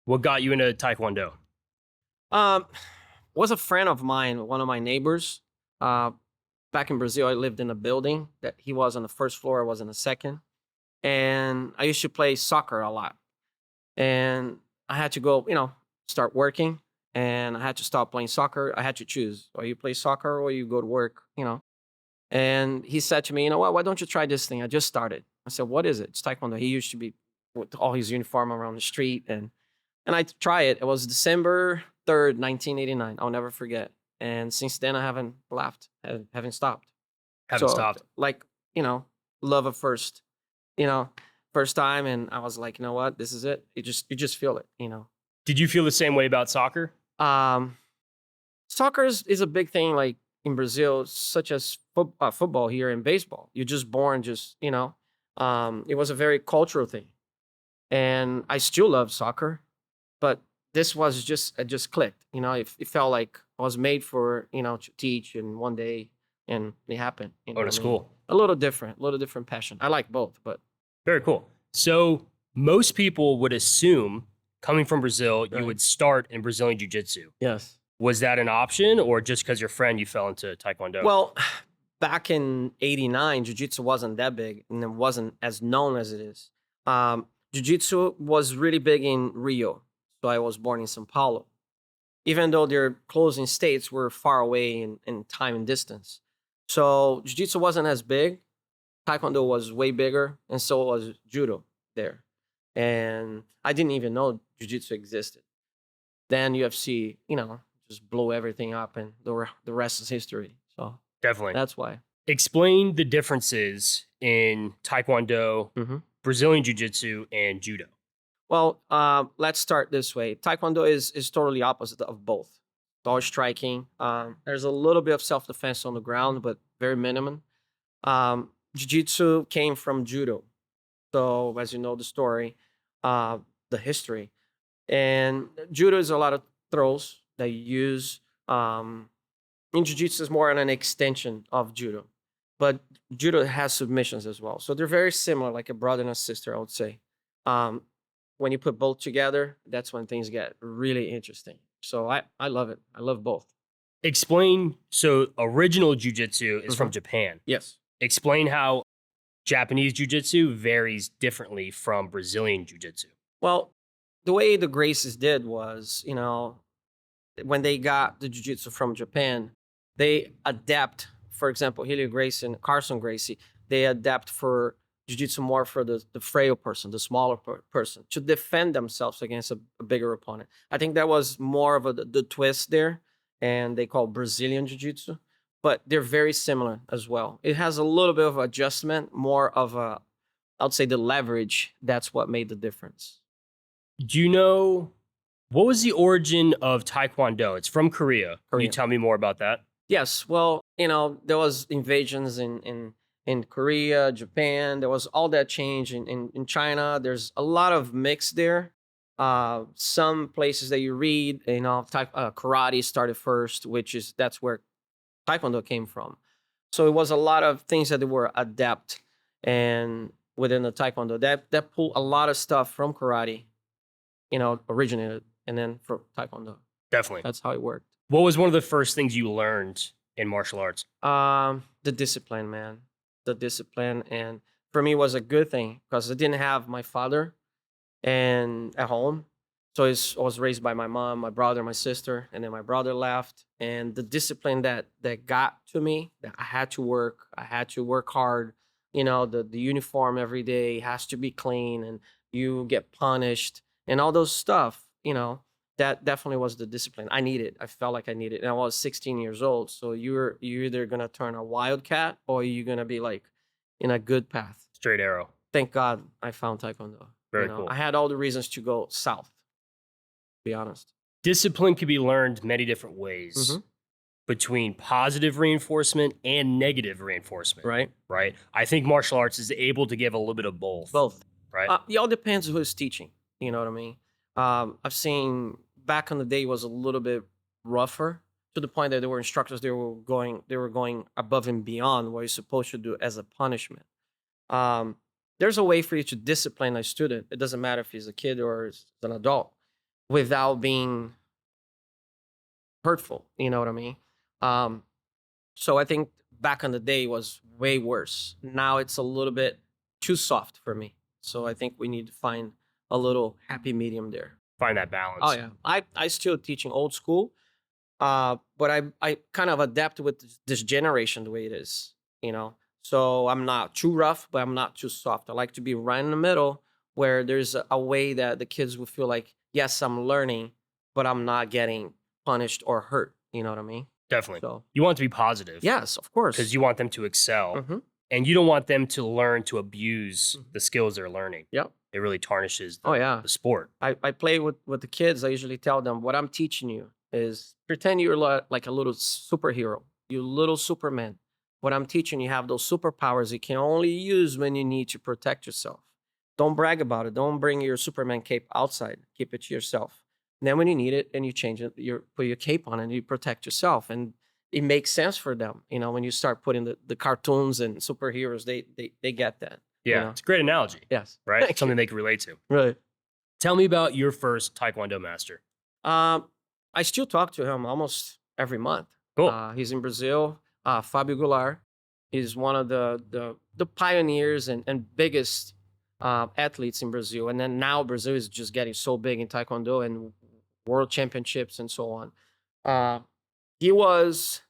What got you into Taekwondo? Um, was a friend of mine, one of my neighbors. Uh, Back in Brazil, I lived in a building that he was on the first floor, I was on the second. And I used to play soccer a lot. And I had to go, start working. And I had to stop playing soccer. I had to choose, or you play soccer or you go to work. And he said to me, you know what, why don't you try this thing? I just started. I said, what is it? It's Taekwondo. He used to be with all his uniform around the street. And I try it. It was December 3rd, 1989. I'll never forget. And since then, I haven't left, haven't stopped. Haven't So, stopped. like, love at you know, first time. And I was like, you know what? This is it. You just feel it. Did you feel the same way about soccer? Um, Soccer is a big thing, like in Brazil, such as football here and baseball. You're just born, it was a very cultural thing. And I still love soccer, but this was just it just clicked. It felt like I was made for to teach in one day, and it happened. You know Oh, what to I mean? school. A little different passion. I like both, but Very cool. So most people would assume coming from Brazil, you right. would start in Brazilian Jiu-Jitsu. Yes. Was that an option or just because your friend, you fell into Taekwondo? Well, back in '89, Jiu-Jitsu wasn't that big, and it wasn't as known as it is. Jiu-Jitsu was really big in Rio, so I was born in São Paulo. Even though their closing states were far away in time and distance. So Jiu-Jitsu wasn't as big. Taekwondo was way bigger, and so was Judo there. And I didn't even know Jiu-Jitsu existed. Then UFC, just blew everything up, and the rest is history. So Definitely. that's why. Explain the differences in Taekwondo, hmm Brazilian Jiu-Jitsu, and Judo. Well, let's start this way. Taekwondo is totally opposite of both. All striking. There's a little bit of self-defense on the ground, but very minimum. Jiu-Jitsu came from Judo. So as you know the story, the history. And Judo is a lot of throws that you use. In Jiu-Jitsu is more an extension of Judo. But Judo has submissions as well. So they're very similar, like a brother and a sister, I would say. Um, when you put both together, that's when things get really interesting. So I love it. I love both. Explain, so original Jiu-Jitsu is from Mhm. Japan. Yes. Explain how Japanese Jiu-Jitsu varies differently from Brazilian Jiu-Jitsu. Well, the way the Gracies did was, when they got the jiu-jitsu from Japan, they adapt, for example, Helio Gracie and Carson Gracie, they adapt for jiu-jitsu more for the frail person, the smaller person, to defend themselves against a bigger opponent. I think that was more of the twist there, and they call Brazilian jiu-jitsu, but they're very similar as well. It has a little bit of adjustment, more of I would say the leverage, that's what made the difference. Do you know, what was the origin of Taekwondo? It's from Korea. Can you Korea. tell me more about that? Yes, well, there was invasions in Korea, Japan. There was all that change in China. There's a lot of mix there. Some places that you read, karate started first, that's where Taekwondo came from. So it was a lot of things that they were adapt and within the Taekwondo that pulled a lot of stuff from karate, originated and then from Taekwondo. Definitely. That's how it worked. What was one of the first things you learned in martial arts? The discipline, man. The discipline, and for me, was a good thing because I didn't have my father and at home. So I was raised by my mom, my brother, my sister, and then my brother left. And the discipline that got to me, that I had to work hard. The uniform every day has to be clean, and you get punished, and all those stuff. That definitely was the discipline I needed. I felt like I needed, and I was 16 years old. So you're either gonna turn a wildcat or you're gonna be like in a good path. Straight arrow. Thank God I found Taekwondo. Very cool. I had all the reasons to go south. To be honest. Discipline can be learned many different ways Mhm. between positive reinforcement and negative reinforcement. Right. Right. I think martial arts is able to give a little bit of both. Both. Right. It all depends who's teaching. You know what I mean? I've seen back in the day was a little bit rougher to the point that there were instructors they were going above and beyond what you're supposed to do as a punishment. Um, there's a way for you to discipline a student. It doesn't matter if he's a kid or is an adult. without being hurtful. You know what I mean? Um, so I think back in the day was way worse. Now it's a little bit too soft for me. So I think we need to find a little happy medium there. Find that balance. Oh yeah, I still teaching old school, but I kind of adapt with this generation the way it is, you know. So I'm not too rough, but I'm not too soft. I like to be right in the middle, where there's a way that the kids will feel like, yes, I'm learning, but I'm not getting punished or hurt. You know what I mean? Definitely. So You want it to be positive. yes, of course. Because you want them to excel. Hmm. And you don't want them to learn to abuse the skills they're learning. Yep. It really tarnishes Oh yeah. the sport. I play with the kids. I usually tell them what I'm teaching you is pretend you're like a little superhero, you little Superman. What I'm teaching you have those superpowers you can only use when you need to protect yourself. Don't brag about it. Don't bring your Superman cape outside. Keep it to yourself. And then when you need it and you change it, you put your cape on and you protect yourself. And it makes sense for them. You know, when you start putting the cartoons and superheroes, they get that. Yeah. You know? It's a great analogy. Yes. Right? Thank Something you. they can relate to. Right. Tell me about your first Taekwondo master. I still talk to him almost every month. Cool. He's in Brazil. Fabio Goulart. He's one of the pioneers and biggest athletes in Brazil. And then now Brazil is just getting so big in Taekwondo and world championships and so on. He was,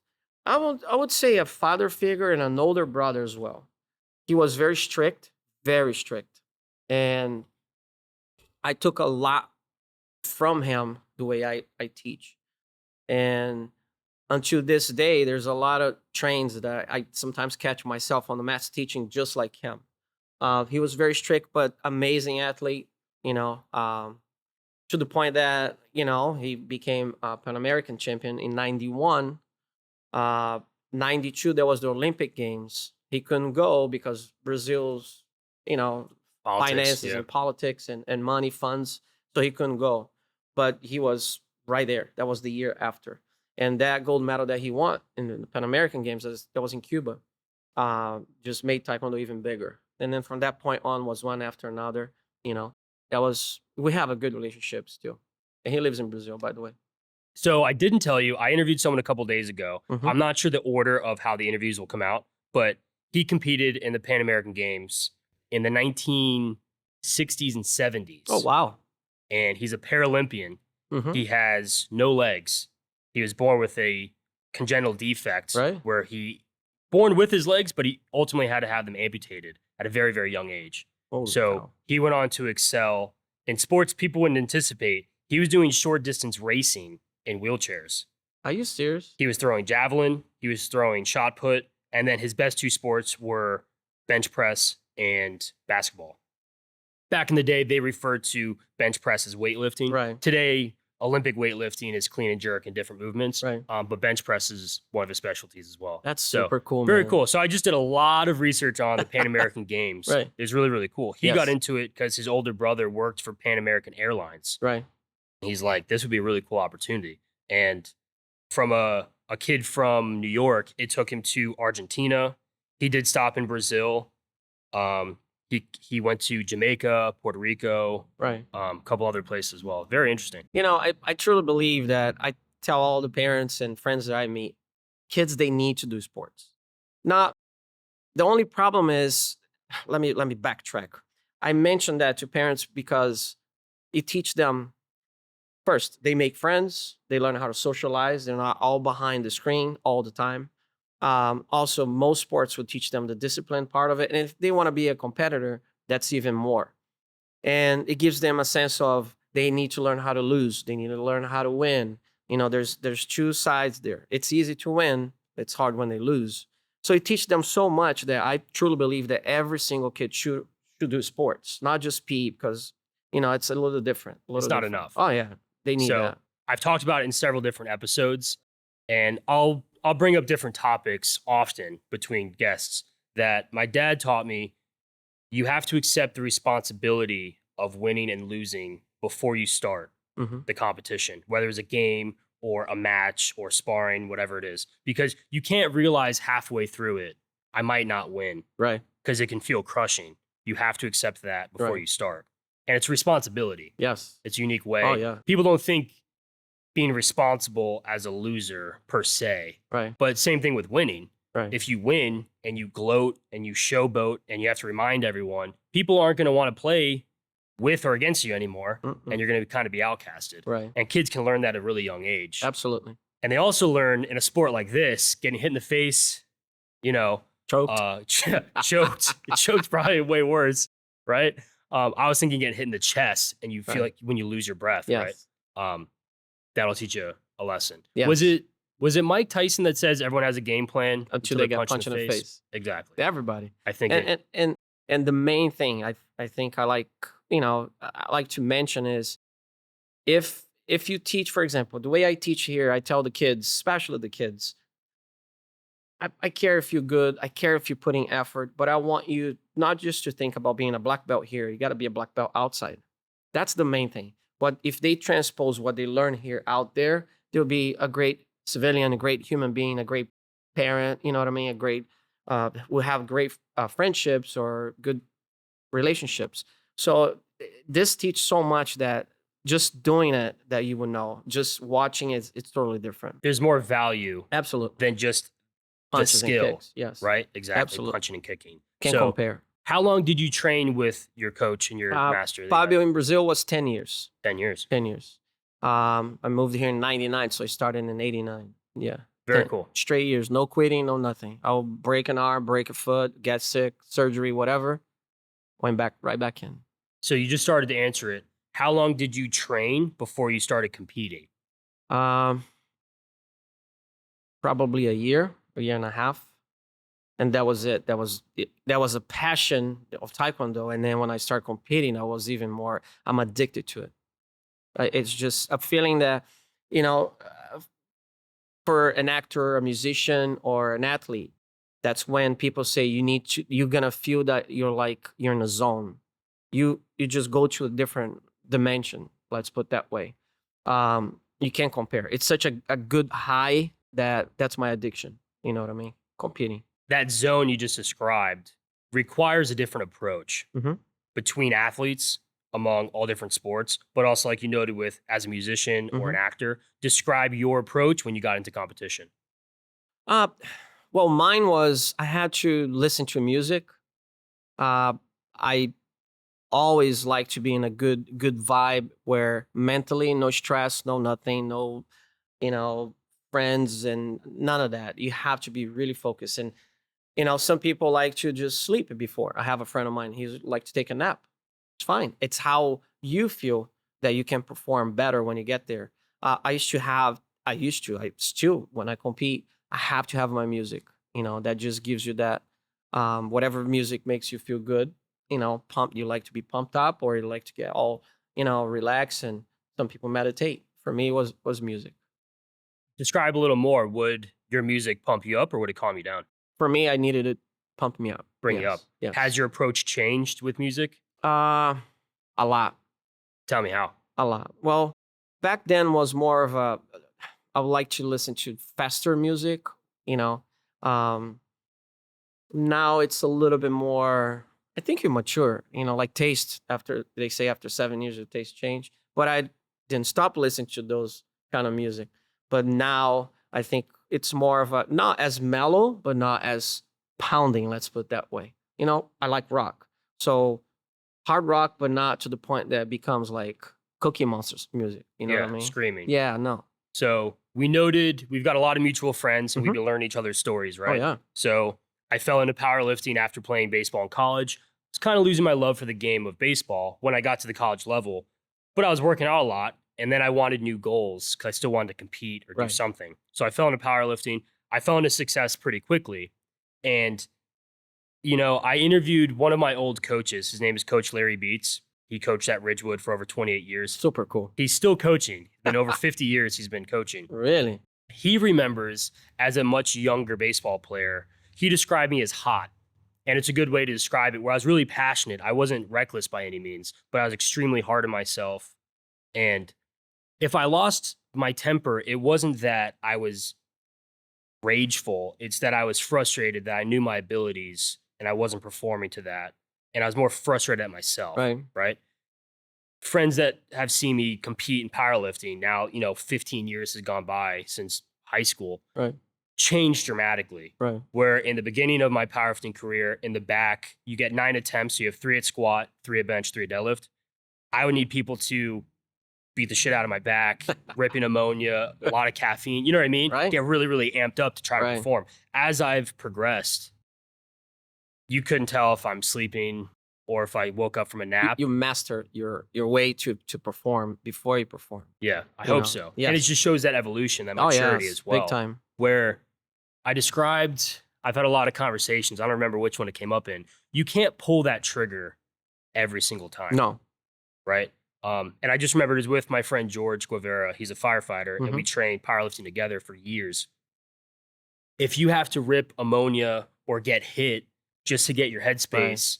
I would say, a father figure and an older brother as well. He was very strict. And I took a lot from him the way I teach. And until this day, there's a lot of trains that I sometimes catch myself on the mats teaching just like him. He was very strict, but amazing athlete, you know, to the point that, you know, he became a Pan American champion in 91. 92, there was the Olympic Games. He couldn't go because Brazil's, you know, finances and politics and money funds. So he couldn't go. But he was right there. That was the year after. And that gold medal that he won in the Pan American Games, that was in Cuba, just made Taekwondo even bigger. And then from that point on was one after another. You know, we have a good relationship still. And he lives in Brazil, by the way. So I didn't tell you, I interviewed someone a couple days ago. Mhm. I'm not sure the order of how the interviews will come out, but he competed in the Pan American Games in the 1960s and 70s. Oh, wow. And he's a Paralympian. Mhm. He has no legs. He was born with a congenital defect Right. where he born with his legs, but he ultimately had to have them amputated at a very, very young age. Holy So cow. he went on to excel in sports people wouldn't anticipate. He was doing short distance racing in wheelchairs. Are you serious? He was throwing javelin, he was throwing shot put, and then his best two sports were bench press and basketball. Back in the day, they referred to bench press as weightlifting. Right. Today, Olympic weightlifting is clean and jerk and different movements. Right. But bench press is one of his specialties as well. That's So, super cool, very man. cool. So I just did a lot of research on the Pan American Games. Right. It was really, really cool. He Yes. got into it because his older brother worked for Pan American Airlines. Right. He's like, this would be a really cool opportunity. And from a kid from New York, it took him to Argentina. He did stop in Brazil. He went to Jamaica, Puerto Rico, Right. a couple other places as well. Very interesting. You know, I truly believe that I tell all the parents and friends that I meet, kids, they need to do sports. Not the only problem is, let me backtrack. I mentioned that to parents because it teach them first, they make friends, they learn how to socialize, they're not all behind the screen all the time. Also, most sports would teach them the discipline part of it. And if they want to be a competitor, that's even more. And it gives them a sense of they need to learn how to lose. They need to learn how to win. You know, there's two sides there. It's easy to win. It's hard when they lose. So it teaches them so much that I truly believe that every single kid should do sports, not just PE, because, you know, it's a little different. It's not enough. Oh, yeah. They need So that. I've talked about it in several different episodes, and I'll bring up different topics often between guests that my dad taught me. You have to accept the responsibility of winning and losing before you start Mhm. the competition, whether it's a game or a match or sparring, whatever it is, because you can't realize halfway through it, I might not win, Right. because it can feel crushing. You have to accept that before Right. you start. And it's responsibility. Yes. It's a unique way. Oh, yeah. People don't think being responsible as a loser per se. Right. But same thing with winning. Right. If you win and you gloat and you showboat and you have to remind everyone, people aren't going to want to play with or against you anymore. And you're going to kind of be outcasted. Right. And kids can learn that at a really young age. Absolutely. And they also learn in a sport like this, getting hit in the face, you know, Choked. choked probably way worse, right? I was thinking getting hit in the chest and you feel like when you lose your breath, Yes. right? That'll teach you a lesson. Yes. Was it Mike Tyson that says everyone has a game plan Until they get punched in the face? Exactly. Everybody. I think And the main thing I think I like, I like to mention is if you teach, for example, the way I teach here, I tell the kids, especially the kids, I care if you're good, I care if you're putting effort, but I want you not just to think about being a black belt here, you got to be a black belt outside. That's the main thing. But if they transpose what they learn here out there, they'll be a great civilian, a great human being, a great parent, you know what I mean? A great, will have great friendships or good relationships. So this teaches so much that just doing it that you would know. Just watching it, it's totally different. there's more value Absolutely. than just the Punches and skill, kicks. Yes. right? Exactly. Absolutely. Punching and kicking. Can't So, compare. how long did you train with your coach and your master? that you Fabio had? in Brazil was 10 years. 10 years. 10 years. I moved here in 99, so I started in 89. Yeah. Very 10 cool. Straight years, no quitting, no nothing. I'll break an arm, break a foot, get sick, surgery, whatever. Went right back in. So you just started to answer it. How long did you train before you started competing? Probably a year and a half. And that was it. That was a passion of Taekwondo. And then when I started competing, I was even more, I'm addicted to it. It's just a feeling that, for an actor, a musician, or an athlete, that's when people say you're gonna feel that you're in a zone. You just go to a different dimension. Let's put it that way. You can't compare. It's such a good high that's my addiction. You know what I mean? Competing. That zone you just described requires a different approach between athletes among all different sports, but also like you noted with as a musician or an actor, describe your approach when you got into competition. Well, mine was I had to listen to music. I always like to be in a good vibe where mentally no stress, no nothing, no, friends and none of that. You have to be really focused. And, some people like to just sleep before. I have a friend of mine, he's like to take a nap. It's fine. It's how you feel that you can perform better when you get there. I still, when I compete, I have to have my music, that just gives you that, whatever music makes you feel good, pumped. You like to be pumped up or you like to get all, relaxed, and some people meditate. For me, it was music. Describe a little more. Would your music pump you up or would it calm you down? For me, I needed it pump me up. Bring you up. Yes. Has your approach changed with music? A lot. Tell me how. A lot. Well, back then was more of I would like to listen to faster music, Now it's a little bit more, I think you mature, like taste they say after 7 years your taste change. But I didn't stop listening to those kind of music. But now I think it's more of not as mellow, but not as pounding, let's put it that way. I like rock. So hard rock, but not to the point that it becomes like Cookie Monsters music. You know what I mean? Screaming. Yeah, no. So we noted we've got a lot of mutual friends and we've been learning each other's stories, right? Oh, yeah. So I fell into powerlifting after playing baseball in college. I was kind of losing my love for the game of baseball when I got to the college level, but I was working out a lot. And then I wanted new goals because I still wanted to compete or do something. So I fell into powerlifting. I fell into success pretty quickly. And, I interviewed one of my old coaches. His name is Coach Larry Beats. He coached at Ridgewood for over 28 years. Super cool. He's still coaching. In over 50 years, he's been coaching. Really? He remembers as a much younger baseball player, he described me as hot. And it's a good way to describe it, where I was really passionate. I wasn't reckless by any means, but I was extremely hard on myself. And if I lost my temper, it wasn't that I was rageful. It's that I was frustrated that I knew my abilities and I wasn't performing to that. And I was more frustrated at myself. Right. friends that have seen me compete in powerlifting now, 15 years has gone by since high school, Right. changed dramatically. Right. Where in the beginning of my powerlifting career, in the back, you get 9 attempts. So you have 3 at squat, 3 at bench, 3 at deadlift. I would need people to beat the shit out of my back, ripping ammonia, a lot of caffeine. You know what I mean? Right. Get really, really amped up to try to Right. perform. As I've progressed, you couldn't tell if I'm sleeping or if I woke up from a nap. You master your way to perform before you perform. Yeah, I You hope know, so. yes. And it just shows that evolution, that Oh maturity yes, as well. big time. Where I've had a lot of conversations. I don't remember which one it came up in. You can't pull that trigger every single time. No. Right? And I just remember it was with my friend George Guevara. He's a firefighter, and we trained powerlifting together for years. If you have to rip ammonia or get hit just to get your headspace,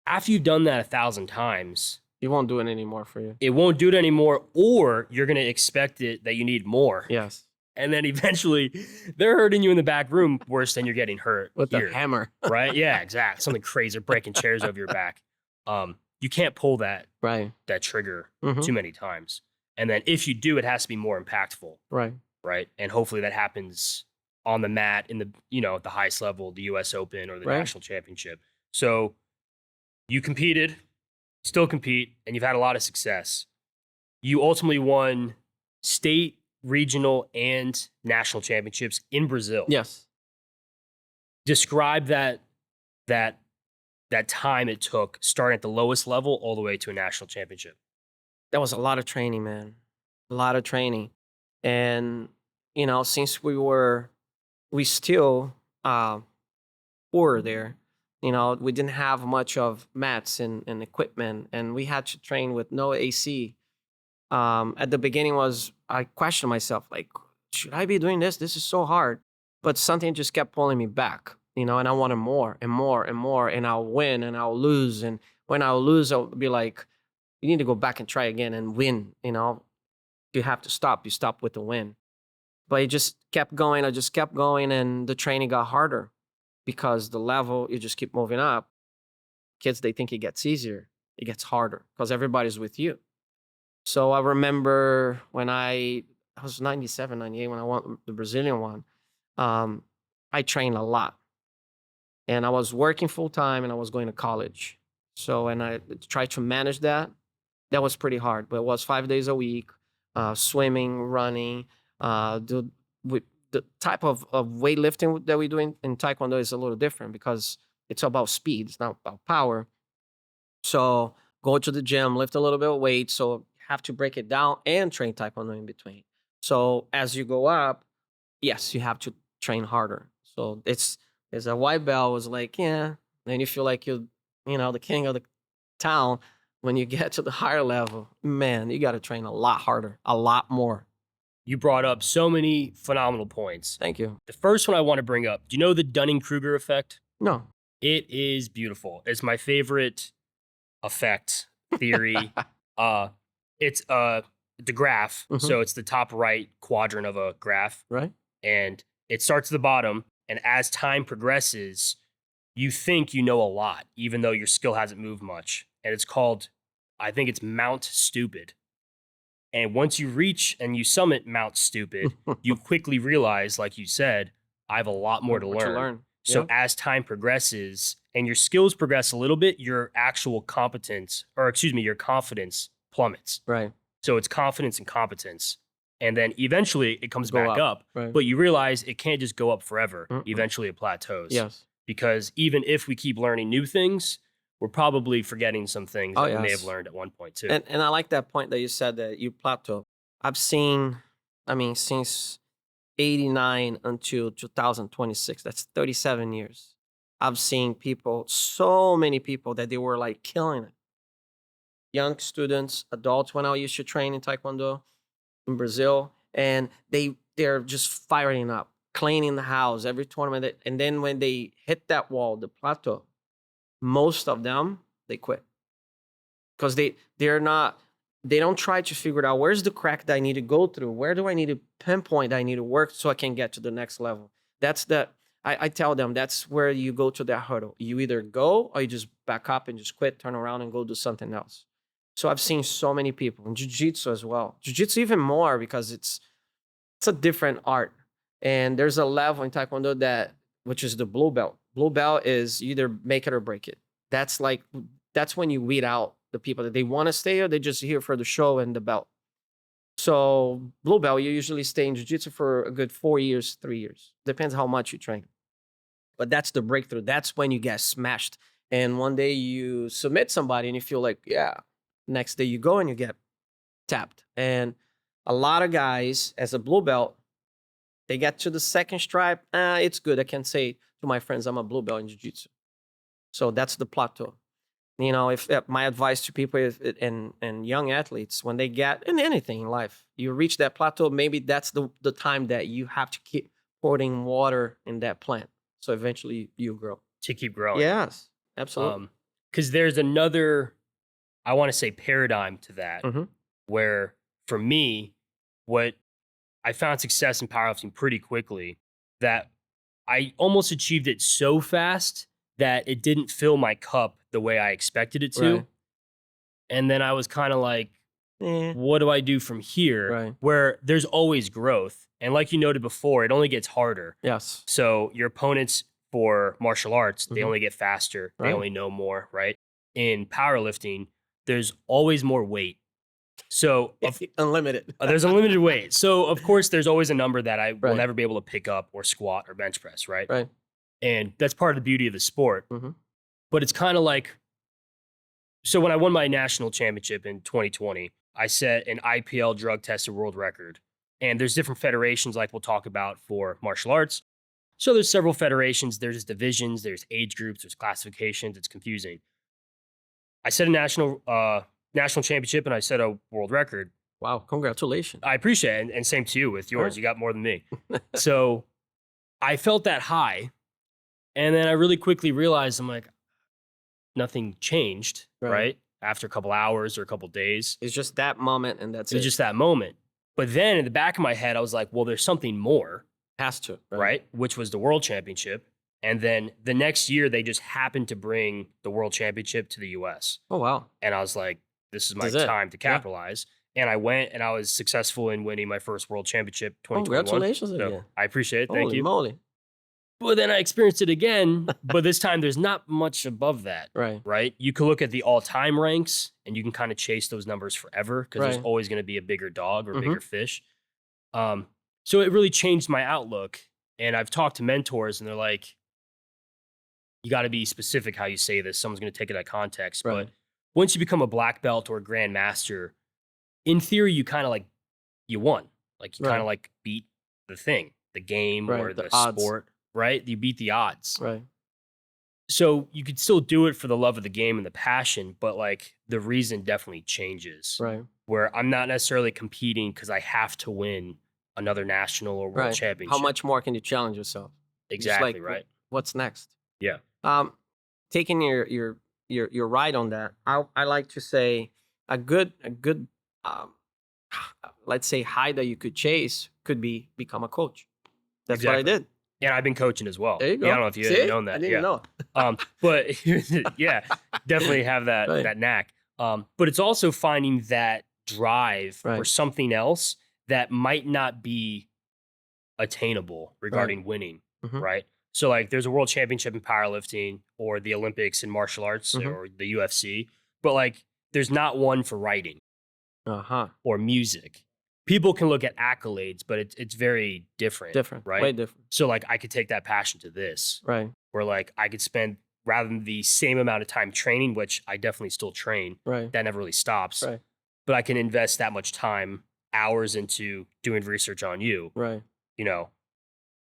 after you've done that 1,000 times, It won't do it anymore for you. it won't do it anymore, or you're going to expect it that you need more. Yes. And then eventually they're hurting you in the back room worse than you're getting hurt With here, the hammer. right? Yeah, exactly. Something crazy, breaking chairs over your back. You can't pull that Right. trigger Mhm. too many times. And then if you do, it has to be more impactful, Right. right? And hopefully that happens on the mat in the, at the highest level, the US Open or the Right. national championship. So you competed, still compete, and you've had a lot of success. You ultimately won state, regional, and national championships in Brazil. Yes. Describe that time it took starting at the lowest level all the way to a national championship. That was a lot of training, man. A lot of training. And, since we still were there, we didn't have much of mats and equipment, and we had to train with no AC. At the beginning I questioned myself, like, should I be doing this? This is so hard. But something just kept pulling me back, and I wanted more and more and more, and I'll win and I'll lose. And when I'll lose, I'll be like, you need to go back and try again and win, You have to stop. You stop with the win. But it just kept going. I just kept going, and the training got harder because the level, you just keep moving up. Kids, they think it gets easier. It gets harder because everybody's with you. So I remember when I was 97, 98, when I won the Brazilian one, I trained a lot. And I was working full time and I was going to college. So, and I tried to manage that. That was pretty hard, but it was 5 days a week, swimming, running. The type of weightlifting that we do in Taekwondo is a little different because it's about speed. It's not about power. So go to the gym, lift a little bit of weight. So have to break it down and train Taekwondo in between. So as you go up, yes, you have to train harder. So it's a white belt was like, yeah. Then you feel like you're, the king of the town. When you get to the higher level, man, you got to train a lot harder, a lot more. You brought up so many phenomenal points. Thank you. The first one I want to bring up, do you know the Dunning-Kruger effect? No. It is beautiful. It's my favorite effect theory. It's the graph. So it's the top right quadrant of a graph. Right. And it starts at the bottom. And as time progresses, you think you know a lot, even though your skill hasn't moved much. And it's called, I think it's Mount Stupid. And once you reach and you summit Mount Stupid, you quickly realize, like you said, I have a lot more to learn. So as time progresses and your skills progress a little bit, your actual competence, or excuse me, your confidence plummets. Right. So it's confidence and competence. And then eventually it comes back up. Right. But you realize it can't just go up forever. Eventually it plateaus. Yes. Because even if we keep learning new things, we're probably forgetting some things that we may have learned at one point too. And I like that point that you said that you plateau. I've seen, since 89 until 2026, that's 37 years. I've seen people, so many people that they were like killing it. Young students, adults, when I used to train in Taekwondo in Brazil, and they're just firing up, cleaning the house every tournament. And then when they hit that wall, the plateau, most of them, they quit. Because they don't try to figure out where's the crack that I need to go through? Where do I need to pinpoint that I need to work so I can get to the next level? I tell them that's where you go to that hurdle. You either go or you just back up and just quit, turn around and go do something else. So I've seen so many people in jiu-jitsu as well. Jiu-jitsu even more because it's a different art. And there's a level in Taekwondo which is the blue belt. Blue belt is either make it or break it. That's when you weed out the people that they want to stay or they're just here for the show and the belt. So blue belt, you usually stay in jiu-jitsu for a good 4 years, 3 years. Depends how much you train. But that's the breakthrough. That's when you get smashed. And one day you submit somebody and you feel like, yeah. Next day you go and you get tapped. And a lot of guys, as a blue belt, they get to the second stripe. It's good. I can say to my friends, I'm a blue belt in jiu-jitsu. So that's the plateau. You know, if my advice to people is, and young athletes, when they get in anything in life, you reach that plateau, maybe that's the time that you have to keep pouring water in that plant. So eventually you grow. To keep growing. Yes, absolutely. Because there's another, I want to say, paradigm to that, where for me, what I found success in powerlifting pretty quickly, that I almost achieved it so fast that it didn't fill my cup the way I expected it to. Right. And then I was kind of like, what do I do from here? Right. Where there's always growth. And like you noted before, it only gets harder. Yes. So your opponents for martial arts, they only get faster. They Right. only know more, right? In powerlifting, there's always more weight. So Unlimited. there's unlimited weight. So of course, there's always a number that I will Right. never be able to pick up or squat or bench press, right? Right. And that's part of the beauty of the sport. But it's kind of like, so when I won my national championship in 2020, I set an IPL drug tested world record. And there's different federations like we'll talk about for martial arts. So there's several federations, there's divisions, there's age groups, there's classifications. It's confusing. I set a national championship and I set a world record. Wow, congratulations. I appreciate it. And same to you with yours. You got more than me. So I felt that high. And then I really quickly realized, I'm like, nothing changed, right? After a couple hours or a couple days. It's just that moment and that's it. It's just that moment. But then in the back of my head, I was like, well, there's something more. Has to. Right? Which was the world championship. And then the next year, they just happened to bring the world championship to the US. Oh, wow. And I was like, this is my This is it. time to capitalize. And I went and I was successful in winning my first world championship 2021. Congratulations So again. I appreciate it. Thank Holy you. moly. But then I experienced it again, but this time there's not much above that, Right. right? You can look at the all-time ranks and you can kind of chase those numbers forever because there's Right. always going to be a bigger dog or bigger fish. So it really changed my outlook. And I've talked to mentors and they're like, you got to be specific how you say this. Someone's going to take it out of context. Right. But once you become a black belt or a grandmaster, in theory, you kind of like, you won. Like you kind of like beat the thing, the game Right, or the the odds. sport, right? You beat the odds. Right. So you could still do it for the love of the game and the passion, but like the reason definitely changes. Right. Where I'm not necessarily competing because I have to win another national or world Right. championship. How much more can you challenge yourself? Just Exactly, like, right? What's next? Yeah. Taking your ride on that, I like to say a good let's say high that you could chase could be become a coach. That's what I Exactly. did. And I've been coaching as well. There you go. Yeah, I don't know if you See? had known that. I didn't know. But yeah, definitely have that Right. that knack. But it's also finding that drive for Right. something else that might not be attainable regarding winning, Mhm. right? So like there's a world championship in powerlifting or the Olympics in martial arts Mhm. or the UFC, but like there's not one for writing or music. People can look at accolades, but it's very different. Different. Right? Way different. So like I could take that passion to this, Right. where like I could spend rather than the same amount of time training, which I definitely still train, Right. that never really stops. Right. But I can invest that much time, hours into doing research on you. Right. You know,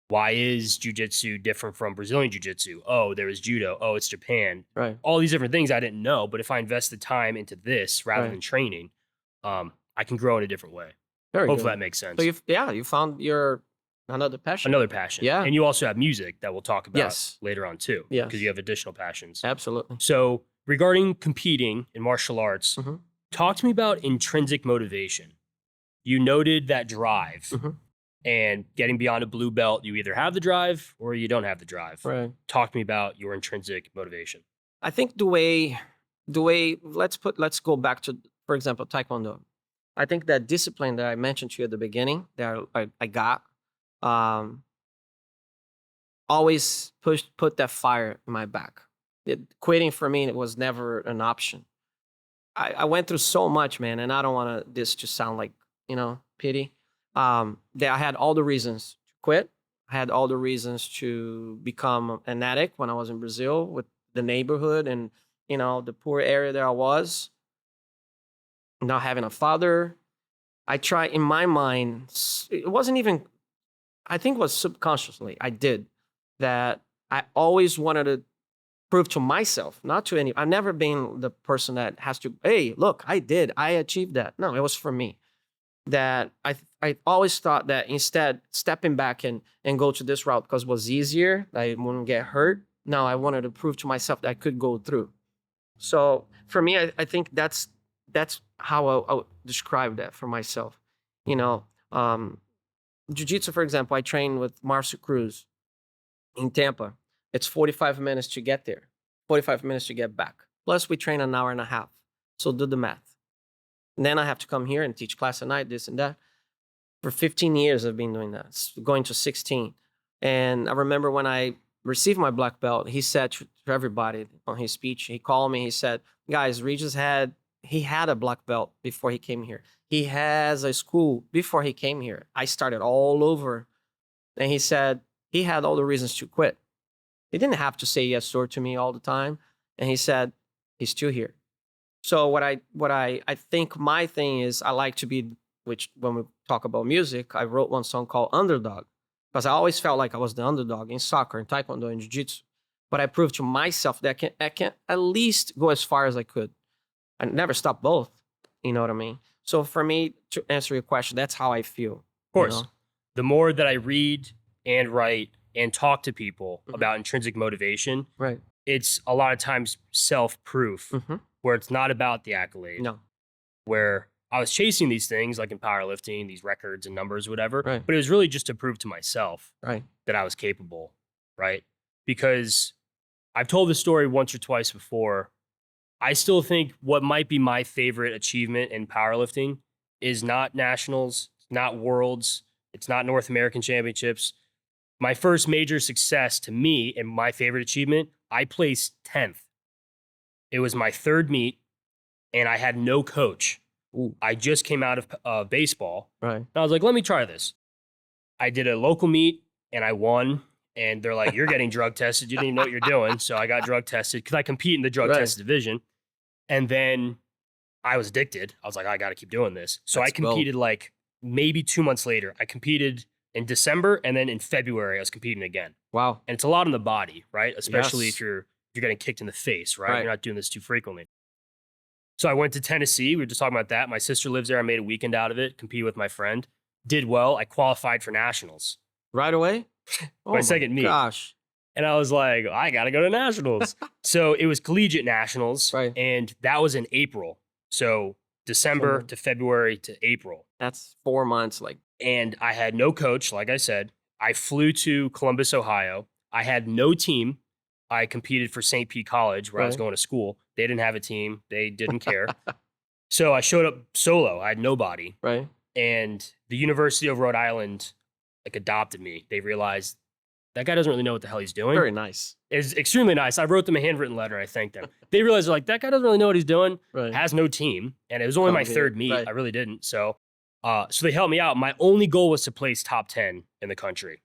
why is jiu-jitsu different from Brazilian jiu-jitsu? Oh, there is judo. Oh, it's Japan. Right. All these different things I didn't know. But if I invest the time into this rather Right. than training, I can grow in a different way. Very Hopefully good. that makes sense. So you found your another passion. Another passion. Yeah. And you also have music that we'll talk about Yes. later on too. Yes. Because you have additional passions. Absolutely. So regarding competing in martial arts, Mhm. talk to me about intrinsic motivation. You noted that drive Mhm. and getting beyond a blue belt, you either have the drive or you don't have the drive. Right. Talk to me about your intrinsic motivation. I think the way let's go back to, for example, Taekwondo. I think that discipline that I mentioned to you at the beginning that I got, always put that fire in my back. Quitting for me, it was never an option. I went through so much, man, and I don't want this to sound like, pity. That I had all the reasons to quit. I had all the reasons to become an addict when I was in Brazil with the neighborhood and, the poor area that I was. Not having a father. I tried, in my mind, it wasn't even, I think it was subconsciously, I did, that I always wanted to prove to myself, not to any, I've never been the person that has to, hey, look, I achieved that. No, it was for me. That I always thought that instead stepping back and go to this route because it was easier, I wouldn't get hurt. No, I wanted to prove to myself that I could go through. So for me, I think that's how I would describe that for myself. Jiu-Jitsu, for example, I train with Marcio Cruz in Tampa. It's 45 minutes to get there, 45 minutes to get back. Plus, we train an hour and a half. So do the math. And then I have to come here and teach class at night, this and that. For 15 years, I've been doing that, going to 16. And I remember when I received my black belt, he said to everybody on his speech, he called me, he said, guys, Regis had a black belt before he came here. He has a school before he came here. I started all over. And he said he had all the reasons to quit. He didn't have to say yes, sir, to me all the time. And he said, he's still here. So what I think my thing is, I like to be, which when we talk about music, I wrote one song called Underdog, because I always felt like I was the underdog in soccer, in Taekwondo, in Jiu-Jitsu. But I proved to myself that I can at least go as far as I could. I never stopped both. You know what I mean? So for me, to answer your question, that's how I feel. Of course. The more that I read and write and talk to people about intrinsic motivation, right, it's a lot of times self-proof, where it's not about the accolade. No. Where I was chasing these things like in powerlifting, these records and numbers, whatever, right, but it was really just to prove to myself right, that I was capable, right? Because I've told this story once or twice before. I still think what might be my favorite achievement in powerlifting is not nationals, not worlds, it's not North American championships. My first major success to me and my favorite achievement, I placed 10th. It was my third meet and I had no coach. Ooh. I just came out of baseball. Right. And I was like, let me try this. I did a local meet and I won. And they're like, you're getting drug tested. You didn't even know what you're doing. So I got drug tested because I compete in the drug test division. And then I was addicted. I was like, I got to keep doing this. So I competed like maybe 2 months later. I competed in December, and then in February, I was competing again. Wow. And it's a lot on the body, right? Especially if you're getting kicked in the face, right? You're not doing this too frequently. So I went to Tennessee. We were just talking about that. My sister lives there. I made a weekend out of it, competed with my friend. Did well. I qualified for nationals. Right away? Oh my second meet. Gosh. And I was like, I got to go to nationals. So it was collegiate nationals. Right. And that was in April. So December to February to April. That's 4 months. And I had no coach, like I said. I flew to Columbus, Ohio. I had no team. I competed for St. Pete College, where I was going to school. They didn't have a team. They didn't care. So I showed up solo. I had nobody. Right. And the University of Rhode Island adopted me. They realized that guy doesn't really know what the hell he's doing. Very nice. It's extremely nice. I wrote them a handwritten letter. I thanked them. They realized, like, that guy doesn't really know what he's doing. Right. Has no team. And it was only my third meet. Right. I really didn't. So they helped me out. My only goal was to place top 10 in the country.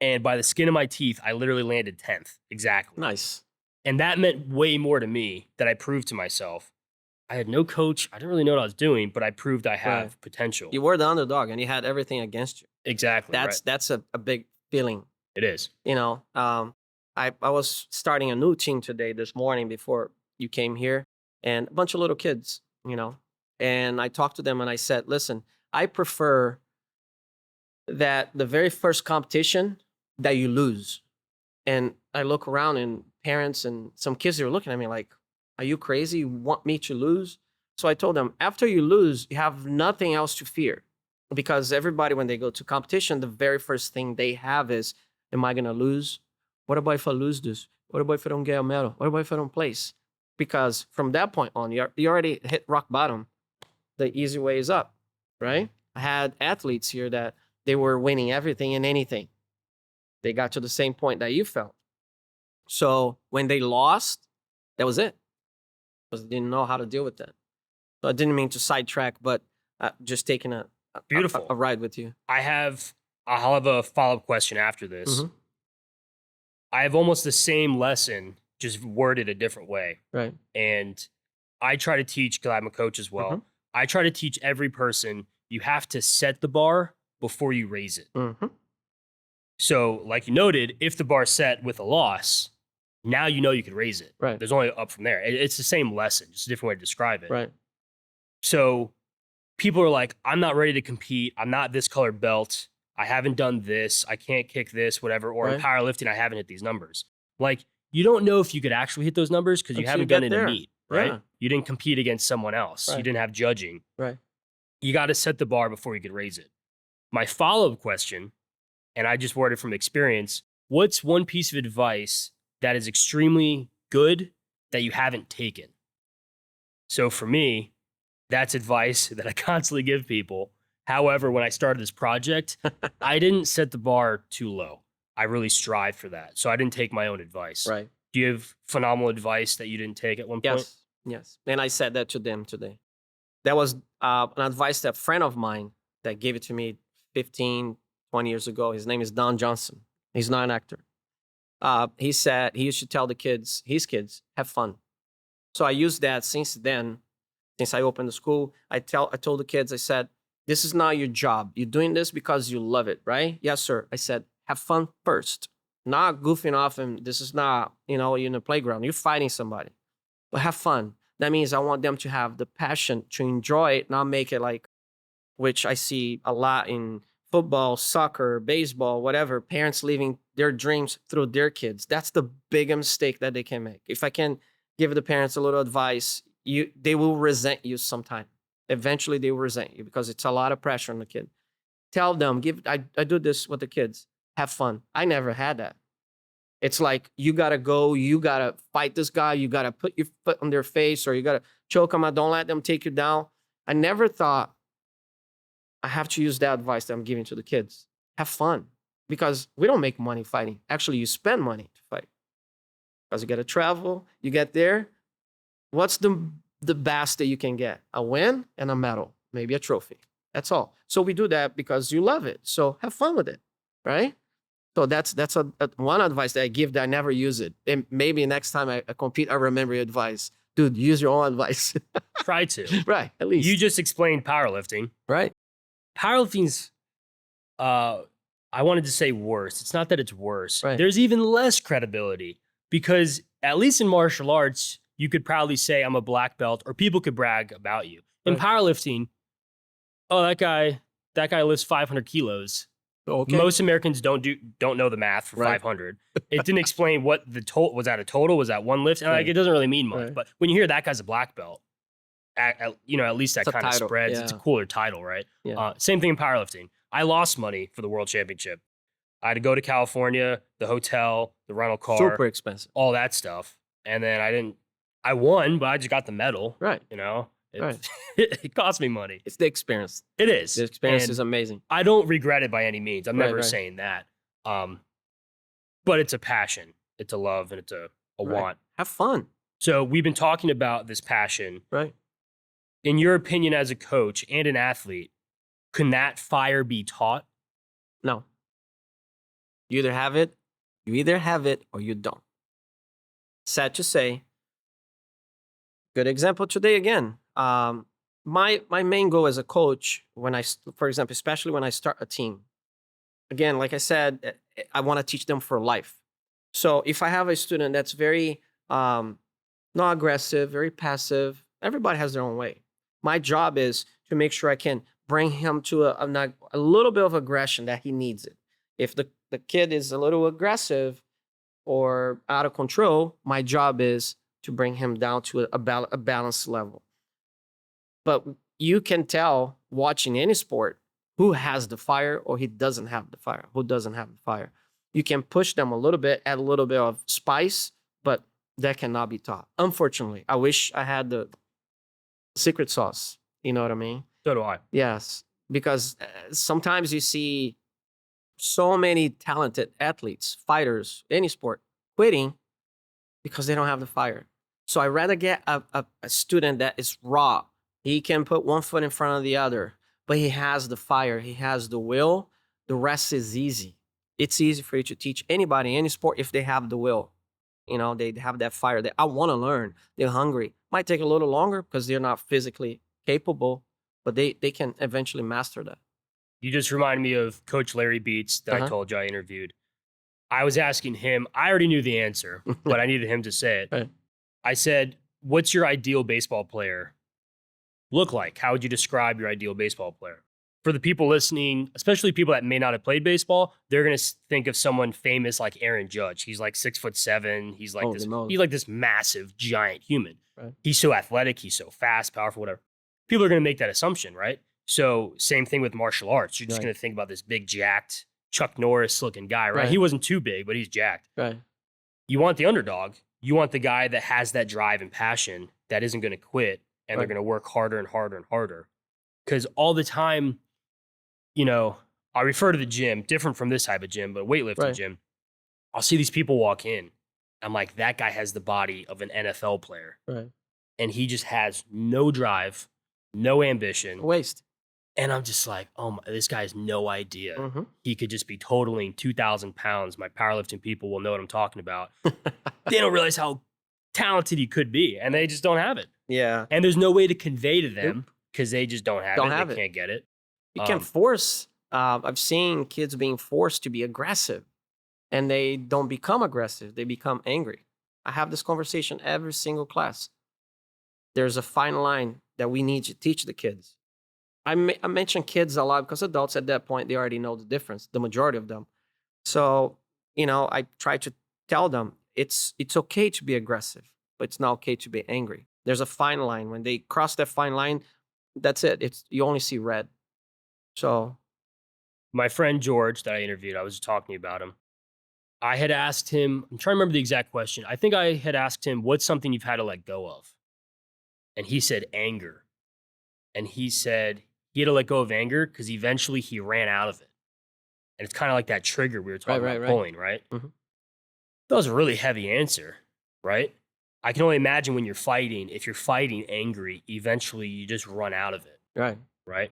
And by the skin of my teeth, I literally landed 10th. Exactly. Nice. And that meant way more to me that I proved to myself. I had no coach. I didn't really know what I was doing, but I proved I have potential. You were the underdog and you had everything against you. Exactly. That's a big feeling. It is. I was starting a new team today, this morning, before you came here, and a bunch of little kids, and I talked to them and I said, listen, I prefer that the very first competition that you lose. And I look around and parents and some kids are looking at me like, are you crazy? You want me to lose? So I told them, after you lose, you have nothing else to fear. Because everybody, when they go to competition, the very first thing they have is, am I going to lose? What about if I lose this? What about if I don't get a medal? What about if I don't place? because from that point on, you already hit rock bottom. The easy way is up, right? I had athletes here that they were winning everything and anything. They got to the same point that you felt. So when they lost, that was it. Because they didn't know how to deal with that. So I didn't mean to sidetrack, but just taking a ride with you. I'll have a follow-up question after this. Mhm. I have almost the same lesson, just worded a different way. Right. And I try to teach, because I'm a coach as well, Mhm. I try to teach every person, you have to set the bar before you raise it. Mhm. So, like you noted, if the bar's set with a loss, now you know you can raise it. Right. There's only up from there. It's the same lesson, just a different way to describe it. Right. So people are like, I'm not ready to compete. I'm not this colored belt. I haven't done this. I can't kick this, whatever. Or in Right. powerlifting, I haven't hit these numbers. Like, you don't know if you could actually hit those numbers because you Until haven't you done get it in there. a meet, right? Yeah. You didn't compete against someone else. You Right. didn't have judging. Right. You got to set the bar before you could raise it. My follow-up question, and I just worded from experience, what's one piece of advice that is extremely good that you haven't taken? So for me, that's advice that I constantly give people. However, when I started this project, I didn't set the bar too low. I really strive for that. So I didn't take my own advice. Right. Do you have phenomenal advice that you didn't take at one point? Yes. Yes. And I said that to them today. That was an advice that a friend of mine that gave it to me 15, 20 years ago. His name is Don Johnson. He's not an actor. He said he used to tell his kids, have fun. So I used that since then. Since I opened the school, I told the kids, I said, this is not your job. You're doing this because you love it, right? Yes, sir. I said, have fun first. Not goofing off, and this is not, you're in the playground. You're fighting somebody. But have fun. That means I want them to have the passion to enjoy it, not make it like, which I see a lot in football, soccer, baseball, whatever, parents leaving their dreams through their kids. That's the biggest mistake that they can make. If I can give the parents a little advice, they will resent you sometime. Eventually they will resent you because it's a lot of pressure on the kid. Tell them, I do this with the kids. Have fun. I never had that. It's like, you got to go, you got to fight this guy, you got to put your foot on their face, or you got to choke them out, don't let them take you down. I never thought I have to use that advice that I'm giving to the kids. Have fun. Because we don't make money fighting. Actually, you spend money to fight. Because you got to travel, you get there. What's the best that you can get? A win and a medal, maybe a trophy. That's all. So we do that because you love it. So have fun with it, right? So that's one advice that I give that I never use it. And maybe next time I compete, I remember your advice. Dude, use your own advice. Try to. Right, at least. You just explained powerlifting. Right. Powerlifting's, I wanted to say worse. It's not that it's worse. Right. There's even less credibility because at least in martial arts, you could proudly say I'm a black belt, or people could brag about you. In Right. powerlifting, oh, that guy lifts 500 kilos. Okay. Most Americans don't know the math for Right. 500. It didn't explain what the total was. That a total? Was that one lift? And like, Right. it doesn't really mean much. Right. But when you hear that guy's a black belt, at least that It's a kind of title, spreads. It's a yeah. cooler title, right? Yeah. Same thing in powerlifting. I lost money for the world championship. I had to go to California, the hotel, the rental car, Super expensive. all that stuff, and then I won, but I just got the medal. Right. It, it cost me money. It's the experience. It is. The experience And is amazing. I don't regret it by any means. I'm Right, never right. saying that. But it's a passion, it's a love, and it's a Right. want. Have fun. So we've been talking about this passion. Right. In your opinion, as a coach and an athlete, can that fire be taught? No. You either have it or you don't. Sad to say. Good example today again. My main goal as a coach, for example, especially when I start a team, again, like I said, I want to teach them for life. So if I have a student that's very not aggressive, very passive, everybody has their own way. My job is to make sure I can bring him to a little bit of aggression that he needs it. If the kid is a little aggressive or out of control, my job is to bring him down to a balanced level. But you can tell watching any sport who has the fire or he doesn't have the fire, who doesn't have the fire. You can push them a little bit, add a little bit of spice, but That cannot be taught. Unfortunately, I wish I had the secret sauce. You know what I mean? So do I. Yes, because sometimes you see so many talented athletes, fighters, any sport, quitting because they don't have the fire. So I rather get a student that is raw. He can put one foot in front of the other, but he has the fire, he has the will. The rest is easy. It's easy for you to teach anybody, any sport, if they have the will. You know, they have that fire. That I want to learn. They're hungry. Might take a little longer because they're not physically capable, but they can eventually master that. You just remind me of Coach Larry Beats that I Uh-huh. told you I interviewed. I was asking him, I already knew the answer, but I needed him to say it. Right. I said, what's your ideal baseball player look like? How would you describe your ideal baseball player? For the people listening, especially people that may not have played baseball, they're going to think of someone famous like Aaron Judge. He's like 6'7". He's like Holy he's like this massive giant human. Right. He's so athletic. He's so fast, powerful, whatever. People are going to make that assumption, right? So same thing with martial arts. You're just Right. going to think about this big, jacked Chuck Norris looking guy, right? Right. He wasn't too big, but he's jacked. Right. You want the underdog. You want the guy that has that drive and passion that isn't going to quit and they're Right. going to work harder and harder and harder. Because all the time, you know, I refer to the gym, different from this type of gym, but weightlifting Right. gym. I'll see these people walk in. I'm like, that guy has the body of an NFL player. Right. And he just has no drive, no ambition. Waste. And I'm just like, oh, this guy has no idea. Mm-hmm. He could just be totaling 2,000 pounds. My powerlifting people will know what I'm talking about. They don't realize how talented he could be, and they just don't have it. Yeah. And there's no way to convey to them because they just don't have it. They can't get it. You can force. I've seen kids being forced to be aggressive, and they don't become aggressive. They become angry. I have this conversation every single class. There's a fine line that we need to teach the kids. I mention kids a lot because adults at that point, they already know the difference, the majority of them. So, you know, I try to tell them it's okay to be aggressive, but it's not okay to be angry. There's a fine line. When they cross that fine line, that's it. You only see red. So My friend George that I interviewed, I was just talking about him. I had asked him, I'm trying to remember the exact question. I think I had asked him, what's something you've had to let go of? And he said anger. And he said he had to let go of anger because eventually he ran out of it. And it's kind of like that trigger we were talking about pulling, right? Mhm. That was a really heavy answer, right? I can only imagine when you're fighting, if you're fighting angry, eventually you just run out of it, right. right?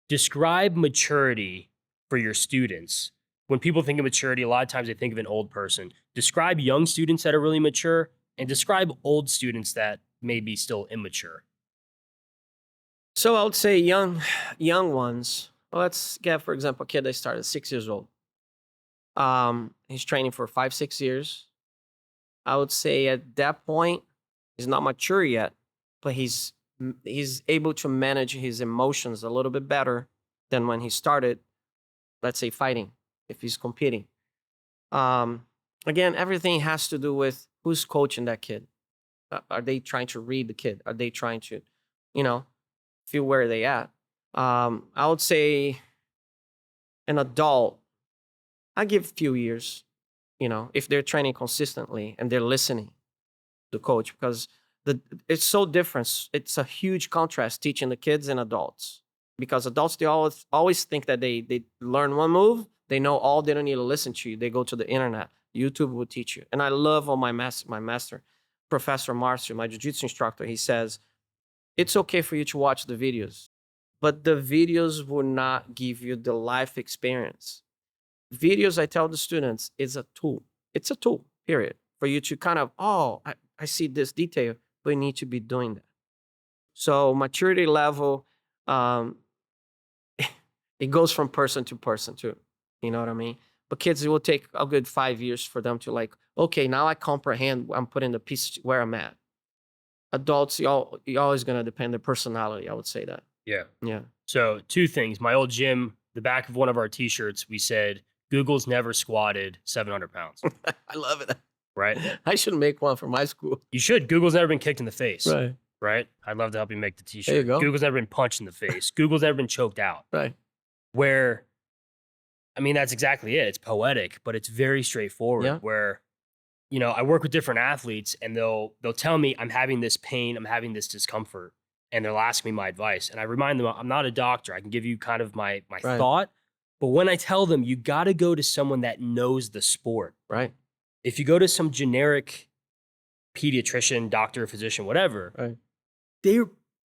Describe maturity for your students. When people think of maturity, a lot of times they think of an old person. Describe young students that are really mature and describe old students that may be still immature. So I would say young ones. Well, let's get, for example, a kid that started 6 years old. He's training for 5-6 years. I would say at that point, he's not mature yet, but he's able to manage his emotions a little bit better than when he started, let's say, fighting, if he's competing. Again, everything has to do with who's coaching that kid. Are they trying to read the kid? Are they trying to, feel where they at? I would say an adult, I give a few years, if they're training consistently and they're listening to coach, because it's so different. It's a huge contrast teaching the kids and adults, because adults, they always think that they learn one move, they know all, they don't need to listen to you. They go to the internet. YouTube will teach you. And I love my master, Professor Marcio, my jiu-jitsu instructor. He says, it's okay for you to watch the videos, but the videos will not give you the life experience. Videos, I tell the students, is a tool. It's a tool, period, for you to kind of, I see this detail, but you need to be doing that. So maturity level, it goes from person to person too. You know what I mean? But kids, it will take a good 5 years for them to like, okay, now I comprehend, I'm putting the piece where I'm at. Adults, you're always going to depend on personality. I would say that. Yeah. Yeah. So 2 things. My old gym, the back of one of our t-shirts, we said, Google's never squatted 700 pounds. I love it. Right? I should make one for my school. You should. Google's never been kicked in the face. Right. Right? I'd love to help you make the t-shirt. There you go. Google's never been punched in the face. Google's never been choked out. Right. Where, I mean, that's exactly it. It's poetic, but it's very straightforward. Yeah. Where, I work with different athletes and they'll tell me I'm having this pain, I'm having this discomfort, and they'll ask me my advice. And I remind them I'm not a doctor. I can give you kind of my Right. thought. But when I tell them you got to go to someone that knows the sport. Right. If you go to some generic pediatrician, doctor, physician, whatever, Right. they're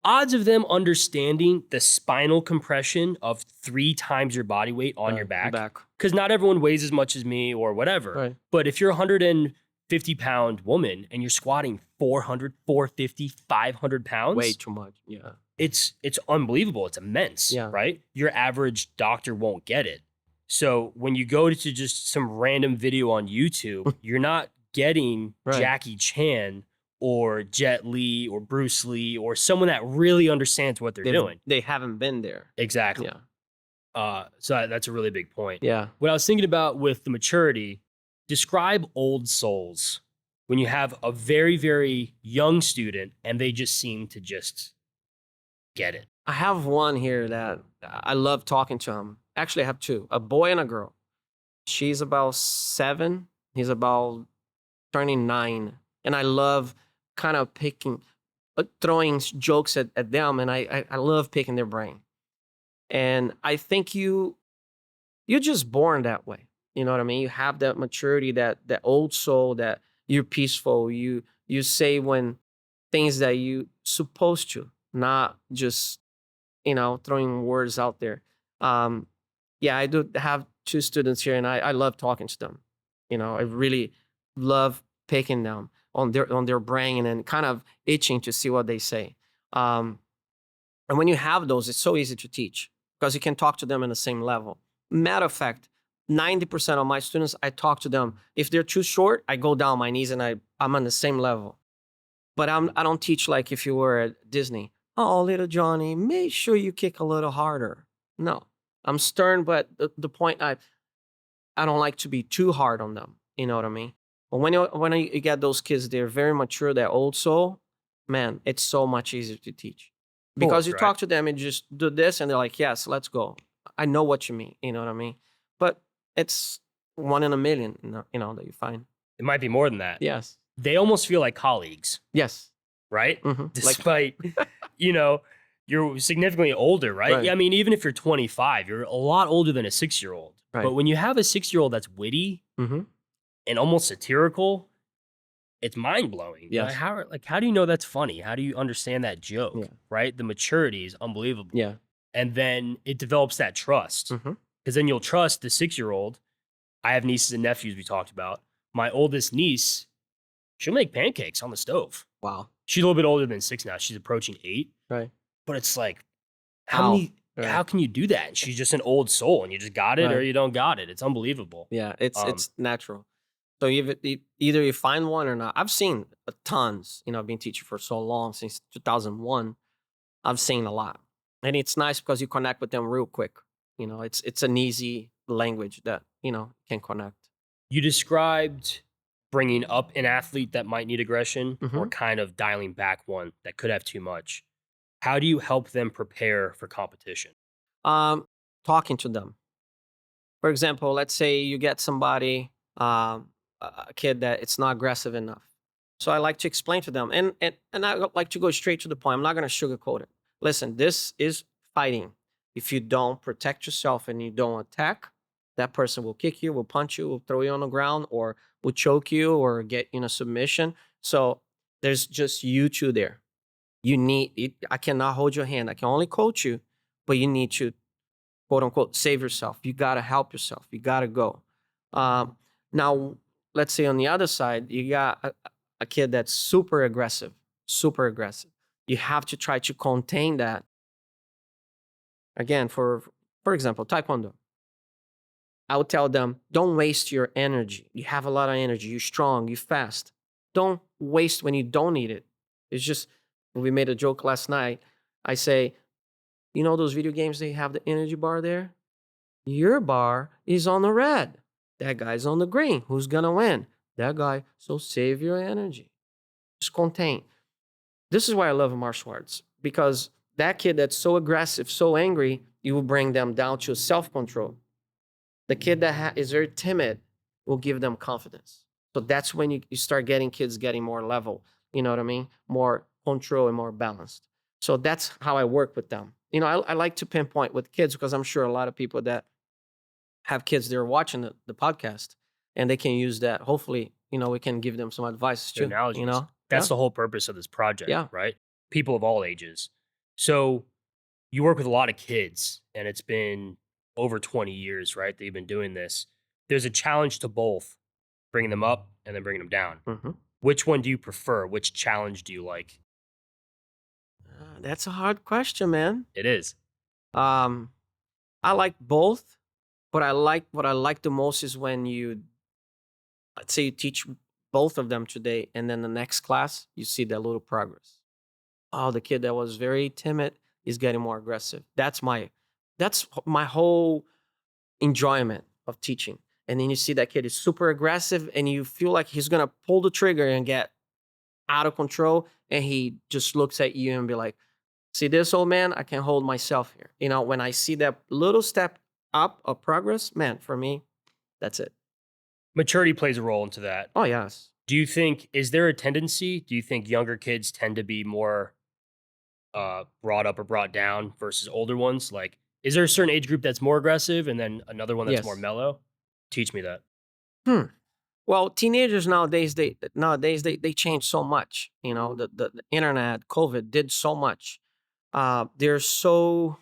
odds of them understanding the spinal compression of 3 times your body weight on your back. Because not everyone weighs as much as me or whatever. Right. But if you're a 150-pound woman and you're squatting 400, 450, 500 pounds, Way too much. Yeah. it's unbelievable. It's immense, Yeah. right? Your average doctor won't get it. So when you go to just some random video on YouTube, you're not getting Right. Jackie Chan or Jet Li or Bruce Lee or someone that really understands what they're doing. They haven't been there. Exactly. Yeah. So that's a really big point. Yeah. What I was thinking about with the maturity, describe old souls when you have a very, very young student and they just seem to just get it. I have one here that I love talking to him. Actually, I have two, a boy and a girl. She's about 7. He's about turning 9. And I love kind of throwing jokes at them. And I love picking their brain. And I think you're just born that way. You know what I mean? You have that maturity, that old soul, that you're peaceful. You say when things that you supposed to, not just, throwing words out there. Yeah, I do have 2 students here and I love talking to them. I really love picking them on their brain and kind of itching to see what they say. And when you have those, it's so easy to teach because you can talk to them in the same level. Matter of fact, 90% of my students, I talk to them. If they're too short, I go down on my knees and I'm on the same level. But I don't teach like if you were at Disney. Oh, little Johnny, make sure you kick a little harder. No, I'm stern, but the point I don't like to be too hard on them. You know what I mean? But when you get those kids, they're very mature, that old soul, man, it's so much easier to teach. Because you talk to them and just do this and they're like, yes, let's go. I know what you mean. You know what I mean? But it's 1 in a million, that you find. It might be more than that. Yes. They almost feel like colleagues. Yes. Right? Mm-hmm. Despite, you're significantly older, right? Yeah, I mean, even if you're 25, you're a lot older than a 6-year-old. Right. But when you have a 6-year-old that's witty and almost satirical, it's mind-blowing. Yes. How do you know that's funny? How do you understand that joke? Yeah. Right? The maturity is unbelievable. Yeah. And then it develops that trust. Because then you'll trust the 6-year-old. I have nieces and nephews we talked about. My oldest niece, she'll make pancakes on the stove. Wow. She's a little bit older than 6 now. She's approaching 8. Right. But it's like, how can you do that? And she's just an old soul and you just got it or you don't got it. It's unbelievable. Yeah, it's natural. So either you find one or not. I've seen tons, I've been teaching for so long, since 2001. I've seen a lot. And it's nice because you connect with them real quick. It's an easy language that, can connect. You described bringing up an athlete that might need aggression or kind of dialing back one that could have too much. How do you help them prepare for competition? Talking to them. For example, let's say you get somebody, a kid that it's not aggressive enough. So I like to explain to them, and I like to go straight to the point. I'm not going to sugarcoat it. Listen, this is fighting. If you don't protect yourself and you don't attack, that person will kick you, will punch you, will throw you on the ground, or will choke you or get in a submission. So there's just you two there. I cannot hold your hand. I can only coach you, but you need to, quote unquote, save yourself. You got to help yourself. You got to go. Now, let's say on the other side, you got a kid that's super aggressive. You have to try to contain that. Again, for example, Taekwondo. I would tell them, don't waste your energy. You have a lot of energy. You're strong. You're fast. Don't waste when you don't need it. It's just, we made a joke last night. I say, those video games, they have the energy bar there? Your bar is on the red. That guy's on the green. Who's going to win? That guy. So save your energy. Just contain. This is why I love martial arts. Because that kid that's so aggressive, so angry, you will bring them down to self-control. The kid that is very timid will give them confidence. So that's when you start getting kids getting more level, you know what I mean? More control and more balanced. So that's how I work with them. You know, I like to pinpoint with kids because I'm sure a lot of people that have kids, they're watching the podcast and they can use that. Hopefully, you know, we can give them some advice Good too, analogies. you know? That's Yeah. the whole purpose of this project, Yeah. right? People of all ages. So you work with a lot of kids, and it's been over 20 years, right? That you've been doing this. There's a challenge to both bringing them up and then bringing them down. Hmm. Which one do you prefer? Which challenge do you like? That's a hard question, man. It is. Um, I like both, but what I like the most is when you, let's say you teach both of them today, and then the next class, you see that little progress. Oh, the kid that was very timid is getting more aggressive. That's my whole enjoyment of teaching. And then you see that kid is super aggressive and you feel like he's gonna pull the trigger and get out of control. And he just looks at you and be like, see this, old man, I can hold myself here. You know, when I see that little step up of progress, man, for me, that's it. Maturity plays a role into that. Oh, yes. Do you think, is there a tendency? Do you think younger kids tend to be more brought up or brought down versus older ones? Like, is there a certain age group that's more aggressive and then another one that's more Yes. mellow? Teach me that. Hmm. Well, teenagers nowadays, they change so much. You know, the internet, COVID did so much. They're so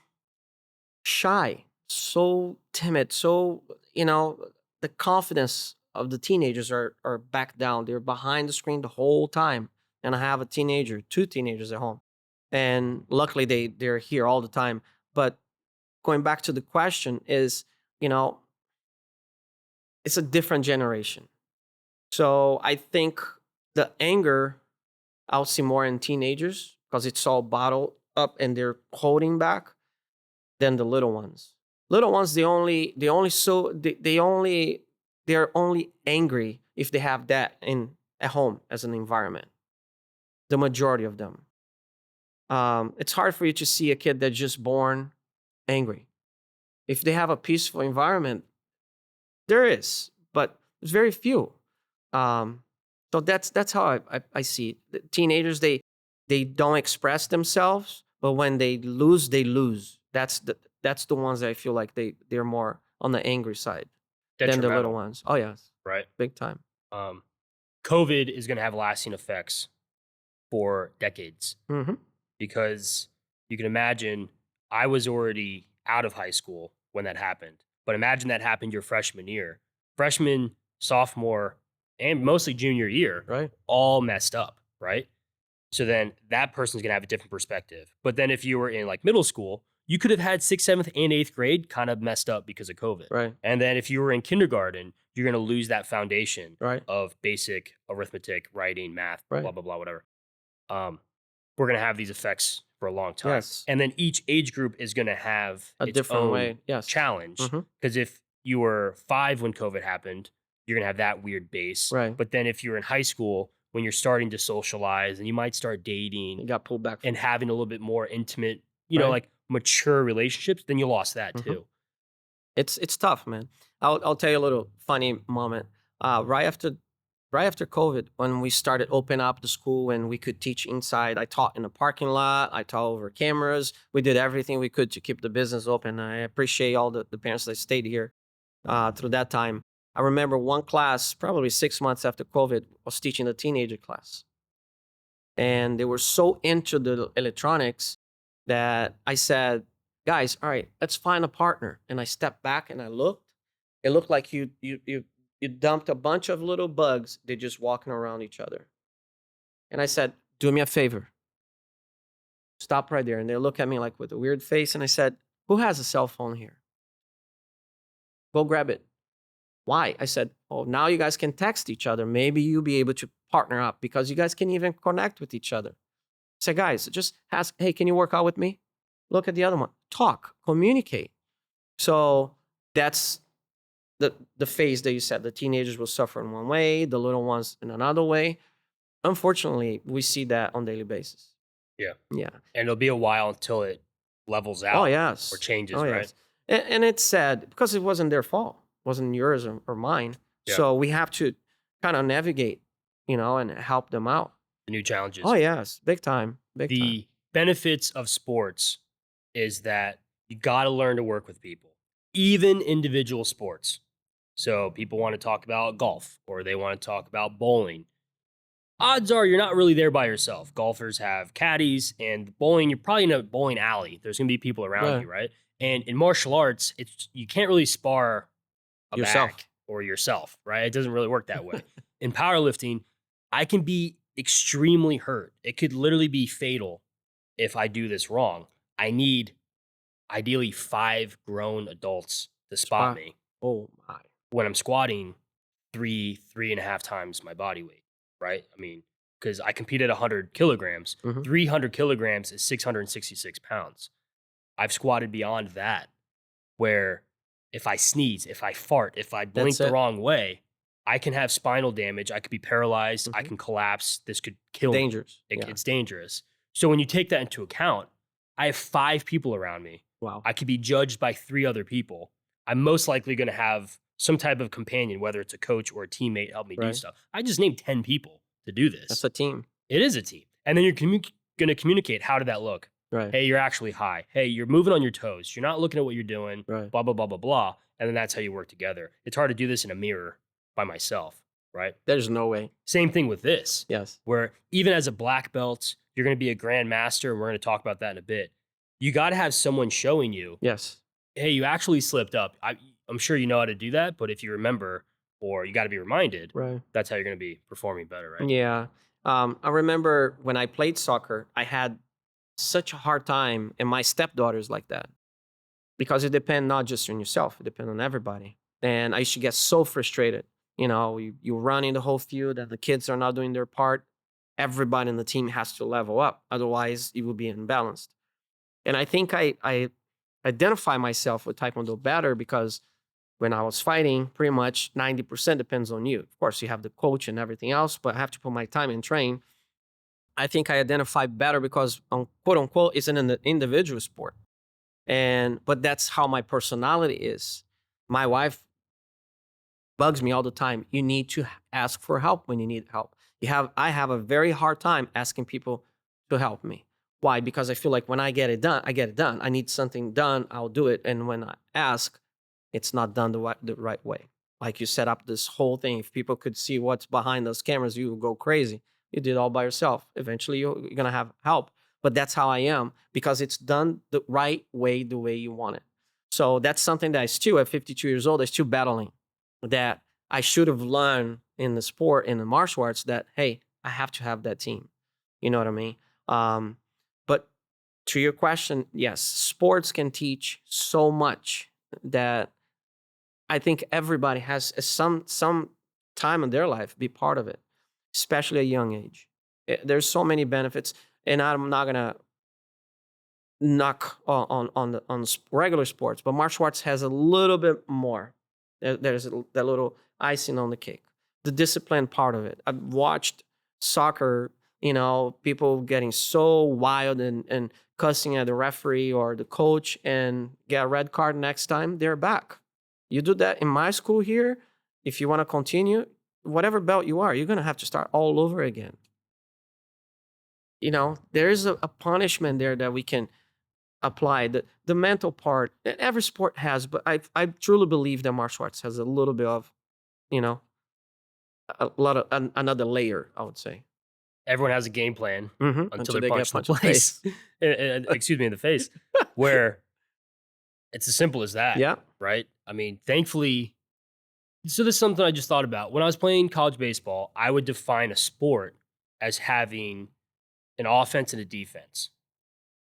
shy, so timid, so, you know, the confidence of the teenagers are back down. They're behind the screen the whole time. And I have a teenager, two teenagers at home. And luckily they're here all the time. But going back to the question is, you know, it's a different generation. So I think the anger I'll see more in teenagers because it's all bottled up and they're holding back than the little ones. Little ones, they're only angry if they have that in at home as an environment. The majority of them. It's hard for you to see a kid that's just born angry. If they have a peaceful environment, there is, but there's very few. Um, so that's how I see it. The teenagers, they don't express themselves, but when they lose, they lose. That's the ones that I feel like they're more on the angry side than the little Detrimental, ones. Oh yes, right? big time. Um, COVID is going to have lasting effects for decades Hmm. because you can imagine I was already out of high school when that happened. But imagine that happened your freshman year. Freshman, sophomore, and mostly junior year, Right. all messed up, right? So then that person's gonna have a different perspective. But then if you were in like middle school, you could have had sixth, seventh, and eighth grade kind of messed up because of COVID. Right. And then if you were in kindergarten, you're gonna lose that foundation Right. of basic arithmetic, writing, math, Right. blah, blah, blah, whatever. Um, we're gonna have these effects for a long time. Yes. And then each age group is gonna have A its different own way. Yes. challenge. Mhm. Because if you were 5 when COVID happened, you're gonna have that weird base. Right. But then if you're in high school, when you're starting to socialize and you might start You dating got pulled back. and having a little bit more intimate, you know, Right. like mature relationships, then you lost that Mhm. too. It's tough, man. I'll tell you a little funny moment. Right after COVID, when we started open up the school and we could teach inside, I taught in the parking lot. I taught over cameras. We did everything we could to keep the business open. I appreciate all the parents that stayed here through that time. I remember one class, probably 6 months after COVID, was teaching the teenager class, and they were so into the electronics that I said, guys, all right, let's find a partner. And I stepped back and I looked. It looked like you dumped a bunch of little bugs. They're just walking around each other. And I said, do me a favor. Stop right there. And they look at me like with a weird face. And I said, who has a cell phone here? Go grab it. Why? I said, oh, now you guys can text each other. Maybe you'll be able to partner up because you guys can even connect with each other. I said, guys, just ask, hey, can you work out with me? Look at the other one. Talk, communicate. So that's the phase that you said. The teenagers will suffer in one way, the little ones in another way. Unfortunately, we see that on a daily basis. Yeah. Yeah. And it'll be a while until it levels out Oh, yes. or changes, Oh, right? yes. And it's sad because it wasn't their fault. It wasn't yours or mine. Yeah. So we have to kind of navigate, and help them out. The new challenges. Oh yes, big time, big time. The benefits of sports is that you got to learn to work with people, even individual sports. So people want to talk about golf or they want to talk about bowling. Odds are you're not really there by yourself. Golfers have caddies, and bowling, you're probably in a bowling alley. There's going to be people around Right. you, right? And in martial arts, you can't really spar a Yourself. back or yourself, right? It doesn't really work that way. In powerlifting, I can be extremely hurt. It could literally be fatal if I do this wrong. I need ideally 5 grown adults to spot Spot. me Oh my. when I'm squatting 3.5 times my body weight, right? I mean, because I compete at 100 kilograms. Mhm. 300 kilograms is 666 pounds. I've squatted beyond that, where if I sneeze, if I fart, if I blink That's the it. wrong way, I can have spinal damage. I could be paralyzed. I Mhm. can collapse. This could kill me. Dangerous. Yeah. It's dangerous. So when you take that into account, I have 5 people around me. Wow. I could be judged by 3 other people. I'm most likely going to have some type of companion, whether it's a coach or a teammate, help me do Right. stuff. I just named 10 people to do this. That's a team. It is a team. And then you're going to communicate, how did that look? Right. Hey, you're actually high. Hey, you're moving on your toes. You're not looking at what you're doing, Right. blah, blah, blah, blah, blah. And then that's how you work together. It's hard to do this in a mirror by myself, right? There's no way. Same thing with this, Yes. where even as a black belt, you're going to be a grandmaster, and we're going to talk about that in a bit. You got to have someone showing you, Yes. hey, you actually slipped up. I'm sure you know how to do that, but if you remember, or you got to be reminded, Right. that's how you're going to be performing better, right? Yeah. I remember when I played soccer, I had such a hard time, and my stepdaughter's like that, because it depends not just on yourself, it depends on everybody. And I used to get so frustrated. You run in the whole field and the kids are not doing their part. Everybody in the team has to level up. Otherwise, it will be imbalanced. And I think I identify myself with Taekwondo better because when I was fighting, pretty much 90% depends on you. Of course, you have the coach and everything else, but I have to put my time and train. I think I identify better because, quote unquote, it's an individual sport. But that's how my personality is. My wife bugs me all the time. You need to ask for help when you need help. I have a very hard time asking people to help me. Why? Because I feel like when I get it done, I get it done. I need something done, I'll do it. And when I ask, it's not done the right way. Like you set up this whole thing. If people could see what's behind those cameras, you would go crazy. You did it all by yourself. Eventually, you're going to have help. But that's how I am, because it's done the right way, the way you want it. So that's something that I still, at 52 years old, I'm still battling, that I should have learned in the sport, in the martial arts, that, hey, I have to have that team. You know what I mean? But to your question, yes, sports can teach so much that I think everybody has some time in their life be part of it, especially at a young age. There's so many benefits, and I'm not gonna knock on the regular sports, but martial arts has a little bit more. There's that little icing on the cake, the discipline part of it. I've watched soccer, people getting so wild and cussing at the referee or the coach and get a red card next time, they're back. You do that in my school here, if you want to continue, whatever belt you are, you're going to have to start all over again. There is a punishment there that we can apply. The mental part, every sport has, but I truly believe that martial arts has a little bit of, a lot of another layer, I would say. Everyone has a game plan until they they're get punched in the punched in the face. Excuse me, in the face. Where it's as simple as that. Yeah. Right? I mean, thankfully, so this is something I just thought about. When I was playing college baseball, I would define a sport as having an offense and a defense.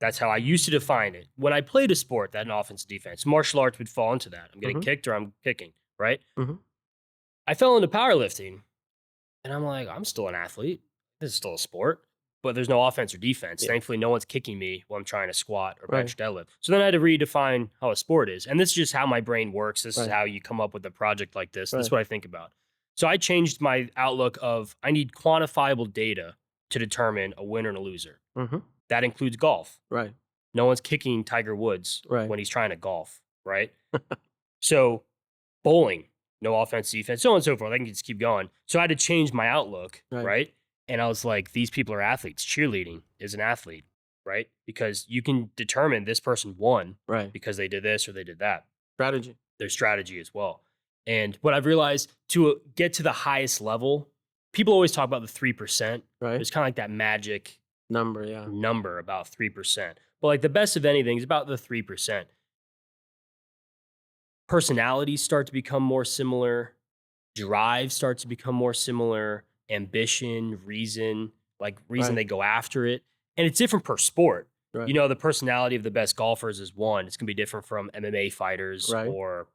That's how I used to define it. When I played a sport that had an offense and defense, martial arts would fall into that. I'm getting kicked or I'm kicking, right? I fell into powerlifting, and I'm like, I'm still an athlete. This is still a sport, but there's no offense or defense. Yeah. Thankfully, no one's kicking me while I'm trying to squat or Right. bench deadlift. So then I had to redefine how a sport is. And this is just how my brain works. This is Right. how you come up with a project like this. This is Right. what I think about. So I changed my outlook of I need quantifiable data to determine a winner and a loser. That includes golf. Right. No one's kicking Tiger Woods Right. when he's trying to golf, right? So bowling. no offense, defense, so on and so forth. I can just keep going. So I had to change my outlook, Right. right? And I was like, these people are athletes. Cheerleading is an athlete, right? Because you can determine this person won Right. because they did this or they did that. Strategy. Their strategy as well. And what I've realized, to get to the highest level, people always talk about the 3%. Right. There's kind of like that magic Number. Yeah. number about 3%. But like the best of anything is about the 3%. Personalities start to become more similar, drive starts to become more similar, ambition, reason Right. they go after it. And it's different per sport. Right. You know, the personality of the best golfers is one. It's gonna be different from MMA fighters Right. or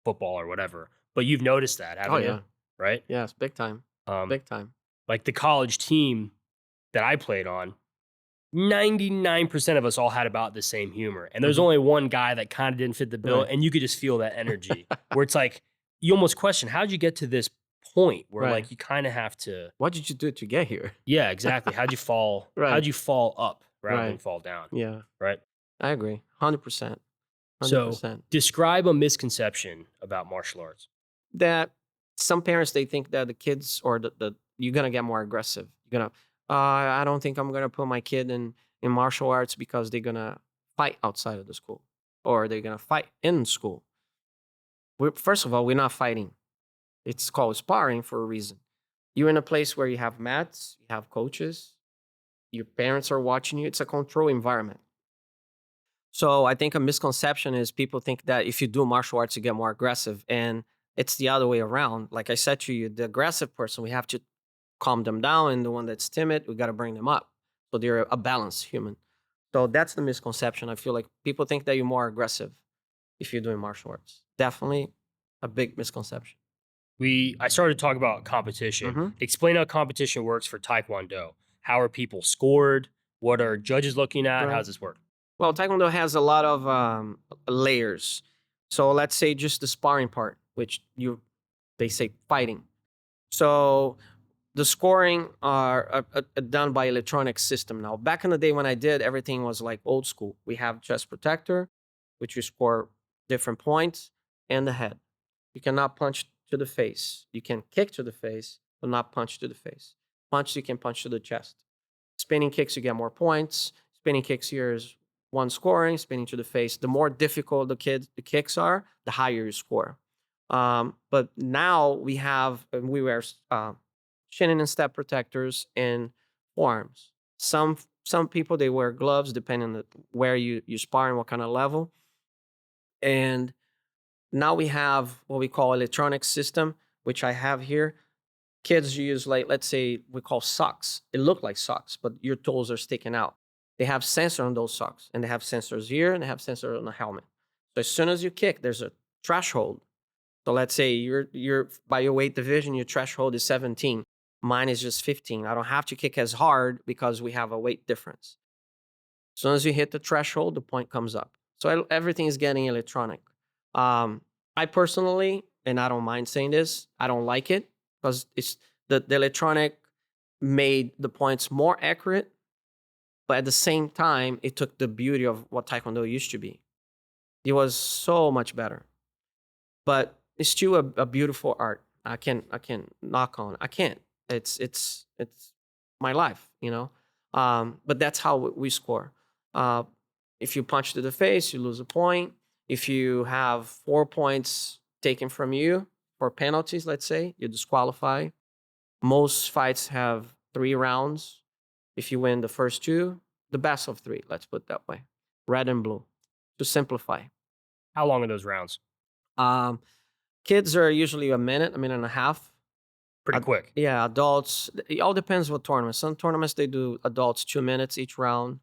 football or whatever. But you've noticed that, Oh haven't yeah. you? Right? Yes. Big time. Um, Big time. like the college team that I played on, 99% of us all had about the same humor. And there's Mhm. only one guy that kind of didn't fit the bill. Right. And you could just feel that energy where it's like, you almost question, how'd you get to this point where Right. like you kind of have to, What did you do to get here? yeah, exactly. How'd you fall? Right. How'd you fall up rather than Right. fall down? Yeah. Right. I agree. 100%. So 100%. describe a misconception about martial arts. That some parents, they think that the kids or the you're gonna get more aggressive. You're gonna I don't think I'm gonna put my kid in martial arts because they're gonna fight outside of the school or they're gonna fight in school. First of all, we're not fighting. It's called sparring for a reason. You're in a place where you have mats, you have coaches, your parents are watching you. It's a control environment. So I think a misconception is people think that if you do martial arts, you get more aggressive. And it's the other way around. Like I said to you, the aggressive person, we have to calm them down. And the one that's timid, we got to bring them up. So they're a balanced human. So that's the misconception. I feel like people think that you're more aggressive if you're doing martial arts. Definitely a big misconception. I started to talk about competition. Mhm. Explain how competition works for Taekwondo. How are people scored? What are judges looking at? How Right. does this work? Well, Taekwondo has a lot of layers. So let's say just the sparring part, which they say fighting. So the scoring are done by electronic system now. Back in the day when I did, everything was like old school. We have chest protector, which you score different points, and the head. You cannot punch to the face. You can kick to the face, but not punch to the face. Punch, you can punch to the chest. Spinning kicks, you get more points. Spinning kicks here is one scoring. Spinning to the face. The more difficult the kicks are, the higher you score. But now we wear shin and step protectors and forearms. Some people, they wear gloves depending on where you spar and what kind of level. And now we have what we call electronic system, which I have here. Kids use, like, let's say we call socks. It look like socks, but your toes are sticking out. They have sensor on those socks, and they have sensors here, and they have sensor on the helmet. So as soon as you kick, there's a threshold. So let's say you're by your weight division, your threshold is 17. Mine is just 15. I don't have to kick as hard because we have a weight difference. As soon as you hit the threshold, the point comes up. So everything is getting electronic. I personally, and I don't mind saying this, I don't like it because it's the electronic made the points more accurate, but at the same time, it took the beauty of what Taekwondo used to be. It was so much better, but it's still a beautiful art. I can knock on. I can't. It's my life, you know. But that's how we score. If you punch to the face, you lose a point. If you have 4 points taken from you for penalties, let's say, you disqualify. Most fights have 3 rounds. If you win the first 2, the best of 3, let's put it that way. Red and blue, to simplify. How long are those rounds? Kids are usually a minute and a half. Pretty quick. Yeah, adults, it all depends what tournament. Some tournaments, they do adults 2 minutes each round.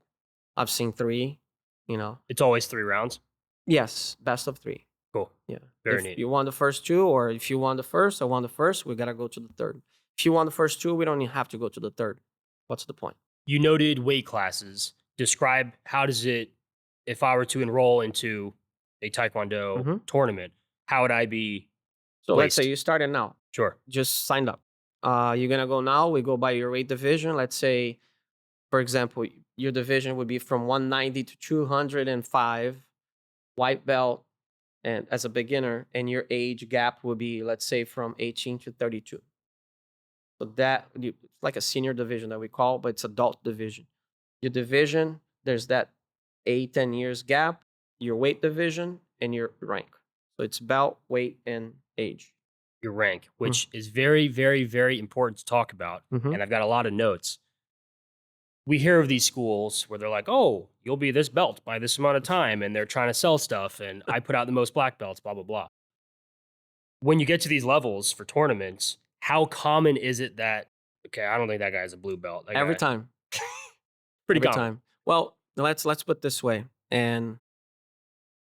I've seen 3, you know. It's always 3 rounds. Yes, best of 3. Cool. Yeah. Very If neat. you won the first 2, or if you won the first, I won the first, we got to go to the third. If you won the first 2, we don't even have to go to the third. What's the point? You noted weight classes. Describe, how does it, if I were to enroll into a Taekwondo Mhm. tournament, how would I be So let's say placed? you started now. Sure. Just signed up. You're going to go now. We go by your weight division. Let's say, for example, your division would be from 190 to 205, white belt, and as a beginner, and your age gap would be, let's say, from 18 to 32. So it's like a senior division that we call, but it's adult division. Your division, there's that 8-10 years gap, your weight division, and your rank. So it's belt, weight, and age. Your rank, which is very, very, very important to talk about. Mhm. And I've got a lot of notes. We hear of these schools where they're like, oh, you'll be this belt by this amount of time. And they're trying to sell stuff. And I put out the most black belts, blah, blah, blah. When you get to these levels for tournaments, how common is it that, okay, I don't think that guy's a blue belt. That Every guy- time. Pretty Every common. time. Well, let's put it this way. And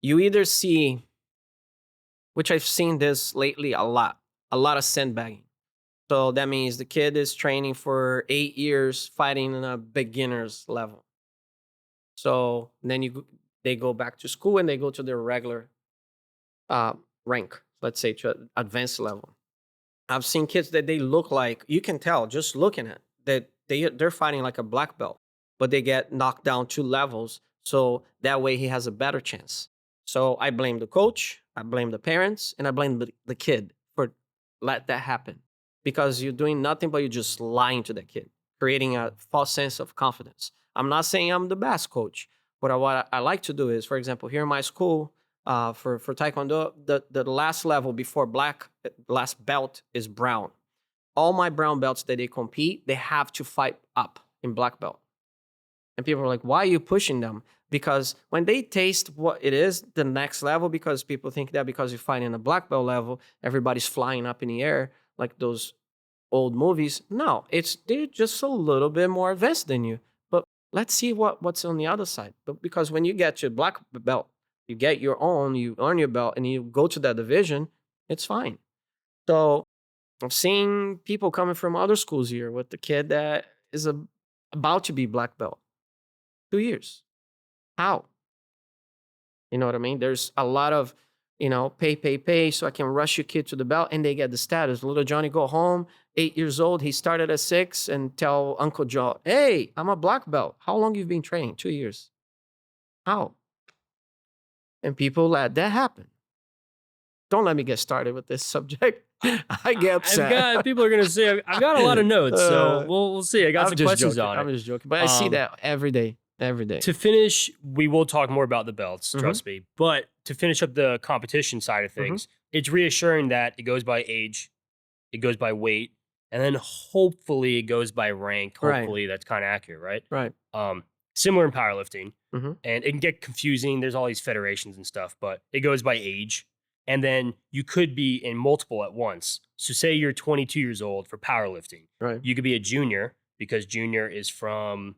you either see, which I've seen this lately a lot of sandbagging. So that means the kid is training for 8 years fighting in a beginner's level. So then they go back to school and they go to their regular rank, let's say to advanced level. I've seen kids that they look like, you can tell just looking at that they're fighting like a black belt, but they get knocked down 2 levels. So that way he has a better chance. So I blame the coach, I blame the parents, and I blame the kid for let that happen. Because you're doing nothing but you're just lying to the kid, creating a false sense of confidence. I'm not saying I'm the best coach, but what I like to do is, for example, here in my school, for Taekwondo, the last level before black, last belt is brown. All my brown belts that they compete, they have to fight up in black belt. And people are like, why are you pushing them? Because when they taste what it is, the next level, because people think that because you're fighting a black belt level, everybody's flying up in the air like those old movies. No, they're just a little bit more advanced than you. But let's see what's on the other side. But because when you get your black belt, you get your own, you earn your belt, and you go to that division, it's fine. So I've seen people coming from other schools here with the kid that is about to be black belt. 2 years. How? You know what I mean? There's a lot of, pay, so I can rush your kid to the belt, and they get the status. Little Johnny go home, 8 years old. He started at 6 and tell Uncle Joe, hey, I'm a black belt. How long you've been training? 2 years. How? And people let that happen. Don't let me get started with this subject. I get upset. People are going to say, I've got a lot of notes, so we'll see. I got some questions joking. on it. I'm just joking. But I see that every day. Every day. To finish, we will talk more about the belts, trust me. But to finish up the competition side of things, it's reassuring that it goes by age, it goes by weight, and then hopefully it goes by rank. Hopefully that's kind of accurate, right? Right. Similar in powerlifting. And it can get confusing. There's all these federations and stuff, but it goes by age. And then you could be in multiple at once. So say you're 22 years old for powerlifting. Right. You could be a junior because junior is from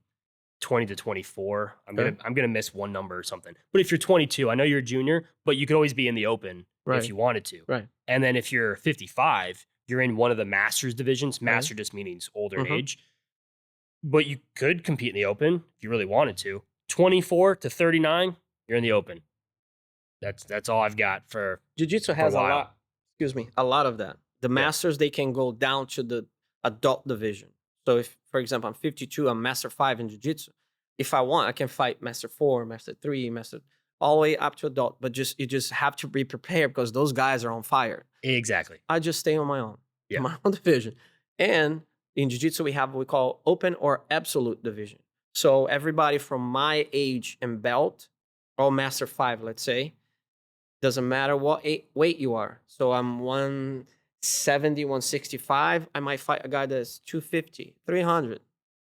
20 to 24. I'm gonna miss one number or something. But if you're 22, I know you're a junior, but you could always be in the open if you wanted to. Right. And then if you're 55, you're in one of the masters divisions. Master just means older in age. But you could compete in the open if you really wanted to. 24 to 39, you're in the open. That's all I've got for Jiu-Jitsu has a lot of that. The masters, they can go down to the adult division. So if, for example, I'm 52, I'm Master 5 in Jiu-Jitsu. If I want, I can fight Master 4, Master 3, all the way up to adult. But you just have to be prepared because those guys are on fire. Exactly. I just stay on my own, my own division. And in Jiu-Jitsu, we have what we call open or absolute division. So everybody from my age and belt, or Master 5, let's say, doesn't matter what weight you are. So I'm 170, 165. I might fight a guy that's 250, 300.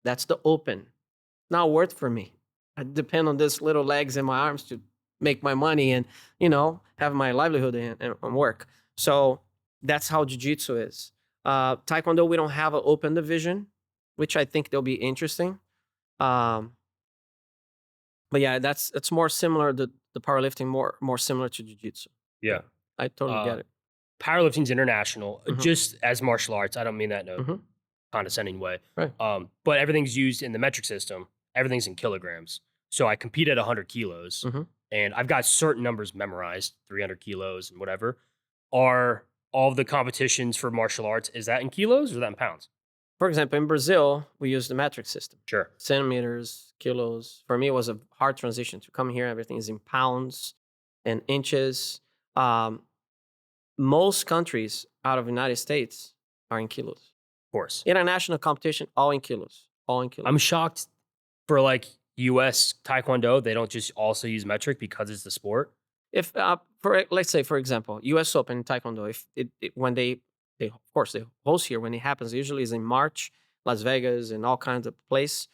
That's the open. Not worth for me. I depend on this little legs and my arms to make my money and, have my livelihood and work. So that's how Jiu-Jitsu is. Taekwondo, we don't have an open division, which I think they'll be interesting. But yeah, it's more similar. The powerlifting more similar to Jiu-Jitsu. Yeah. I totally get it. Powerlifting's international, just as martial arts. I don't mean that in a condescending way. Right. But everything's used in the metric system. Everything's in kilograms. So I compete at 100 kilos, and I've got certain numbers memorized, 300 kilos and whatever. Are all of the competitions for martial arts, is that in kilos or is that in pounds? For example, in Brazil, we use the metric system. Sure. Centimeters, kilos. For me, it was a hard transition to come here. Everything is in pounds and inches. Um, most countries out of the United States are in kilos. Of course. International competition, all in kilos. All in kilos. I'm shocked for like US Taekwondo, they don't just also use metric because it's the sport. If for let's say for example, U.S. Open in Taekwondo, if when they of course they host here when it happens, usually is in March, Las Vegas and all kinds of place.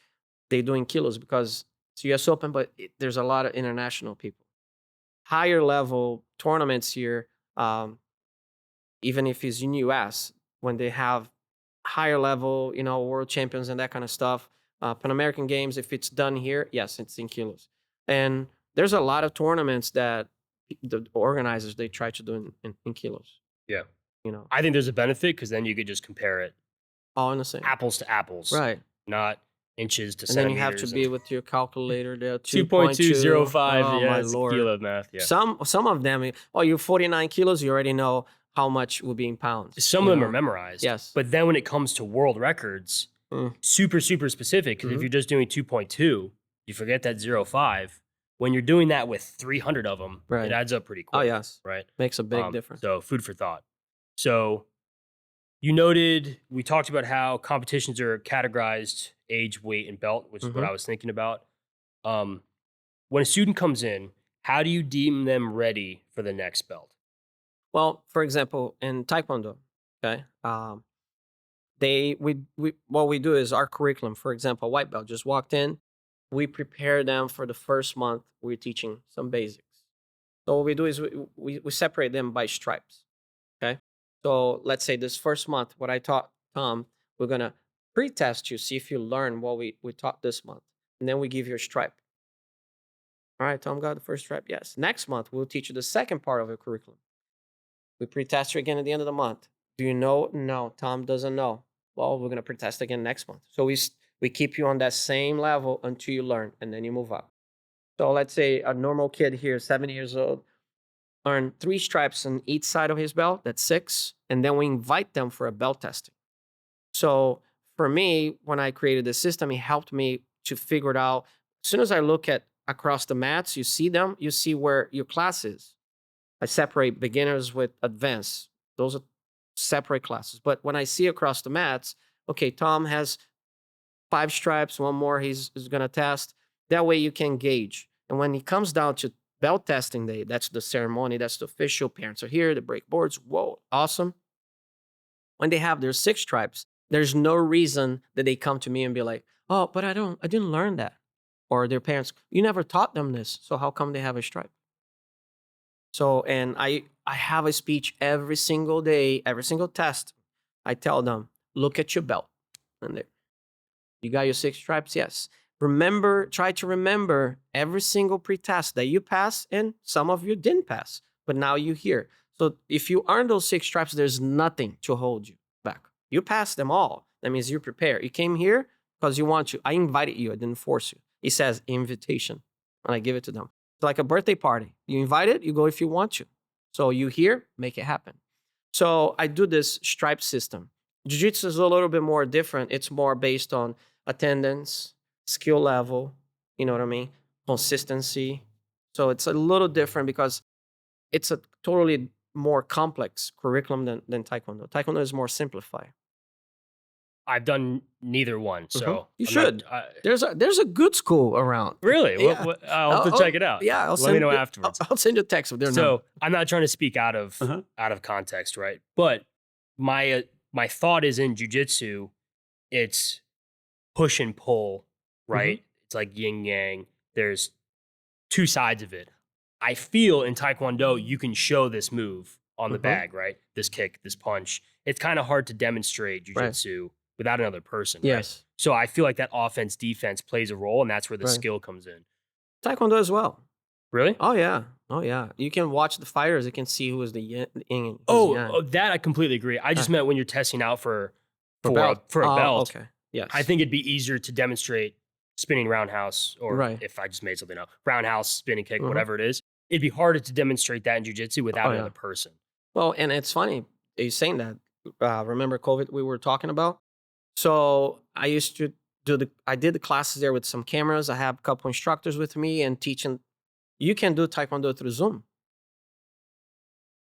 They do in kilos because it's U.S. Open, but there's a lot of international people. Higher level tournaments here, even if it's in U.S. when they have higher level, world champions and that kind of stuff. Pan American Games, if it's done here, yes, it's in kilos. And there's a lot of tournaments that the organizers they try to do in kilos. Yeah. I think there's a benefit because then you could just compare it All in the same. apples to apples, Right. not inches to And then centimeters. you have to be with your calculator there. 2.205. Oh, yeah, my it's Lord. kilo math. Yeah. Some of them, you're 49 kilos, you already know how much will be in pounds. Some of them are memorized. Yes. But then when it comes to world records, super, super specific, because if you're just doing 2.2, you forget that 0.5. When you're doing that with 300 of them, it adds up pretty quick. Oh, yes. Right? Makes a big difference. So food for thought. So you noted, we talked about how competitions are categorized age, weight, and belt, which is what I was thinking about. When a student comes in, how do you deem them ready for the next belt? Well, for example, in Taekwondo, okay, what we do is our curriculum. For example, white belt just walked in. We prepare them for the first month. We're teaching some basics. So what we do is we separate them by stripes. Okay. So let's say this first month, what I taught Tom, we're gonna pre-test you, see if you learn what we taught this month, and then we give you a stripe. All right, Tom got the first stripe. Yes. Next month we'll teach you the second part of the curriculum. We pre-test you again at the end of the month. Do you know? No, Tom doesn't know. Well, we're gonna pre-test again next month. So we keep you on that same level until you learn, and then you move up. So let's say a normal kid here, 7 years old, earn 3 stripes on each side of his belt. That's 6, and then we invite them for a belt testing. So for me, when I created the system, it helped me to figure it out. As soon as I look at across the mats, you see them, you see where your class is. I separate beginners with advanced. Those are separate classes. But when I see across the mats, okay, Tom has 5 stripes, 1 more he's going to test. That way you can gauge. And when it comes down to belt testing day, that's the ceremony, that's the official. Parents are here, they break boards. Whoa, awesome. When they have their 6 stripes, there's no reason that they come to me and be like, oh, but I didn't learn that. Or their parents, you never taught them this, so how come they have a stripe? So, and I have a speech every single day, every single test. I tell them, look at your belt. And there, you got your 6 stripes? Yes. Try to remember every single pre-test that you passed, and some of you didn't pass, but now you're here. So if you earn those 6 stripes, there's nothing to hold you back. You passed them all. That means you're prepared. You came here because you want to. I invited you. I didn't force you. It says invitation, and I give it to them. It's like a birthday party. You invite it, you go if you want to. So you here, make it happen. So I do this stripe system. Jiu-Jitsu is a little bit more different. It's more based on attendance, skill level, you know what I mean? Consistency. So it's a little different because it's a totally more complex curriculum than Taekwondo. Taekwondo is more simplified. I've done neither one, so you should. There's a good school around. Really? Yeah. I'll have to check it out. Yeah, let me know afterwards. I'll send you a text with their number. So I'm not trying to speak out of context, right? But my thought is in jiu-jitsu, it's push and pull, right? It's like yin yang. There's 2 sides of it. I feel in Taekwondo, you can show this move on the bag, right? This kick, this punch. It's kind of hard to demonstrate jiu-jitsu without another person. Yes. Right? So I feel like that offense defense plays a role, and that's where the skill comes in. Taekwondo as well. Really? Oh yeah. You can watch the fighters. You can see who is the yin. That I completely agree. I just meant when you're testing out for a belt. Okay. Yes. I think it'd be easier to demonstrate spinning roundhouse, or if I just made something up, roundhouse, spinning kick, whatever it is. It'd be harder to demonstrate that in jiu-jitsu without another person. Well, and it's funny you're saying that. Remember COVID we were talking about? So I used to I did the classes there with some cameras. I have a couple instructors with me and teaching. You can do Taekwondo through Zoom.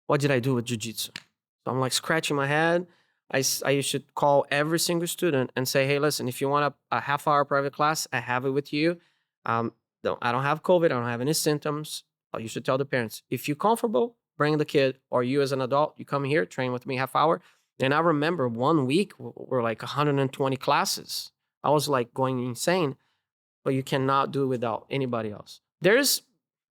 what did I do with jiu-jitsu? So I'm like scratching my head. I used to call every single student and say, hey, listen, if you want a half-hour private class, I have it with you. I don't have COVID. I don't have any symptoms. I used to tell the parents, if you're comfortable, bring the kid, or you as an adult, you come here, train with me half hour. And I remember 1 week were like 120 classes. I was like going insane, but you cannot do it without anybody else. There's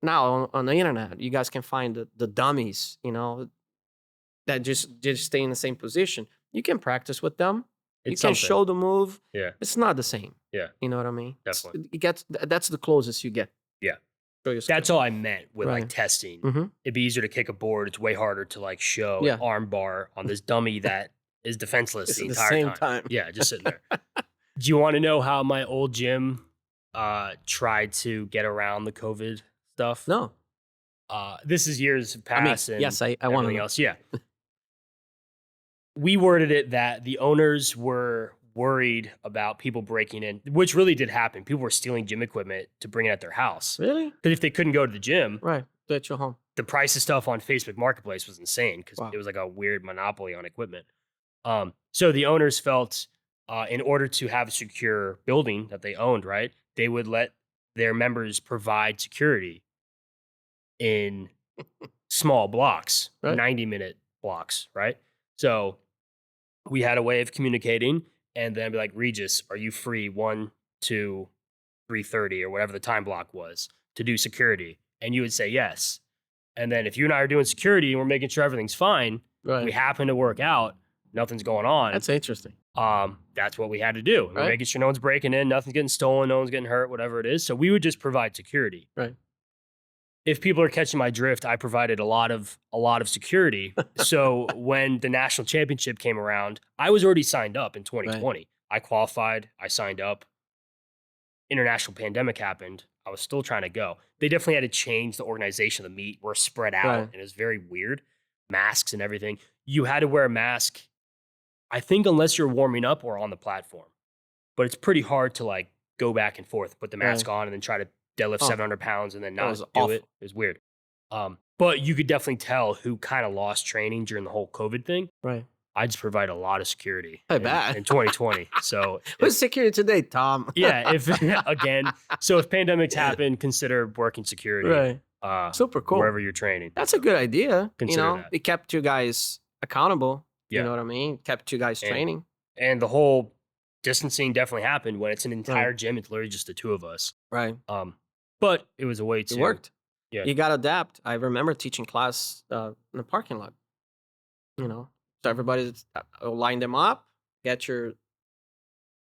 now on the internet, you guys can find the dummies, that just stay in the same position. You can practice with them. You It's can something. show the move. Yeah. It's not the same. Yeah. You know what I mean? Definitely. That's the closest you get. Yeah. Show your skill. That's all I meant with like Right. testing. Mhm. It'd be easier to kick a board. It's way harder to like show Yeah. an arm bar on this dummy that is defenseless It's the at the entire same time. time. Yeah, just sitting there. Do you want to know how my old gym tried to get around the COVID stuff? No. This is years I mean, past and yes, I want to everything know. else. Yeah. We worded it that the owners were worried about people breaking in, which really did happen. People were stealing gym equipment to bring it at their house. Really? Because if they couldn't go to the gym, Right. Do it at your home. the price of stuff on Facebook Marketplace was insane because Wow. it was like a weird monopoly on equipment. So the owners felt in order to have a secure building that they owned, right, they would let their members provide security in small blocks, Right. 90-minute blocks, right? So we had a way of communicating and then be like, Regis, are you free 1 to 3:30 or whatever the time block was to do security? And you would say yes. And then if you and I are doing security and we're making sure everything's fine, Right. we happen to work out, nothing's going on. That's interesting. That's what we had to do. We're Right. making sure no one's breaking in, nothing's getting stolen, no one's getting hurt, whatever it is. So we would just provide security. Right. If people are catching my drift, I provided a lot of security. So when the national championship came around, I was already signed up in 2020. I qualified, I signed up. International pandemic happened. I was still trying to go. They definitely had to change the organization of the meet. We're spread out Right. and it was very weird. Masks and everything. You had to wear a mask, I think, unless you're warming up or on the platform. But it's pretty hard to like go back and forth, put the mask on and then try to deadlift Oh. 700 pounds and then That not was do awful. it. It was weird. But you could definitely tell who kind of lost training during the whole COVID thing. Right. I just provide a lot of security I in, bet. in 2020. So Who's security today, Tom? yeah, if again, so if pandemics happen, consider working security Right. Super cool. wherever you're training. That's a good idea. Consider that. It kept you guys accountable. Yeah. You know what I mean? Kept you guys And- training. And the whole distancing definitely happened when it's an entire gym. It's literally just the two of us. Right. But it was a way to It worked. Yeah. You got to adapt. I remember teaching class in the parking lot. So everybody line them up, get your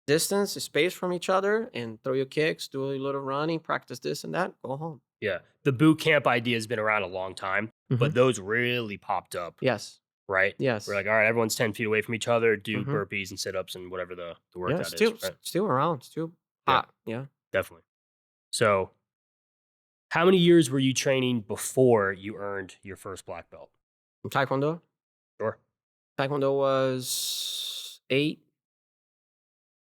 distance, space from each other, and throw your kicks, do a little running, practice this and that, go home. Yeah. The boot camp idea has been around a long time, but those really popped up, Yes. right? Yes. We're like, all right, everyone's 10 feet away from each other, do Mhm. burpees and sit-ups and whatever the Yeah, workout still, is. Right? still around, still Yeah. hot. Yeah. Definitely. So how many years were you training before you earned your first black belt? Taekwondo? Sure. Taekwondo was 8.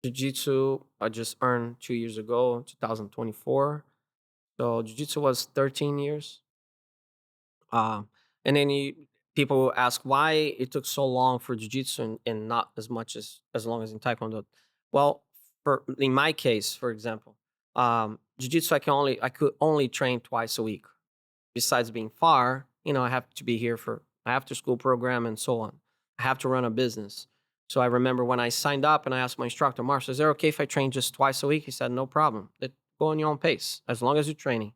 Jiu-Jitsu, I just earned 2 years ago, 2024. So Jiu-Jitsu was 13 years. And then people ask why it took so long for Jiu-Jitsu and not as much as long as in Taekwondo. Well, in my case, for example, Jiu-Jitsu I could only train twice a week. Besides being far, I have to be here for after school program and so on. I have to run a business. So I remember when I signed up and I asked my instructor, Marshall, is it okay if I train just twice a week? He said, no problem. Go on your own pace, as long as you're training.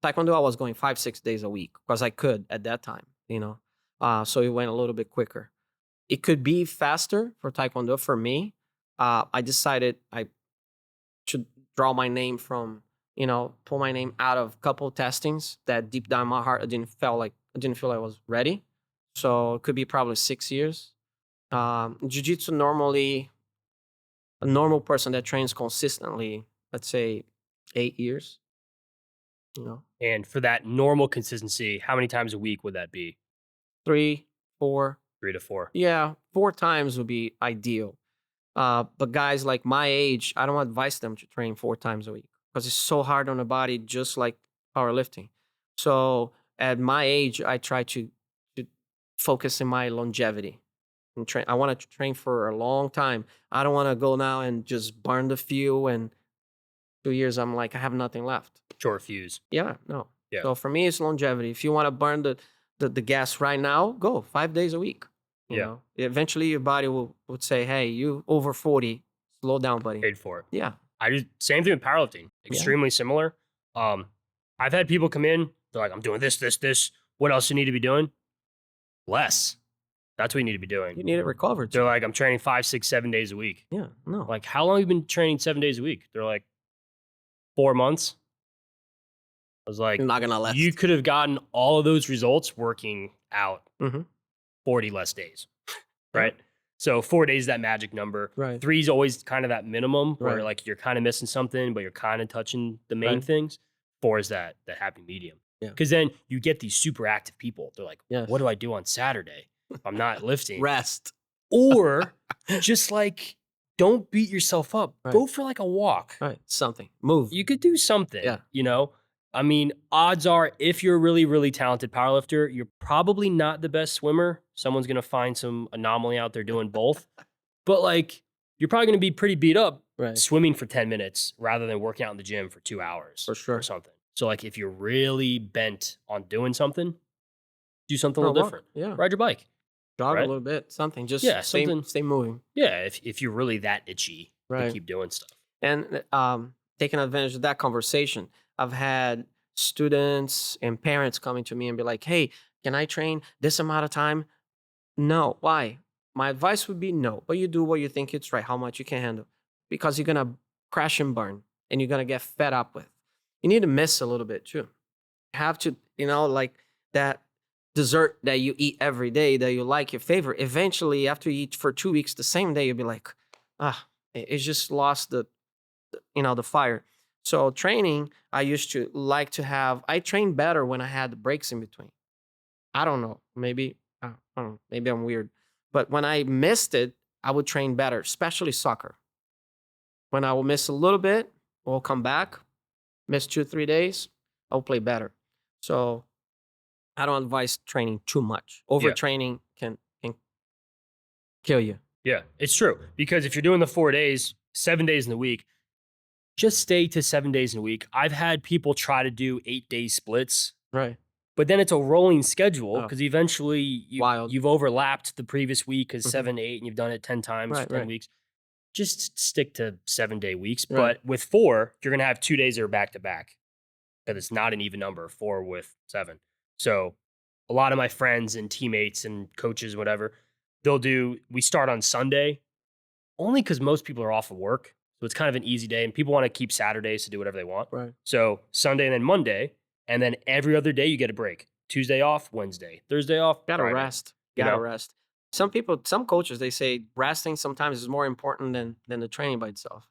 Taekwondo, I was going 5-6 days a week because I could at that time, so it went a little bit quicker. It could be faster for Taekwondo for me. I decided I should draw my name from, pull my name out of a couple testings that deep down in my heart, I didn't feel like I was ready. So it could be probably 6 years. Jiu-Jitsu normally, a normal person that trains consistently, let's say 8 years. And for that normal consistency, how many times a week would that be? 3, 4. 3 to 4. Yeah, 4 times would be ideal. But guys like my age, I don't advise them to train 4 times a week because it's so hard on the body, just like powerlifting. So at my age, I try to focus in my longevity. And I want to train for a long time. I don't want to go now and just burn the fuel and 2 years I'm like, I have nothing left. Short fuse. Yeah, no. Yeah. So for me, it's longevity. If you want to burn the gas right now, go 5 days a week. You know, eventually your body would say, hey, you over 40, slow down, buddy. Paid for it. Yeah. I do same thing with powerlifting. Extremely similar. I've had people come in, they're like, I'm doing this. What else you need to be doing? Less. That's what you need to be doing. You need it recovered. They're like, I'm training 5, 6, 7 days a week. Yeah, no. Like, how long have you been training 7 days a week? They're like, 4 months. I was like, You're not gonna last. You could have gotten all of those results working out Mhm. 40 less days, right? So 4 days is that magic number. Right. 3 is always kind of that minimum where Right. like you're kind of missing something, but you're kind of touching the main things. 4 is that happy medium. Yeah. Because then you get these super active people. They're like, Yes. what do I do on Saturday if I'm not lifting? Rest. Or just like, don't beat yourself up. Right. Go for like a walk. Right. Something. Move. You could do something. Yeah. You know, I mean, odds are if you're a really, really talented powerlifter, you're probably not the best swimmer. Someone's going to find some anomaly out there doing both. But like, you're probably going to be pretty beat up swimming for 10 minutes rather than working out in the gym for 2 hours. For sure. Or something. So like, if you're really bent on doing something, do something a little different. Yeah. Ride your bike. Jog right? a little bit. Something. Just something. stay moving. Yeah. If you're really that itchy, then keep doing stuff. And taking advantage of that conversation, I've had students and parents coming to me and be like, hey, can I train this amount of time? No. Why? My advice would be no, but you do what you think it's right, how much you can handle, because you're going to crash and burn and you're going to get fed up with. You need to miss a little bit too. You have to, you know, like that dessert that you eat every day that you like, your favorite. Eventually, after you eat for 2 weeks the same day, you'll be like, it's just lost the fire. So training, I used to like to have, I trained better when I had the breaks in between. I don't know, maybe I'm weird. But when I missed it, I would train better, especially soccer. When I will miss a little bit, we'll come back, miss 2-3 days, I'll play better. So I don't advise training too much. Overtraining can kill you. Yeah, it's true. Because if you're doing the 4 days, 7 days in the week, just stay to 7 days in a week. I've had people try to do 8-day splits. Right. But then it's a rolling schedule because eventually you've overlapped the previous week as 7 to 8 and you've done it 10 times for 10 weeks. Just stick to 7-day weeks. Right. But with 4, you're going to have 2 days that are back to back because it's not an even number, 4 with 7. So a lot of my friends and teammates and coaches, whatever, we start on Sunday only because most people are off of work. So it's kind of an easy day and people want to keep Saturdays to do whatever they want. Right. So Sunday and then Monday, and then every other day you get a break. Tuesday off, Wednesday, Thursday off. Gotta Friday. rest. Gotta rest. Some coaches, they say resting sometimes is more important than the training by itself.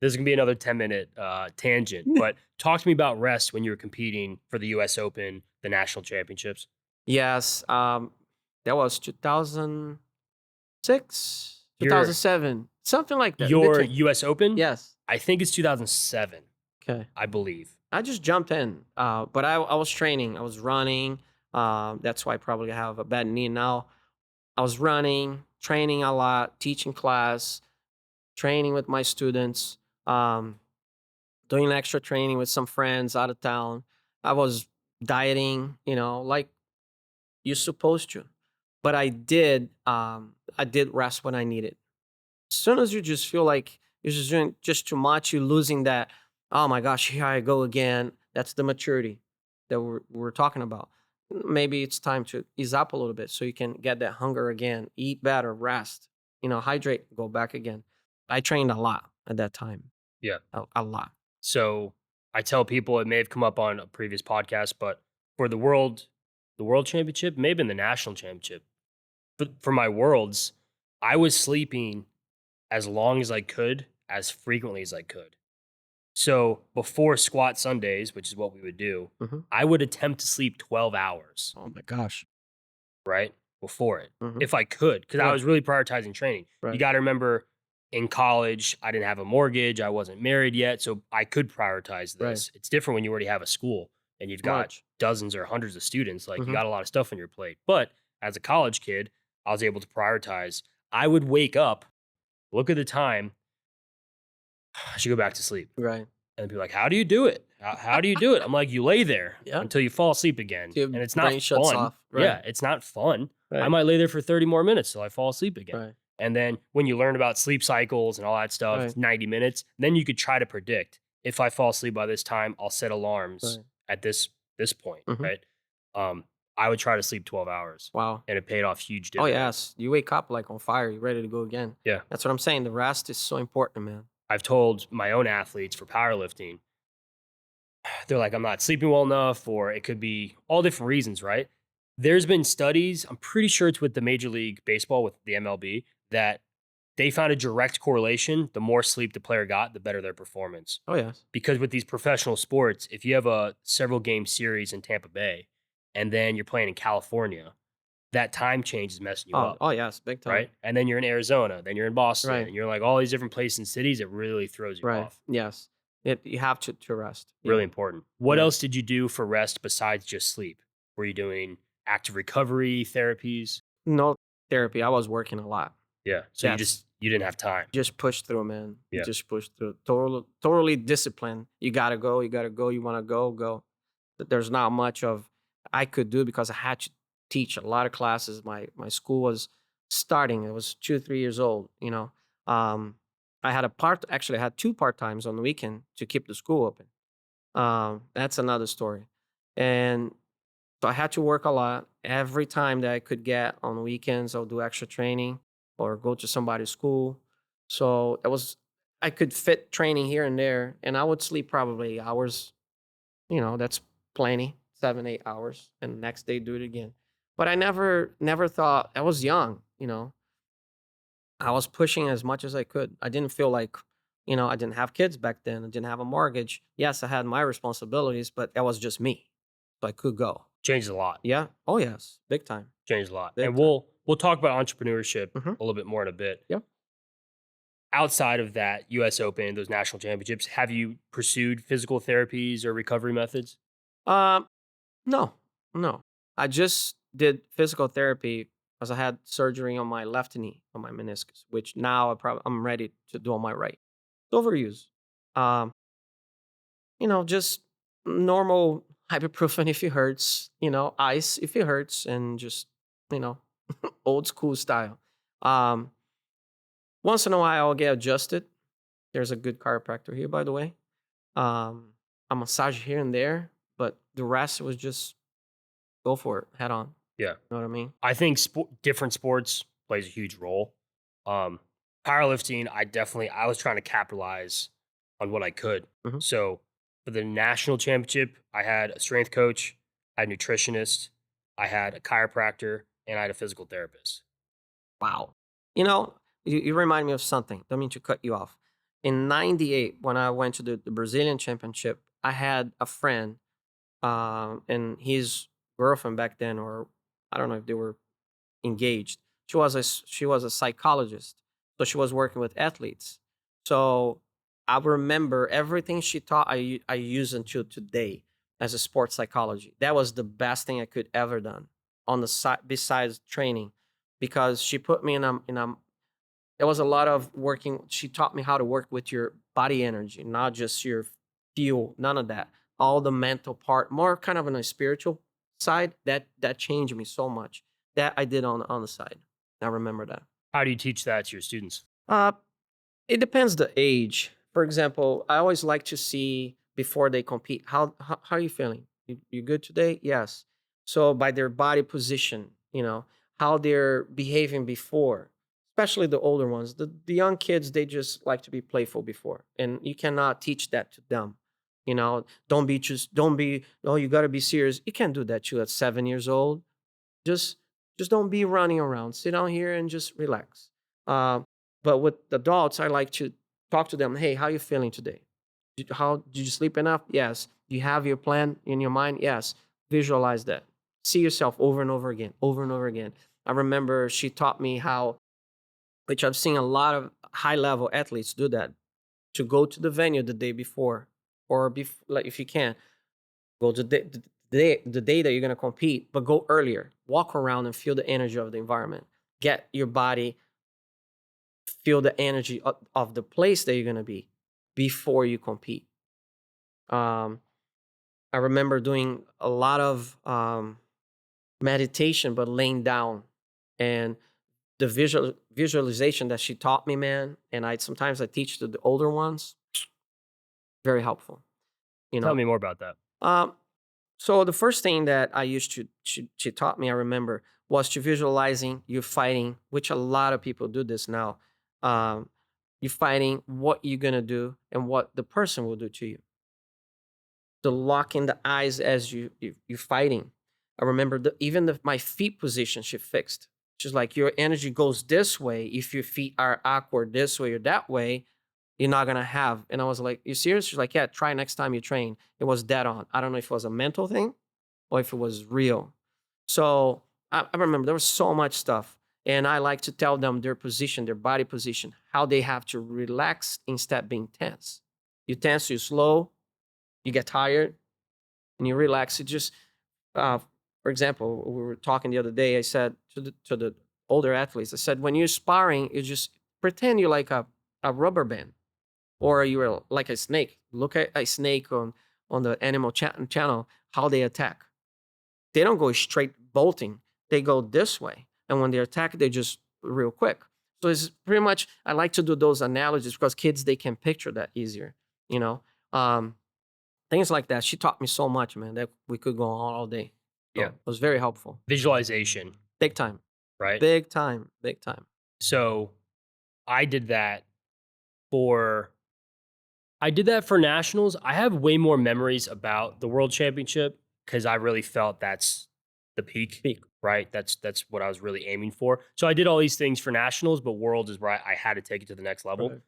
This is gonna be another 10-minute tangent, but talk to me about rest when you were competing for the U.S. Open, the national championships. Yes, that was 2006, 2007, something like that. Your U.S. Open? Yes. I think it's 2007. Okay. I believe. I just jumped in, but I was training. I was running. That's why I probably have a bad knee now. I was running, training a lot, teaching class, training with my students, doing extra training with some friends out of town. I was dieting, like you're supposed to. But I did rest when I needed. As soon as you just feel like you're just doing just too much, you're losing that, oh my gosh, here I go again. That's the maturity that we're talking about. Maybe it's time to ease up a little bit so you can get that hunger again, eat better, rest, hydrate, go back again. I trained a lot at that time. Yeah. A lot. So I tell people, it may have come up on a previous podcast, but for the world championship, maybe in the national championship, but for my worlds, I was sleeping as long as I could, as frequently as I could. So before squat Sundays, which is what we would do, I would attempt to sleep 12 hours. Oh my gosh. Right? Before it, if I could, because I was really prioritizing training. Right. You got to remember, in college, I didn't have a mortgage. I wasn't married yet, so I could prioritize this. It's different when you already have a school and you've got Much. dozens or hundreds of students, like you Hmm. got a lot of stuff on your plate. But as a college kid, I was able to prioritize. I would wake up, look at the time, I should go back to sleep. Right. And people are like, how do you do it? How do you do it? I'm like, you lay there Yeah. until you fall asleep again. Your And it's not brain shuts fun. off. Right. Yeah, it's not fun. I Right. might lay there for 30 more minutes till I fall asleep again. Right. And then when you learn about sleep cycles and all that stuff, Right. it's 90 minutes. Then you could try to predict, if I fall asleep by this time, I'll set alarms Right. at this point, Mhm. right? I would try to sleep 12 hours, Wow. and it paid off huge Oh dividends. yes. You wake up like on fire. You're ready to go again. Yeah. That's what I'm saying. The rest is so important, man. I've told my own athletes for powerlifting, they're like, I'm not sleeping well enough, or it could be all different reasons, right? There's been studies, I'm pretty sure it's with the Major League Baseball, with the MLB, that they found a direct correlation. The more sleep the player got, the better their performance. Oh yes. Because with these professional sports, if you have a several game series in Tampa Bay and then you're playing in California, that time change is messing you Oh, up, oh yes. Big time. right? And then you're in Arizona, then you're in Boston, Right. and you're like all these different places and cities. It really throws you Right. off. Yes. You have to rest. Yeah. Really important. What Right. else did you do for rest besides just sleep? Were you doing active recovery therapies? No therapy. I was working a lot. Yeah. So Yes. you didn't have time. Just push through, man. You Yeah. just push through. Totally disciplined. You gotta go. You gotta go. You wanna go, go. There's not much of I could do because I had to teach a lot of classes. My school was starting. It was 2 3 years old. I had actually I had two part times on the weekend to keep the school open. That's another story. And so I had to work a lot. Every time that I could get on the weekends, I'll do extra training or go to somebody's school. So I could fit training here and there, and I would sleep probably 8 hours. That's plenty, 7 8 hours, and the next day do it again. But I never thought I was young. I was pushing as much as I could. I didn't feel like, I didn't have kids back then. I didn't have a mortgage. Yes, I had my responsibilities, but that was just me. So I could go. Changed a lot. Yeah. Oh yes. Big time. Changed a lot. Big And time. we'll talk about entrepreneurship Mhm. a little bit more in a bit. Yep. Outside of that US Open, those national championships, have you pursued physical therapies or recovery methods? Um, no, no. I just did physical therapy because I had surgery on my left knee, on my meniscus, which now I'm ready to do on my right. It's overused. Um, just normal ibuprofen if it hurts, ice if it hurts, and just, you know, old school style. Um, Once in a while, I'll get adjusted. There's a good chiropractor here, by the way. A massage here and there, but the rest was just go for it, head on. Yeah. You know what I mean? I think different sports plays a huge role. Powerlifting, I was trying to capitalize on what I could. Mhm. So for the national championship, I had a strength coach, I had a nutritionist, I had a chiropractor, and I had a physical therapist. Wow. You remind me of something. Don't mean to cut you off. In '98, when I went to the Brazilian Championship, I had a friend, and his girlfriend back then, or I don't know if they were engaged. She was a psychologist, so she was working with athletes. So I remember everything she taught. I use until today as a sports psychology. That was the best thing I could ever done on the side besides training, because she put me in a. There was a lot of working. She taught me how to work with your body energy, not just your fuel. None of that. All the mental part, more kind of on a spiritual side. That changed me so much. That I did on the side. I remember that. How do you teach that to your students? Uh, it depends the age. For example, I always like to see before they compete. How are you feeling? You good today? Yes. So by their body position, how they're behaving before, especially the older ones. The young kids, they just like to be playful before, and you cannot teach that to them. Don't be. Oh, you got to be serious. You can't do that to at 7 years old. Just just don't be running around. Sit down here and just relax. Uh, but with adults, I like to talk to them. Hey, how you feeling today? How did you sleep enough? Yes. Do you have your plan in your mind? Yes. Visualize that. See yourself over and over again, over and over again. I remember she taught me how, which I've seen a lot of high level athletes do that, to go to the venue the day before, or like if you can, Go to the day that you're going to compete, but go earlier. Walk around and feel the energy of the environment. Get your body, feel the energy of the place that you're going to be before you compete. I remember doing a lot of meditation, but laying down, and the visualization that she taught me, man. And sometimes I teach to the older ones. Very helpful, you Tell know. me more about that. Um, so the first thing that I used to she taught me, I remember, was to visualizing you fighting, which a lot of people do this now. You fighting what you're gonna do and what the person will do to you. The lock in the eyes as you're fighting. I remember my feet position she fixed. She's like, your energy goes this way. If your feet are awkward this way or that way, you're not gonna have. And I was like, you serious? She's like, yeah, try next time you train. It was dead on. I don't know if it was a mental thing or if it was real. So I remember there was so much stuff. And I like to tell them their position, their body position, how they have to relax instead of being tense. You tense, you slow, you get tired, and you relax. It just, for example, we were talking the other day. I said to the older athletes, I said, when you're sparring, you just pretend you're like a rubber band, or you're like a snake. Look at a snake on the animal channel, how they attack. They don't go straight bolting. They go this way. And when they attack, they just real quick. So it's pretty much, I like to do those analogies because kids, they can picture that easier, you know? Things like that. She taught me so much, man, that we could go on all day. So Yeah. it was very helpful. Visualization, Big time. right? Big time. Big time. So I did that for nationals. I have way more memories about the world championship because I really felt that's the peak, Peak. right? That's what I was really aiming for. So I did all these things for nationals, but world is where I had to take it to the next level. Right.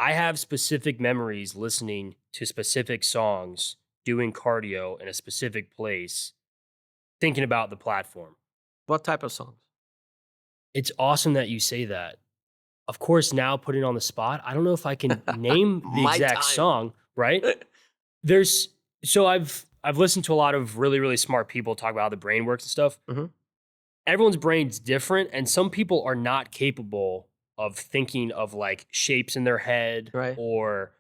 I have specific memories listening to specific songs, doing cardio in a specific place, thinking about the platform. What type of songs? It's awesome that you say that. Of course, now putting on the spot, I don't know if I can name the My exact time. song, right? I've listened to a lot of really, really smart people talk about how the brain works and stuff. Mhm. Everyone's brain's different, and some people are not capable of thinking of like shapes in their head, Right. or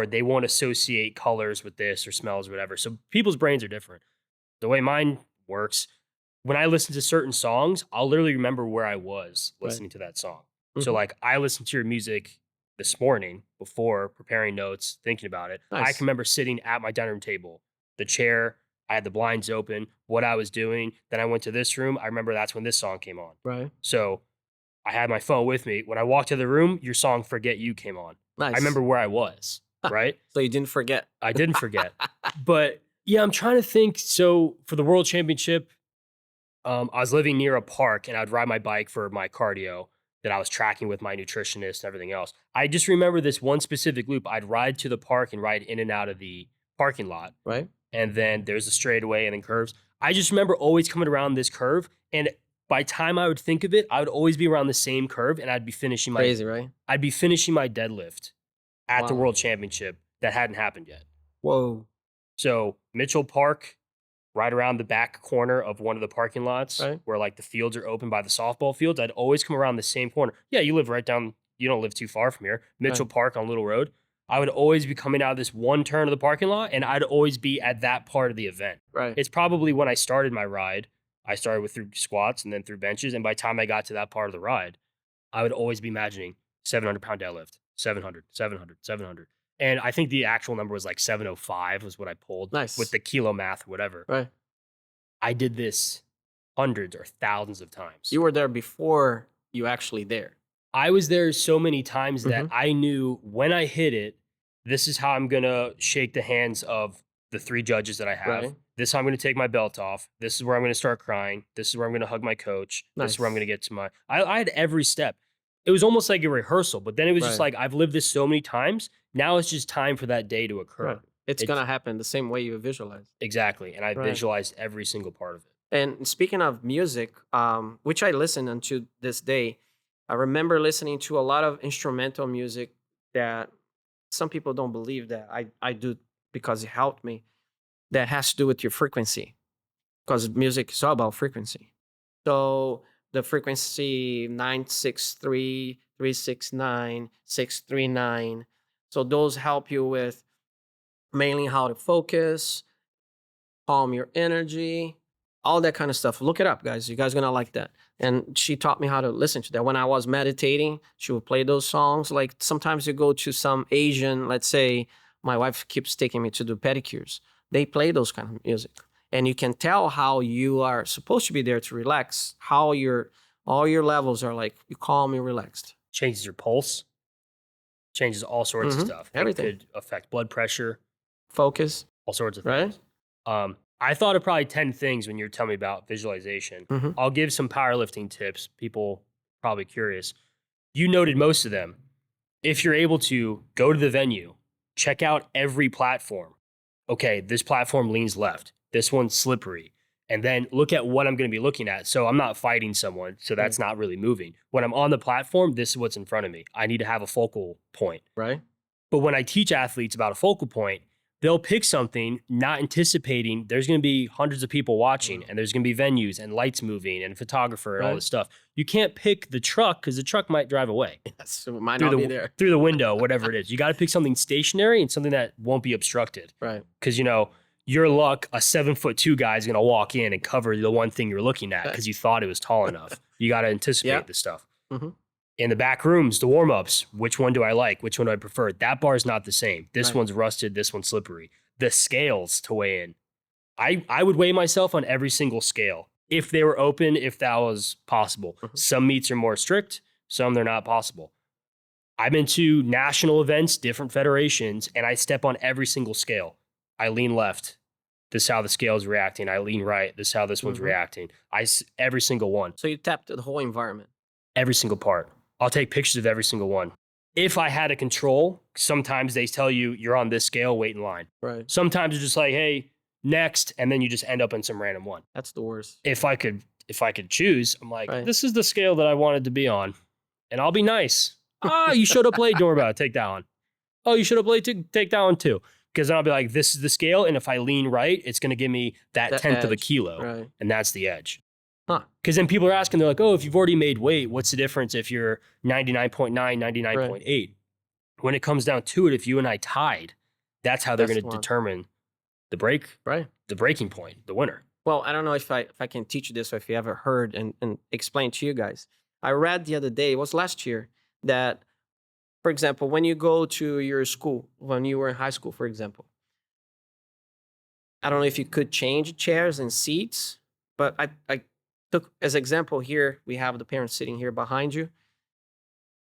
they won't associate colors with this or smells or whatever. So people's brains are different. The way mine works, when I listen to certain songs, I'll literally remember where I was Right. listening to that song. So Mhm. like I listened to your music this morning before preparing notes, thinking about it. I Nice. can remember sitting at my dining room table, the chair, I had the blinds open, what I was doing. Then I went to this room. I remember that's when this song came on. Right. So I had my phone with me. When I walked to the room, your song Forget You came on. Nice. I remember where I was, right? So you didn't forget. I didn't forget. But yeah, I'm trying to think. So for the world championship, I was living near a park and I'd ride my bike for my cardio that I was tracking with my nutritionist and everything else. I just remember this one specific loop. I'd ride to the park and ride in and out of the parking lot. Right. And then there's a straightaway and then curves. I just remember always coming around this curve. And by time I would think of it, I would always be around the same curve and I'd be finishing my Crazy, right? deadlift at the Wow. world championship that hadn't happened yet. Whoa. So Mitchell Park, right around the back corner of one of the parking lots, Right. where like the fields are open by the softball fields, I'd always come around the same corner. Yeah, you live right down, you don't live too far from here. Mitchell Right. Park on Little Road. I would always be coming out of this one turn of the parking lot and I'd always be at that part of the event. Right. It's probably when I started my ride. I started with through squats and then through benches. And by the time I got to that part of the ride, I would always be imagining 700-pound deadlift, 700, 700, 700. And I think the actual number was like 705 was what I pulled Nice. with the kilo math or whatever. Right. I did this hundreds or thousands of times. You were there before you actually there. I was there so many times that Mhm. I knew when I hit it, this is how I'm going to shake the hands of the 3 judges that I have. Right. This is how I'm going to take my belt off. This is where I'm going to start crying. This is where I'm going to hug my coach. This is where I'm Nice. going to get to my. I had every step. It was almost like a rehearsal, but then it was just Right. like, I've lived this so many times. Now it's just time for that day to occur. Right. It's gonna happen the same way you visualize. Exactly. And I Right. visualized every single part of it. And speaking of music, which I listen unto this day, I remember listening to a lot of instrumental music that some people don't believe that I do because it helped me. that has to do with your frequency, because music is all about frequency. So the frequency 963, 369, 639. So those help you with mainly how to focus, calm your energy, all that kind of stuff. Look it up, guys. You guys are gonna like that. And she taught me how to listen to that. When I was meditating, she would play those songs. Like sometimes you go to some Asian, let's say my wife keeps taking me to do pedicures. They play those kind of music. And you can tell how you are supposed to be there to relax, how all your levels are like, you calm, you're relaxed. Changes your pulse, changes all sorts of stuff. Everything. It could affect blood pressure, Focus. all sorts of Right? things. I thought of probably 10 things when you were telling me about visualization. I'll give some powerlifting tips. People probably curious. You noted most of them. If you're able to go to the venue, check out every platform. Okay, this platform leans left. This one's slippery. And then look at what I'm going to be looking at. So I'm not fighting someone, so that's not really moving. When I'm on the platform, this is what's in front of me. I need to have a focal point. Right. But when I teach athletes about a focal point, they'll pick something not anticipating there's going to be hundreds of people watching and there's going to be venues and lights moving and a photographer and all this stuff. You can't pick the truck because the truck might drive away. Yes, it might not be there. Through the window, whatever it is. You got to pick something stationary and something that won't be obstructed. Right. Because, your luck, a 7'2" guy is going to walk in and cover the one thing you're looking at because you thought it was tall enough. You got to anticipate this stuff. In the back rooms, the warm-ups, which one do I like? Which one do I prefer? That bar is not the same. This one's rusted. This one's slippery. The scales to weigh in. I would weigh myself on every single scale if they were open, if that was possible. Some meets are more strict. Some they're not possible. I've been to national events, different federations, and I step on every single scale. I lean left. This is how the scale is reacting. I lean right. This is how this one's reacting. Every single one. So you tapped the whole environment. Every single part. I'll take pictures of every single one. If I had a control, sometimes they tell you you're on this scale, wait in line. Right. Sometimes it's just like, hey, next, and then you just end up in some random one. That's the worst. If I could choose, I'm like, this is the scale that I wanted to be on, and I'll be nice. You showed up late, don't worry about it. Take that one. Oh, you showed up late, take that one too. Because then I'll be like, this is the scale, and if I lean right, it's going to give me that tenth of a kilo, and that's the edge. Because then people are asking, they're like, oh, if you've already made weight, what's the difference if you're 99.9, 99.8? When it comes down to it, if you and I tied, that's how they're going to determine the breaking point, the winner. Well, I don't know if I can teach you this or if you ever heard and explain to you guys. I read the other day, it was last year, that, for example, when you go to your school, when you were in high school, for example, I don't know if you could change chairs and seats, but I took as example here, we have the parents sitting here behind you.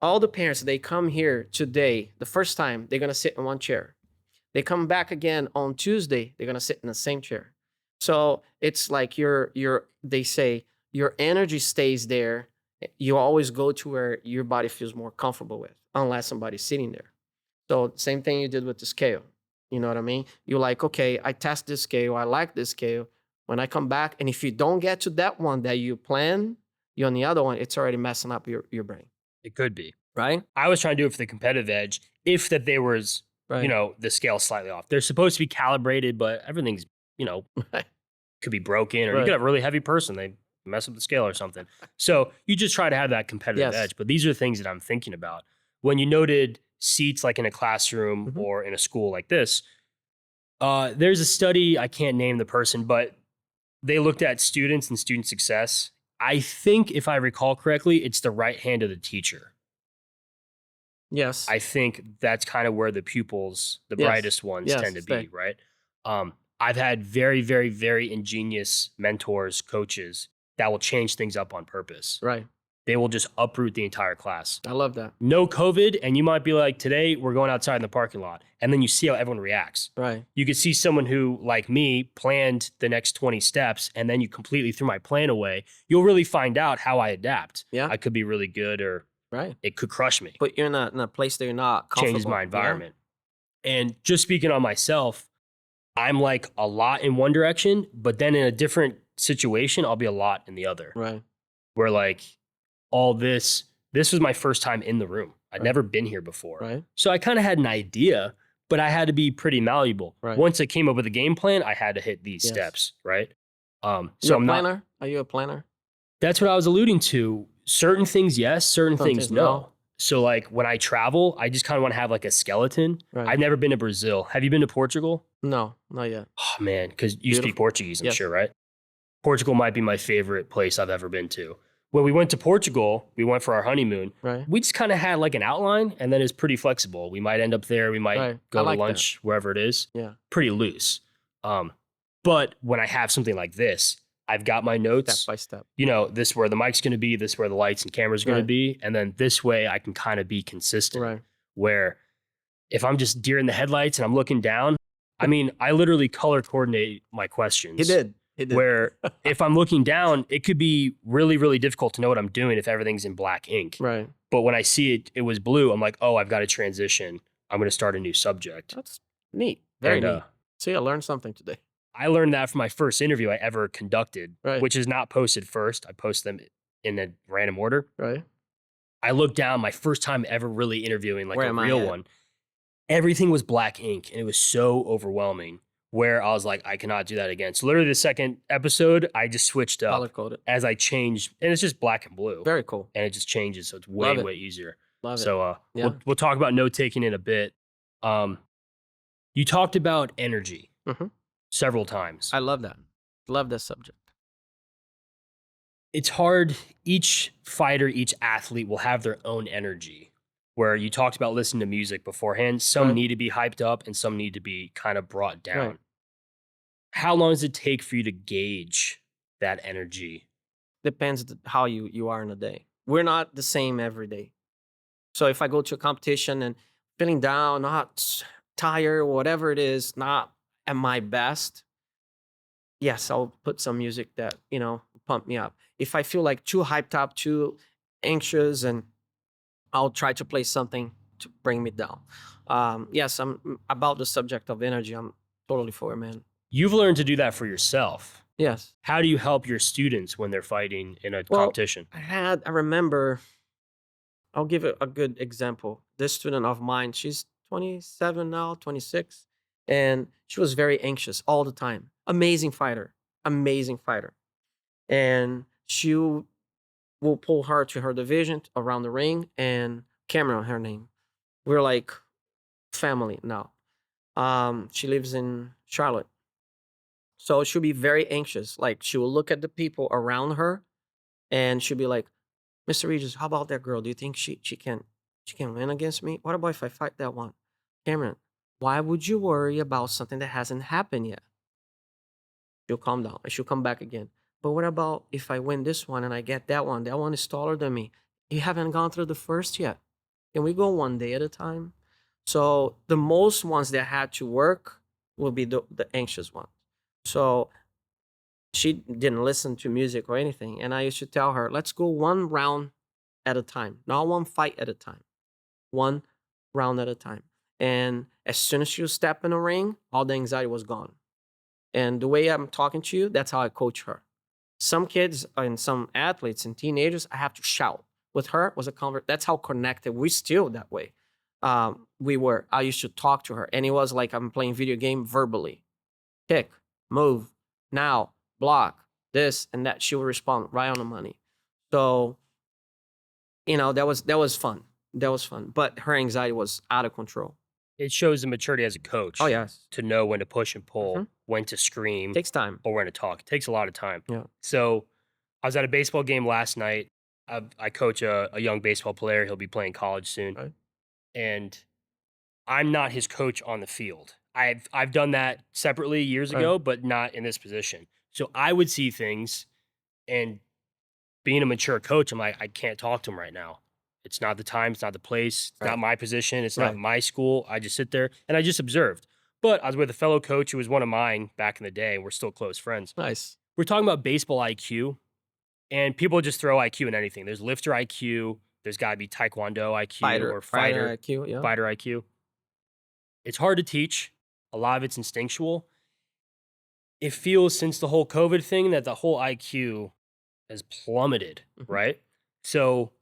All the parents, they come here today, the first time, they're going to sit in one chair. They come back again on Tuesday, they're going to sit in the same chair. So it's like they say your energy stays there. You always go to where your body feels more comfortable with, unless somebody's sitting there. So same thing you did with the scale. You know what I mean? You're like, okay, I test this scale. I like this scale. When I come back, and if you don't get to that one that you plan, you're on the other one, it's already messing up your brain. It could be. Right? I was trying to do it for the competitive edge. If that there was, the scale slightly off. They're supposed to be calibrated, but everything's, could be broken, or you could have a really heavy person. They mess up the scale or something. So you just try to have that competitive edge. But these are the things that I'm thinking about. When you noted seats like in a classroom or in a school like this, there's a study, I can't name the person, but they looked at students and student success. I think, if I recall correctly, it's the right hand of the teacher. Yes. I think that's kind of where the pupils, the brightest ones tend to be, right? I've had very, very, very ingenious mentors, coaches that will change things up on purpose. Right. They will just uproot the entire class. I love that. No COVID, and you might be like, today we're going outside in the parking lot. And then you see how everyone reacts. Right. You could see someone who, like me, planned the next 20 steps, and then you completely threw my plan away. You'll really find out how I adapt. Yeah. I could be really good, or it could crush me. But you're in a place that you're not comfortable. Changes my environment. Yeah. And just speaking on myself, I'm like a lot in one direction, but then in a different situation, I'll be a lot in the other. Right. Where like all this was my first time in the room. I'd never been here before. Right. So I kind of had an idea, but I had to be pretty malleable. Right. Once I came up with a game plan, I had to hit these Yes. steps, right? So So I'm I'm not. planner. Are you a planner? That's what I was alluding to. Certain things, yes. Certain Some things, things, no. no. So like when I travel, I just kind of want to have like a skeleton. Right. I've never been to Brazil. Have you been to Portugal? No, not yet. Oh man, because you speak Beautiful. Portuguese, I'm Yes. sure, right? Portugal might be my favorite place I've ever been to. When we went to Portugal, we went for our honeymoon. Right. We just kind of had like an outline, and then it's pretty flexible. We might end up there. We might Right. go I to like that. lunch wherever it is. Yeah. Pretty loose. But when I have something like this, I've got my notes. Step by step. You know, this is where the mic's going to be, this is where the lights and cameras are going Right. to be. And then this way I can kind of be consistent. Right. Where if I'm just deer in the headlights and I'm looking down, I mean, I literally color coordinate my questions. He did. He did. Where if I'm looking down, it could be really, really difficult to know what I'm doing if everything's in black ink. Right. But when I see it was blue, I'm like, oh, I've got to transition. I'm going to start a new subject. That's neat. Very And, neat. See, I learned something today. I learned that from my first interview I ever conducted, Right. which is not posted first. I post them in a random order. Right. I looked down my first time ever really interviewing like Where a am I real at? one. Everything was black ink and it was so overwhelming where I was like, I cannot do that again. So literally the second episode, I just switched up Color coded. as I changed, and it's just black and blue. Very cool. And it just changes. So it's way, Love it. way easier. Love it. So Yeah. we'll talk about note taking in a bit. You talked about energy Mhm. several times. I love that. Love this subject. It's hard. Each fighter, each athlete will have their own energy. Where you talked about listening to music beforehand. Some Right. need to be hyped up and some need to be kind of brought down. Right. How long does it take for you to gauge that energy? Depends how you are in a day. We're not the same every day. So if I go to a competition and feeling down, not tired, whatever it is, not at my best, yes, I'll put some music that, pump me up. If I feel like too hyped up, too anxious, and I'll try to play something to bring me down. Yes, I'm about the subject of energy. I'm totally for it, man. You've learned to do that for yourself. Yes. How do you help your students when they're fighting in a Well, competition? I remember, I'll give it a good example. This student of mine, she's 27 now, 26, and she was very anxious all the time. Amazing fighter. And she will pull her to her division around the ring, and Cameron, her name. We're like family now. She lives in Charlotte. So she'll be very anxious. Like she will look at the people around her and she'll be like, Mr. Regis, how about that girl? Do you think she can win against me? What about if I fight that one? Cameron, why would you worry about something that hasn't happened yet? She'll calm down and she'll come back again. But what about if I win this one and I get that one? That one is taller than me. You haven't gone through the first yet. Can we go one day at a time? So the most ones that had to work will be the anxious ones. So she didn't listen to music or anything. And I used to tell her, let's go one round at a time, not one fight at a time, one round at a time. And as soon as she would step in the ring, all the anxiety was gone. And the way I'm talking to you, that's how I coach her. Some kids and some athletes and teenagers, I have to shout. With her, was a that's how connected we still that way. We were. I used to talk to her, and it was like I'm playing video game verbally. Kick, move, now, block, this and that. She would respond right on the money. So, that was fun. That was fun. But her anxiety was out of control. It shows the maturity as a coach. Oh yes, To know when to push and pull, Mhm. when to scream, takes time. or when to talk. It takes a lot of time. Yeah. So I was at a baseball game last night. I coach a young baseball player. He'll be playing college soon. Right. And I'm not his coach on the field. I've done that separately years Right. ago, but not in this position. So I would see things, and being a mature coach, I'm like, I can't talk to him right now. It's not the time. It's not the place. It's Right. not my position. It's Right. not my school. I just sit there and I just observed. But I was with a fellow coach who was one of mine back in the day, and we're still close friends. Nice. We're talking about baseball IQ, and people just throw IQ in anything. There's lifter IQ. There's got to be Taekwondo IQ or fighter IQ. Yeah. fighter IQ. It's hard to teach. A lot of it's instinctual. It feels since the whole COVID thing that the whole IQ has plummeted, Mhm. right? So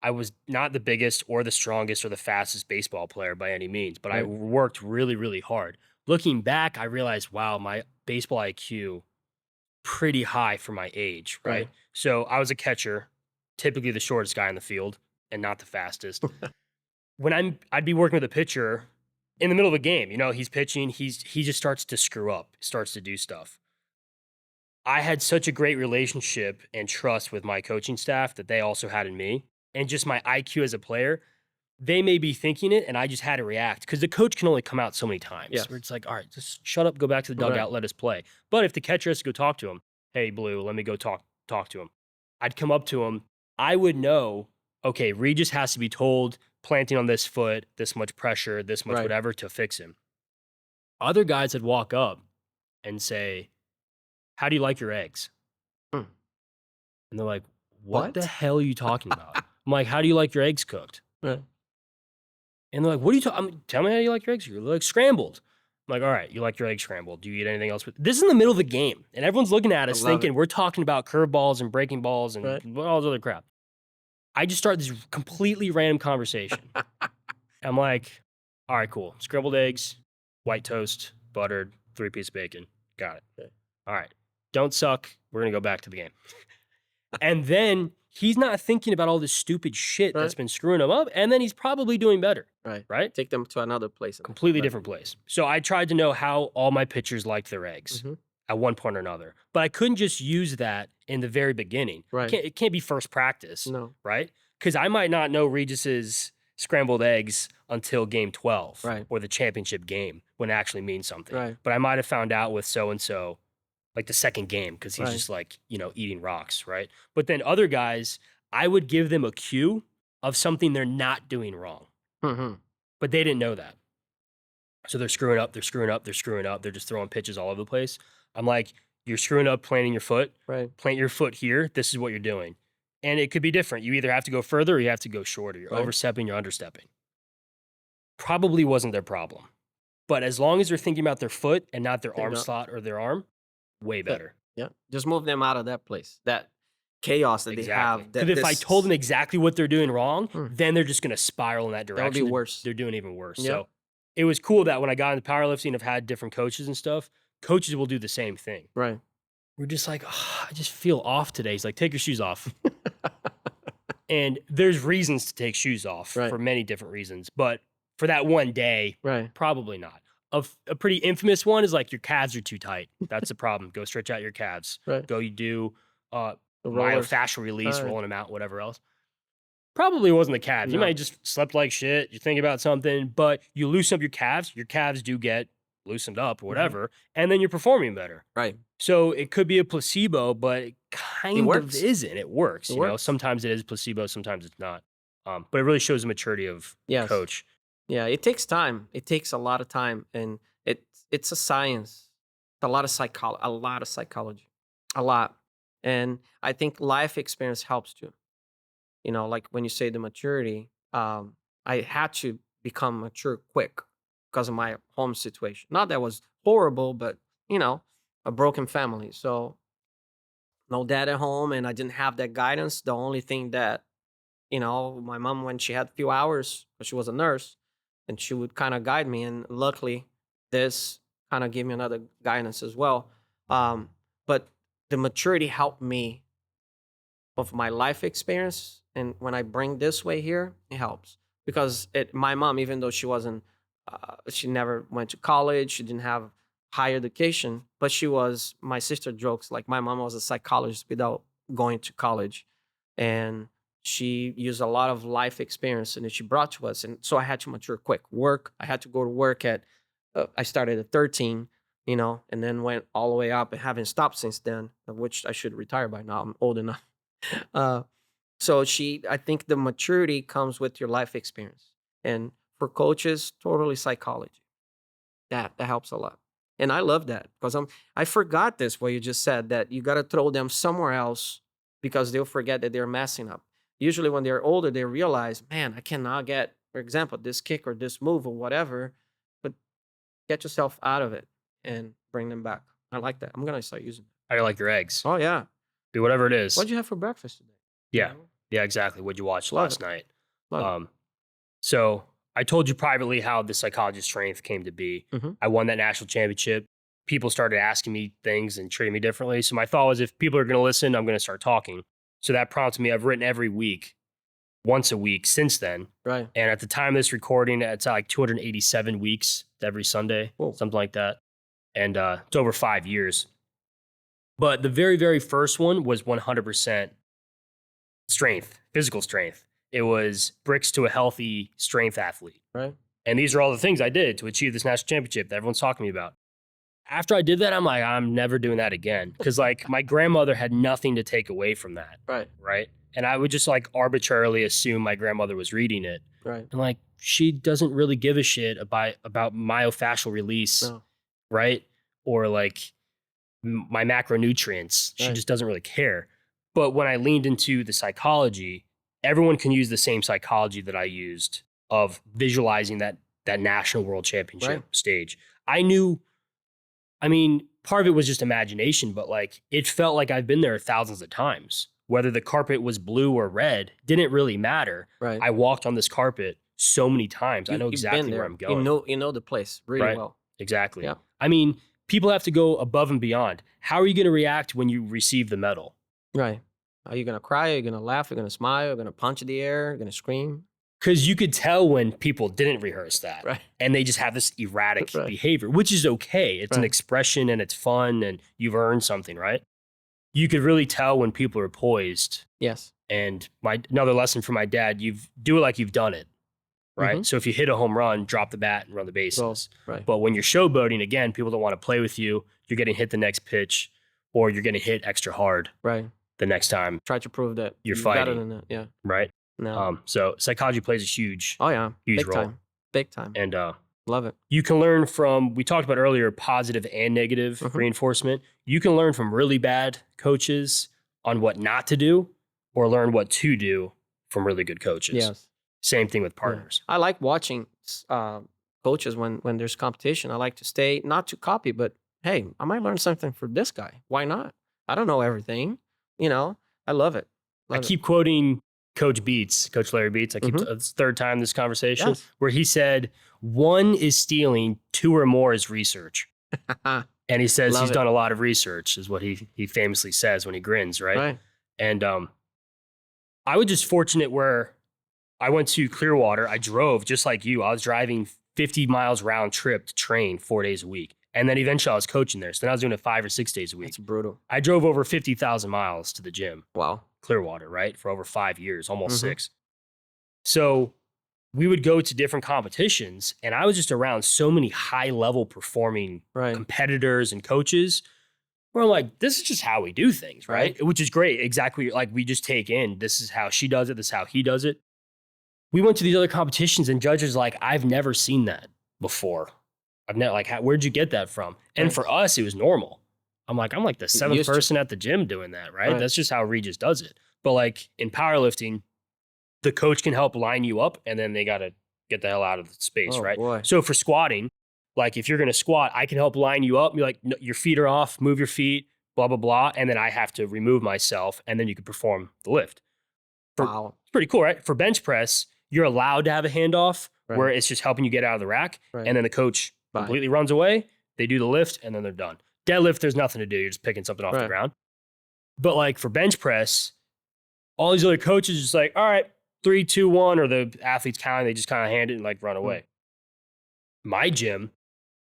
I was not the biggest or the strongest or the fastest baseball player by any means, but I Right. worked really, really hard. Looking back, I realized, wow, my baseball IQ pretty high for my age, Right. right? So I was a catcher, typically the shortest guy in the field and not the fastest. When I'd be working with a pitcher in the middle of a game, he's pitching, he just starts to screw up, starts to do stuff. I had such a great relationship and trust with my coaching staff that they also had in me, and just my IQ as a player. They may be thinking it, and I just had to react because the coach can only come out so many times. Yes. Where it's like, all right, just shut up, go back to the dugout, let us play. But if the catcher has to go talk to him, hey, Blue, let me go talk to him. I'd come up to him. I would know, okay, Regis has to be told planting on this foot, this much pressure, this much Right. whatever to fix him. Other guys would walk up and say, how do you like your eggs? Hmm. And they're like, what What? the hell are you talking about? I'm like, how do you like your eggs cooked? Right. And they're like, what are you talking? Tell me how you like your eggs. You're like scrambled. I'm like, all right, you like your eggs scrambled. Do you eat anything else? This is in the middle of the game. And everyone's looking at us love thinking it. we're talking about curveballs and breaking balls and Right. all this other crap. I just start this completely random conversation. I'm like, all right, cool. Scrambled eggs, white toast, buttered, 3-piece bacon. Got it. Okay. All right. Don't suck. We're going to go back to the game. And then he's not thinking about all this stupid shit that's Right. been screwing him up. And then he's probably doing better. Right. Right? Take them to another place. Completely Right. different place. So I tried to know how all my pitchers liked their eggs Mhm. at one point or another. But I couldn't just use that in the very beginning. Right. It can't be first practice, No. right? Because I might not know Regis's scrambled eggs until game 12 Right. or the championship game when it actually means something. Right. But I might have found out with so-and-so like the second game because he's Right. just like, eating rocks, right? But then other guys, I would give them a cue of something they're not doing wrong. Mhm. But they didn't know that. So they're screwing up, they're screwing up, they're screwing up. They're just throwing pitches all over the place. I'm like, you're screwing up planting your foot. Right. Plant your foot here. This is what you're doing. And it could be different. You either have to go further or you have to go shorter. You're Right. overstepping, you're understepping. Probably wasn't their problem. But as long as they're thinking about their foot and not their arm not. slot or their arm, way better. Yeah. Just move them out of that place. That chaos that they have. Because if I told them exactly what they're doing wrong, Hmm. then they're just going to spiral in that direction. that would be worse. They're doing even worse. Yep. So it was cool that when I got into powerlifting, I've had different coaches and stuff. Coaches will do the same thing. Right. We're just like, oh, I just feel off today. He's like, take your shoes off. And there's reasons to take shoes off Right. for many different reasons. But for that one day, Right. probably not. A pretty infamous one is like your calves are too tight. That's the problem. Go stretch out your calves. Right. Go you do The rollers. myofascial release, Right. rolling them out, whatever else. Probably wasn't the calves. You No. might have just slept like shit. You're thinking about something, but you loosen up your calves do get loosened up or whatever, and then you're performing better. Right. So it could be a placebo, but it kind of works. isn't. It works. It You know, works. sometimes it is placebo, sometimes it's not. But it really shows the maturity of Yes. coach. Yeah. It takes time. It takes a lot of time, and it's a science. It's a lot of psychology, a lot. And I think life experience helps too. Like when you say the maturity, I had to become mature quick because of my home situation. Not that it was horrible, but a broken family. So no dad at home, and I didn't have that guidance. The only thing that, my mom, when she had a few hours, 'cause she was a nurse, and she would kind of guide me. And luckily, this kind of gave me another guidance as well. But the maturity helped me of my life experience. And when I bring this way here, it helps because my mom, even though she wasn't, she never went to college, she didn't have higher education, but my sister jokes, like my mom was a psychologist without going to college. And she used a lot of life experience and that she brought to us. And so I had to mature quick. I had to go to work I started at 13, and then went all the way up and haven't stopped since then, of which I should retire by now. I'm old enough. So I think the maturity comes with your life experience. And for coaches, totally psychology. That helps a lot. And I love that because I forgot this, what you just said, that you got to throw them somewhere else because they'll forget that they're messing up. Usually when they're older, they realize, man, I cannot get, for example, this kick or this move or whatever, but get yourself out of it and bring them back. I like that. I'm going to start using it. How do you like your eggs? Oh, yeah. Do whatever it is. What'd you have for breakfast today? Yeah. Yeah, exactly. What'd you watch Love last it. night? Love Um, so I told you privately how the Psychology of Strength came to be. it. I won that national championship. People started asking me things and treating me differently. So my thought was, if people are going to listen, I'm going to start talking. So that prompted me. I've written every week, once a week since then. Right. And at the time of this recording, it's like 287 weeks every Sunday, Whoa. something like that. And it's over 5 years. But the very, very first one was 100% strength, physical strength. It was bricks to a healthy strength athlete. Right. And these are all the things I did to achieve this national championship that everyone's talking to me about. After I did that, I'm like, I'm never doing that again. Because like my grandmother had nothing to take away from that. Right. Right. And I would just like arbitrarily assume my grandmother was reading it. Right. And like, she doesn't really give a shit about myofascial release. No. Right. Or like my macronutrients. She Right. just doesn't really care. But when I leaned into the psychology, everyone can use the same psychology that I used of visualizing that national world championship Right. stage. I knew, I mean, part of it was just imagination, but like it felt like I've been there thousands of times. Whether the carpet was blue or red didn't really matter. Right. I walked on this carpet so many times. I know You've been exactly where there. I'm going. You know the place really Right. well. Exactly. Yeah. I mean, people have to go above and beyond. How are you going to react when you receive the medal? Right. Are you gonna cry? Are you gonna laugh? Are you gonna smile? Are you gonna punch in the air? Are you gonna scream? Because you could tell when people didn't rehearse that. Right. And they just have this erratic Right. behavior, which is okay. It's an Right. expression and it's fun and you've earned something, right? You could really tell when people are poised. Yes. And another lesson from my dad, do it like you've done it, right? Mhm. So if you hit a home run, drop the bat and run the bases. Right. But when you're showboating, again, people don't want to play with you. You're getting hit the next pitch or you're getting hit extra hard Right. the next time, Try to prove that You're you better fighting. than that. Yeah. right? No. So psychology plays a huge Oh yeah. huge Big role. time. Big time. And Love it. you can learn from, we talked about earlier, positive and negative Mhm. reinforcement. You can learn from really bad coaches on what not to do or learn what to do from really good coaches. Yes. Same thing with Yeah. partners. I like watching coaches when there's competition. I like to stay, not to copy, but hey, I might learn something from this guy. Why not? I don't know everything. You know, I love it. I Love it. keep quoting Coach Beats, Coach Larry Beats. It's the third time this conversation Yes. where he said, 1 is stealing, 2 or more is research. And he says Love he's it. done a lot of research, is what he famously says when he grins, right? Right. And I was just fortunate where I went to Clearwater. I drove just like you. I was driving 50 miles round trip to train 4 days a week. And then eventually I was coaching there. So then I was doing it 5 or 6 days a week. It's brutal. I drove over 50,000 miles to the gym, Wow. Clearwater, right? For over 5 years, almost Mhm. 6. So we would go to different competitions and I was just around so many high level performing Right. competitors and coaches where I'm like, this is just how we do things, right? Which is great. Exactly. Like we just take in, this is how she does it. This is how he does it. We went to these other competitions and judges like, I've never seen that before. I've never like, where'd you get that from? And Right. for us, it was normal. I'm like the 7th used to. person at the gym doing that, right? Right. That's just how Regis does it. But like in powerlifting, the coach can help line you up and then they got to get the hell out of the space, Oh, right? boy. So for squatting, like if you're going to squat, I can help line you up. You're like, no, your feet are off, move your feet, blah, blah, blah. And then I have to remove myself and then you can perform the lift. Wow. It's pretty cool, right? For bench press, you're allowed to have a handoff Right. where it's just helping you get out of the rack. Right. And then the coach Bye. completely runs away. They do the lift and then they're done. Deadlift, there's nothing to do. You're just picking something off the Right. ground. But like for bench press, all these other coaches just like, all right, 3, 2, 1, or the athletes counting, they just kind of hand it and like run away. My gym,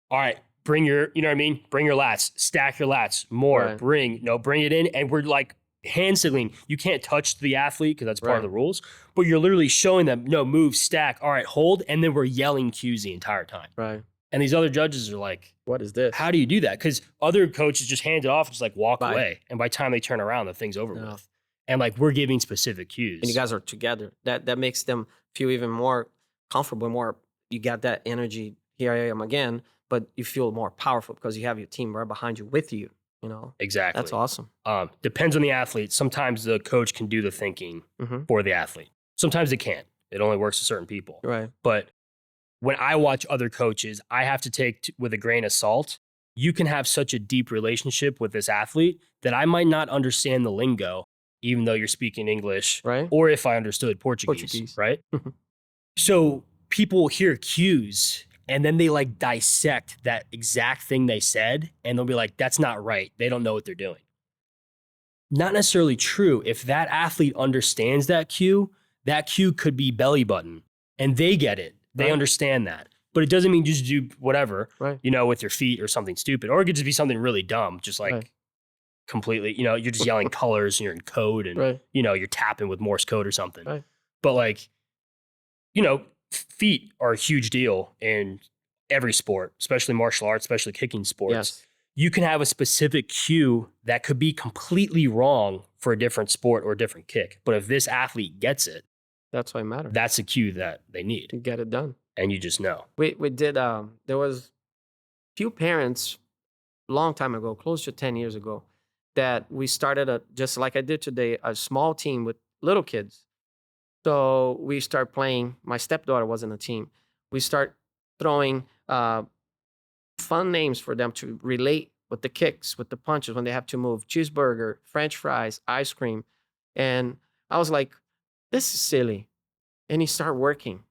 all right, bring your, you know what I mean? Bring your lats, stack your lats, more, Right. bring it in. And we're like hand signaling. You can't touch the athlete because that's part of Right. the rules, but you're literally showing them, no, move, stack, all right, hold. And then we're yelling cues the entire time. Right. And these other judges are like, What is this? how do you do that? Because other coaches just hand it off and just like walk Bye. away. And by the time they turn around, the thing's over No. with. And like we're giving specific cues. And you guys are together. That makes them feel even more comfortable, more you got that energy. Here I am again, but you feel more powerful because you have your team right behind you with you. You know, Exactly. that's awesome. Depends on the athlete. Sometimes the coach can do the thinking Mhm. for the athlete. Sometimes it can't. It only works for certain people. Right. But when I watch other coaches, I have to take with a grain of salt. You can have such a deep relationship with this athlete that I might not understand the lingo, even though you're speaking English, Right. or if I understood Portuguese. Right? So people hear cues and then they like dissect that exact thing they said and they'll be like, that's not right. They don't know what they're doing. Not necessarily true. If that athlete understands that cue could be belly button and they get it. They Right. understand that. But it doesn't mean just do whatever, Right. with your feet or something stupid. Or it could just be something really dumb, just like Right. completely, you're just yelling colors and you're in code and, Right. you're tapping with Morse code or something. Right. But like, feet are a huge deal in every sport, especially martial arts, especially kicking sports. Yes. You can have a specific cue that could be completely wrong for a different sport or a different kick. But if this athlete gets it, That's why it matters. that's a cue that they need. To get it done. And you just know. We did, there was few parents long time ago, close to 10 years ago, that we started just like I did today, a small team with little kids. So we start playing, my stepdaughter was in the team. We start throwing fun names for them to relate with the kicks, with the punches when they have to move. Cheeseburger, French fries, ice cream. And I was like, this is silly. And he started working.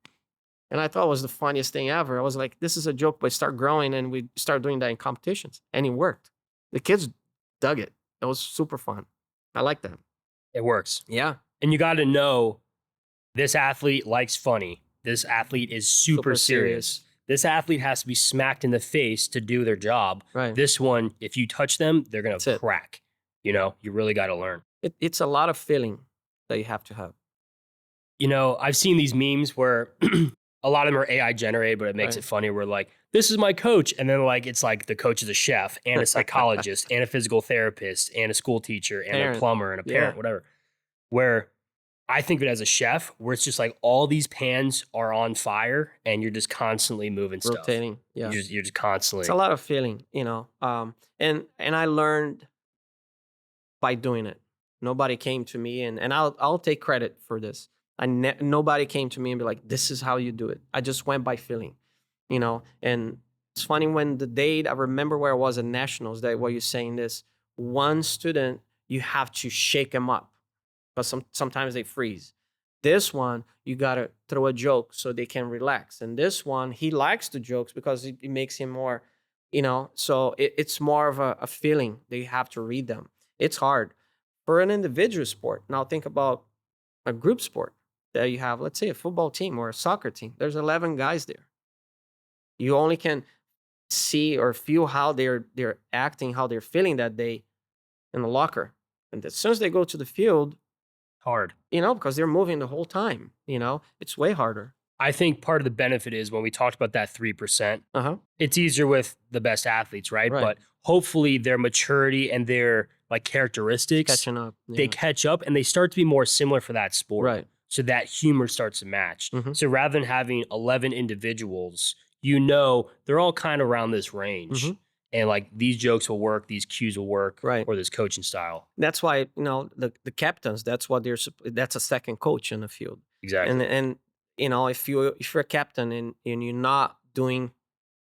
And I thought it was the funniest thing ever. I was like, this is a joke, but start growing. And we start doing that in competitions. And it worked. The kids dug it. It was super fun. I like that. It works. Yeah. And you got to know this athlete likes funny. This athlete is super serious. This athlete has to be smacked in the face to do their job. Right. This one, if you touch them, they're going That's to it. crack. You really got to learn. It's a lot of feeling that you have to have. I've seen these memes where a lot of them are AI generated, but it makes Right. it funny. Where like, this is my coach. And then like, it's like the coach is a chef and a psychologist and a physical therapist and a school teacher and Parent. a plumber and a parent, Yeah. whatever. Where I think of it as a chef, where it's just like all these pans are on fire and you're just constantly moving stuff. Rotating. Yeah. You're just constantly. It's a lot of feeling, and I learned by doing it. Nobody came to me, and I'll take credit for this. Nobody came to me and be like, this is how you do it. I just went by feeling, and it's funny when the day I remember where I was at Nationals, that where you're saying this, one student, you have to shake them up because sometimes they freeze. This one, you got to throw a joke so they can relax. And this one, he likes the jokes because it makes him more, so it's more of a feeling that you have to read them. It's hard. For an individual sport, now think about a group sport that you have, let's say a football team or a soccer team. There's 11 guys there. You only can see or feel how they're acting, how they're feeling that day in the locker. And as soon as they go to the field, hard. because they're moving the whole time, it's way harder. I think part of the benefit is when we talked about that 3%, it's easier with the best athletes, right? Right. But hopefully their maturity and their like characteristics, Catching up. they catch up and they start to be more similar for that sport. Right. So that humor starts to match. Mhm. So rather than having 11 individuals, they're all kind of around this range. Mhm. And like these jokes will work, these cues will work, Right. or this coaching style. That's why, the captains, that's what that's a second coach in the field. Exactly. And if you're a captain and you're not doing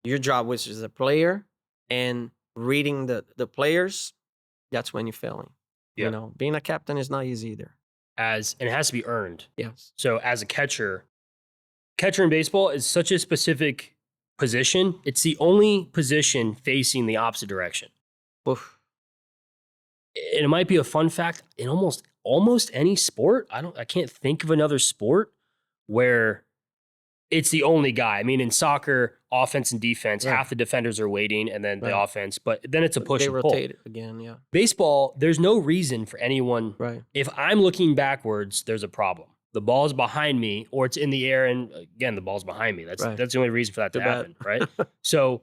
your job, which is a player, and reading the players, that's when you're failing. Yeah. Being a captain is not easy either. And it has to be earned. Yes. So as a catcher in baseball is such a specific position. It's the only position facing the opposite direction. Oof. And it might be a fun fact in almost any sport. I can't think of another sport where it's the only guy. I mean, in soccer, offense and defense, Right. half the defenders are waiting and then the Right. offense, but then it's a push They and pull. rotate it again, yeah. Baseball, there's no reason for anyone. Right. If I'm looking backwards, there's a problem. The ball's behind me or it's in the air and again, the ball's behind me. That's Right. the only reason for that to Too bad. happen, right? So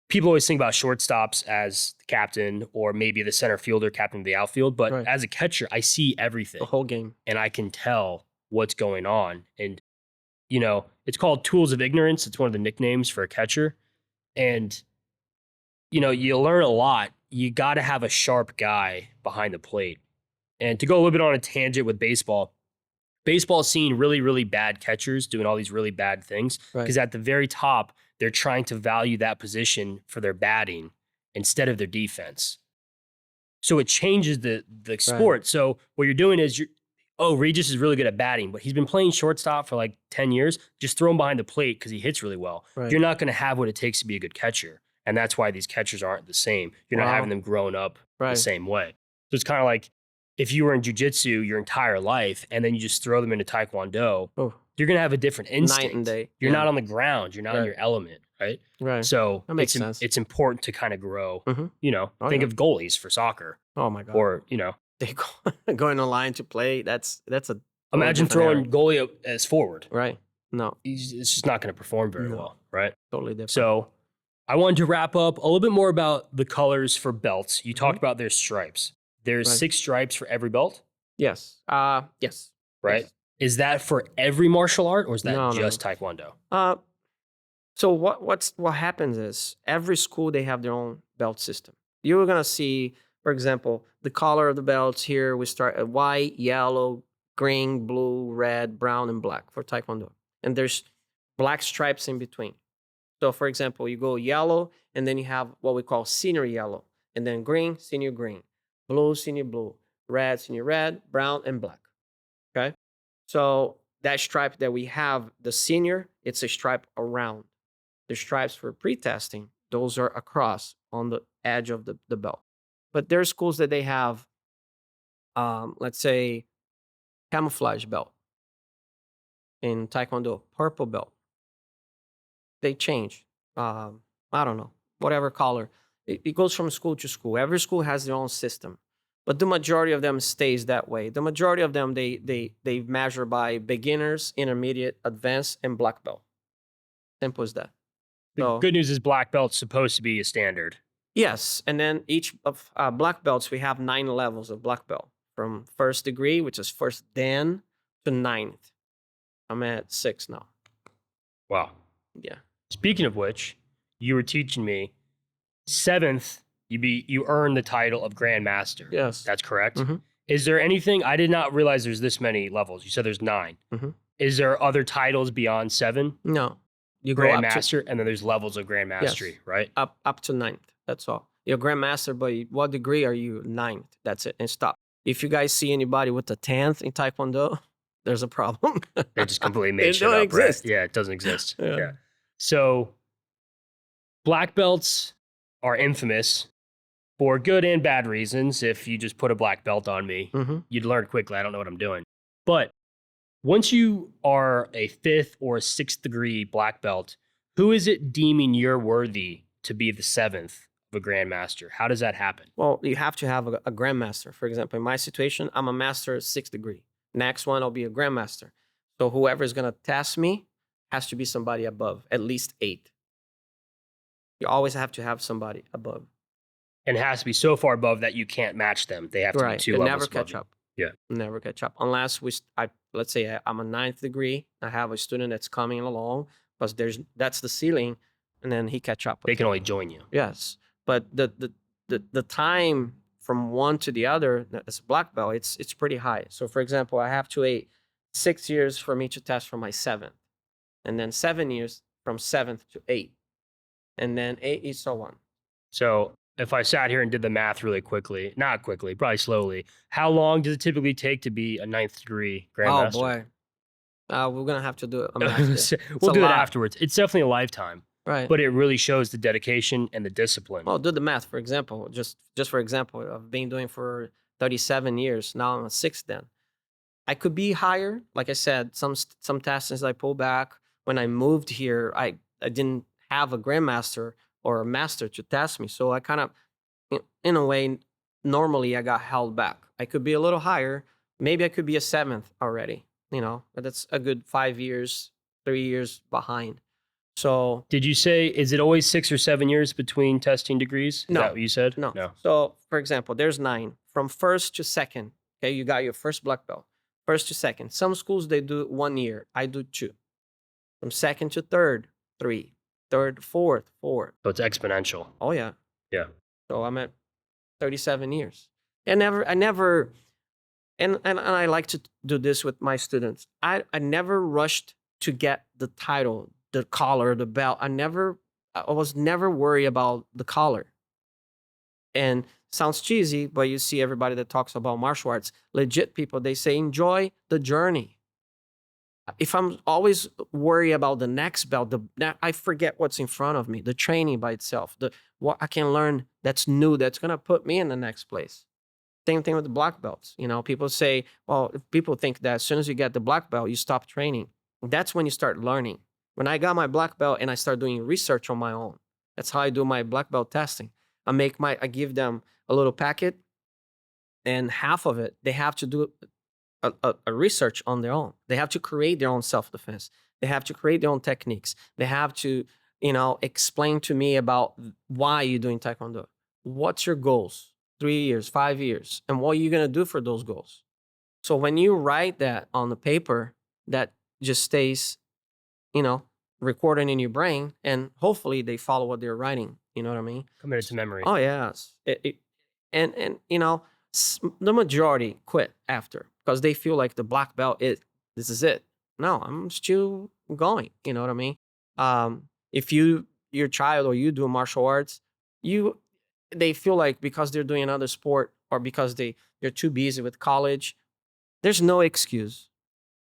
people always think about shortstops as the captain or maybe the center fielder, captain of the outfield. But Right. as a catcher, I see everything The whole game. and I can tell what's going on. And, it's called tools of ignorance. It's one of the nicknames for a catcher. And, you learn a lot. You got to have a sharp guy behind the plate. And to go a little bit on a tangent with baseball's seen really, really bad catchers doing all these really bad things. Right. Because at the very top, they're trying to value that position for their batting instead of their defense. So it changes the sport. So what you're doing is Regis is really good at batting, but he's been playing shortstop for like 10 years. Just throw him behind the plate because he hits really well. Right. You're not going to have what it takes to be a good catcher. And that's why these catchers aren't the same. You're not having them grown up the same way. So it's kind of like if you were in jiu-jitsu your entire life and then you just throw them into Taekwondo, you're going to have a different instinct. Night and day. You're not on the ground. You're not in your element, right? Right. So that makes sense. It's important to kind of grow. You know, think of goalies for soccer. Oh my God. Or, you know. They going online to play. That's a imagine throwing goalie as forward. Right. No. It's just not going to perform very well, right? Totally different. So I wanted to wrap up a little bit more about the colors for belts. You talked about their stripes. There's 6 stripes for every belt? Yes. Yes. Right? Yes. Is that for every martial art or is that just Taekwondo? So what happens is every school, they have their own belt system. You're going to see, for example, the color of the belts here, we start at white, yellow, green, blue, red, brown, and black for Taekwondo. And there's black stripes in between. So for example, you go yellow, and then you have what we call senior yellow, and then green, senior green, blue, senior blue, red, senior red, brown, and black. Okay? So that stripe that we have, the senior, it's a stripe around. The stripes for pre-testing, those are across on the edge of the belt. But there are schools that they have, let's say, camouflage belt. In Taekwondo, purple belt. They change. I don't know, whatever color. It goes from school to school. Every school has their own system. But the majority of them stays that way. The majority of them, they measure by beginners, intermediate, advanced, and black belt. Simple as that. The good news is black belt's supposed to be a standard. Yes, and then each of black belts, we have 9 levels of black belt. From 1st degree, which is 1st dan, to 9th. I'm at 6 now. Wow. Yeah. Speaking of which, you were teaching me 7th, you earn the title of Grandmaster. Yes. That's correct? Is there anything, I did not realize there's this many levels. You said there's 9. Is there other titles beyond 7? No. You go Grandmaster, and then there's levels of Grandmastery, right? Up to 9th. That's all. You're Grandmaster, but what degree are you? 9th. That's it. And stop. If you guys see anybody with a 10th in Taekwondo, there's a problem. They just completely made shit up, right? Yeah, it doesn't exist. Yeah. So black belts are infamous for good and bad reasons. If you just put a black belt on me, you'd learn quickly. I don't know what I'm doing. But once you are a 5th or a 6th degree black belt, who is it deeming you're worthy to be the 7th of a Grandmaster? How does that happen? Well, you have to have a Grandmaster. For example, in my situation, I'm a Master 6th degree. Next one, I'll be a Grandmaster. So whoever is going to test me has to be somebody above, at least 8. You always have to have somebody above. And it has to be so far above that you can't match them. They have to be 2 levels never above catch you. up. Yeah. Never catch up. Unless let's say I'm a 9th degree. I have a student that's coming along, because that's the ceiling, and then he catch up. They can only join you. Yes. But the time from one to the other, as a black belt, it's pretty high. So for example, I have to wait 6 years for me to test for my 7th. And then 7 years from 7th to 8th. And then 8 is so on. So if I sat here and did the math really quickly, not quickly, probably slowly, how long does it typically take to be a 9th degree Grandmaster? Oh boy. We're going to have to do it. We'll do it afterwards. It's definitely a lifetime. Right. But it really shows the dedication and the discipline. Well, do the math. For example, just for example, I've been doing for 37 years. Now I'm a 6th then. I could be higher. Like I said, some tests I pull back. When I moved here, I didn't have a Grandmaster or a Master to test me. So I kind of, in a way, normally I got held back. I could be a little higher. Maybe I could be a 7th already, but that's a good 5 years, 3 years behind. So did you say, is it always 6 or 7 years between testing degrees? Is that what you said? No. So for example, there's 9 from 1st to 2nd. Okay, you got your first black belt, 1st to 2nd. Some schools, they do 1 year. I do 2. From 2nd to 3rd, 3. 3rd, 4th, 4. So it's exponential. Oh yeah. Yeah. So I'm at 37 years. And I like to do this with my students. I never rushed to get the title, the collar, the belt. I was never worried about the collar. And Sounds cheesy, but you see everybody that talks about martial arts, legit people, they say, enjoy the journey. If I'm always worried about the next belt, I forget what's in front of me, the training by itself, what I can learn that's new, that's going to put me in the next place. Same thing with the black belts. You know, people say, well, people think that as soon as you get the black belt, you stop training. That's when you start learning. When I got my black belt and I started doing research on my own, that's how I do my black belt testing. I give them a little packet, and half of it, they have to do a research on their own. They have to create their own self-defense. They have to create their own techniques. They have to, explain to me about why you're doing Taekwondo. What's your goals? 3 years, 5 years, and what are you going to do for those goals? So when you write that on the paper, that just stays, recorded in your brain, and hopefully they follow what they're writing. You know what I mean? Committed to memory. Oh, yes. And the majority quit after because they feel like the black belt, this is it. No, I'm still going. You know what I mean? If your child or you do martial arts, they feel like because they're doing another sport or because they're too busy with college, there's no excuse.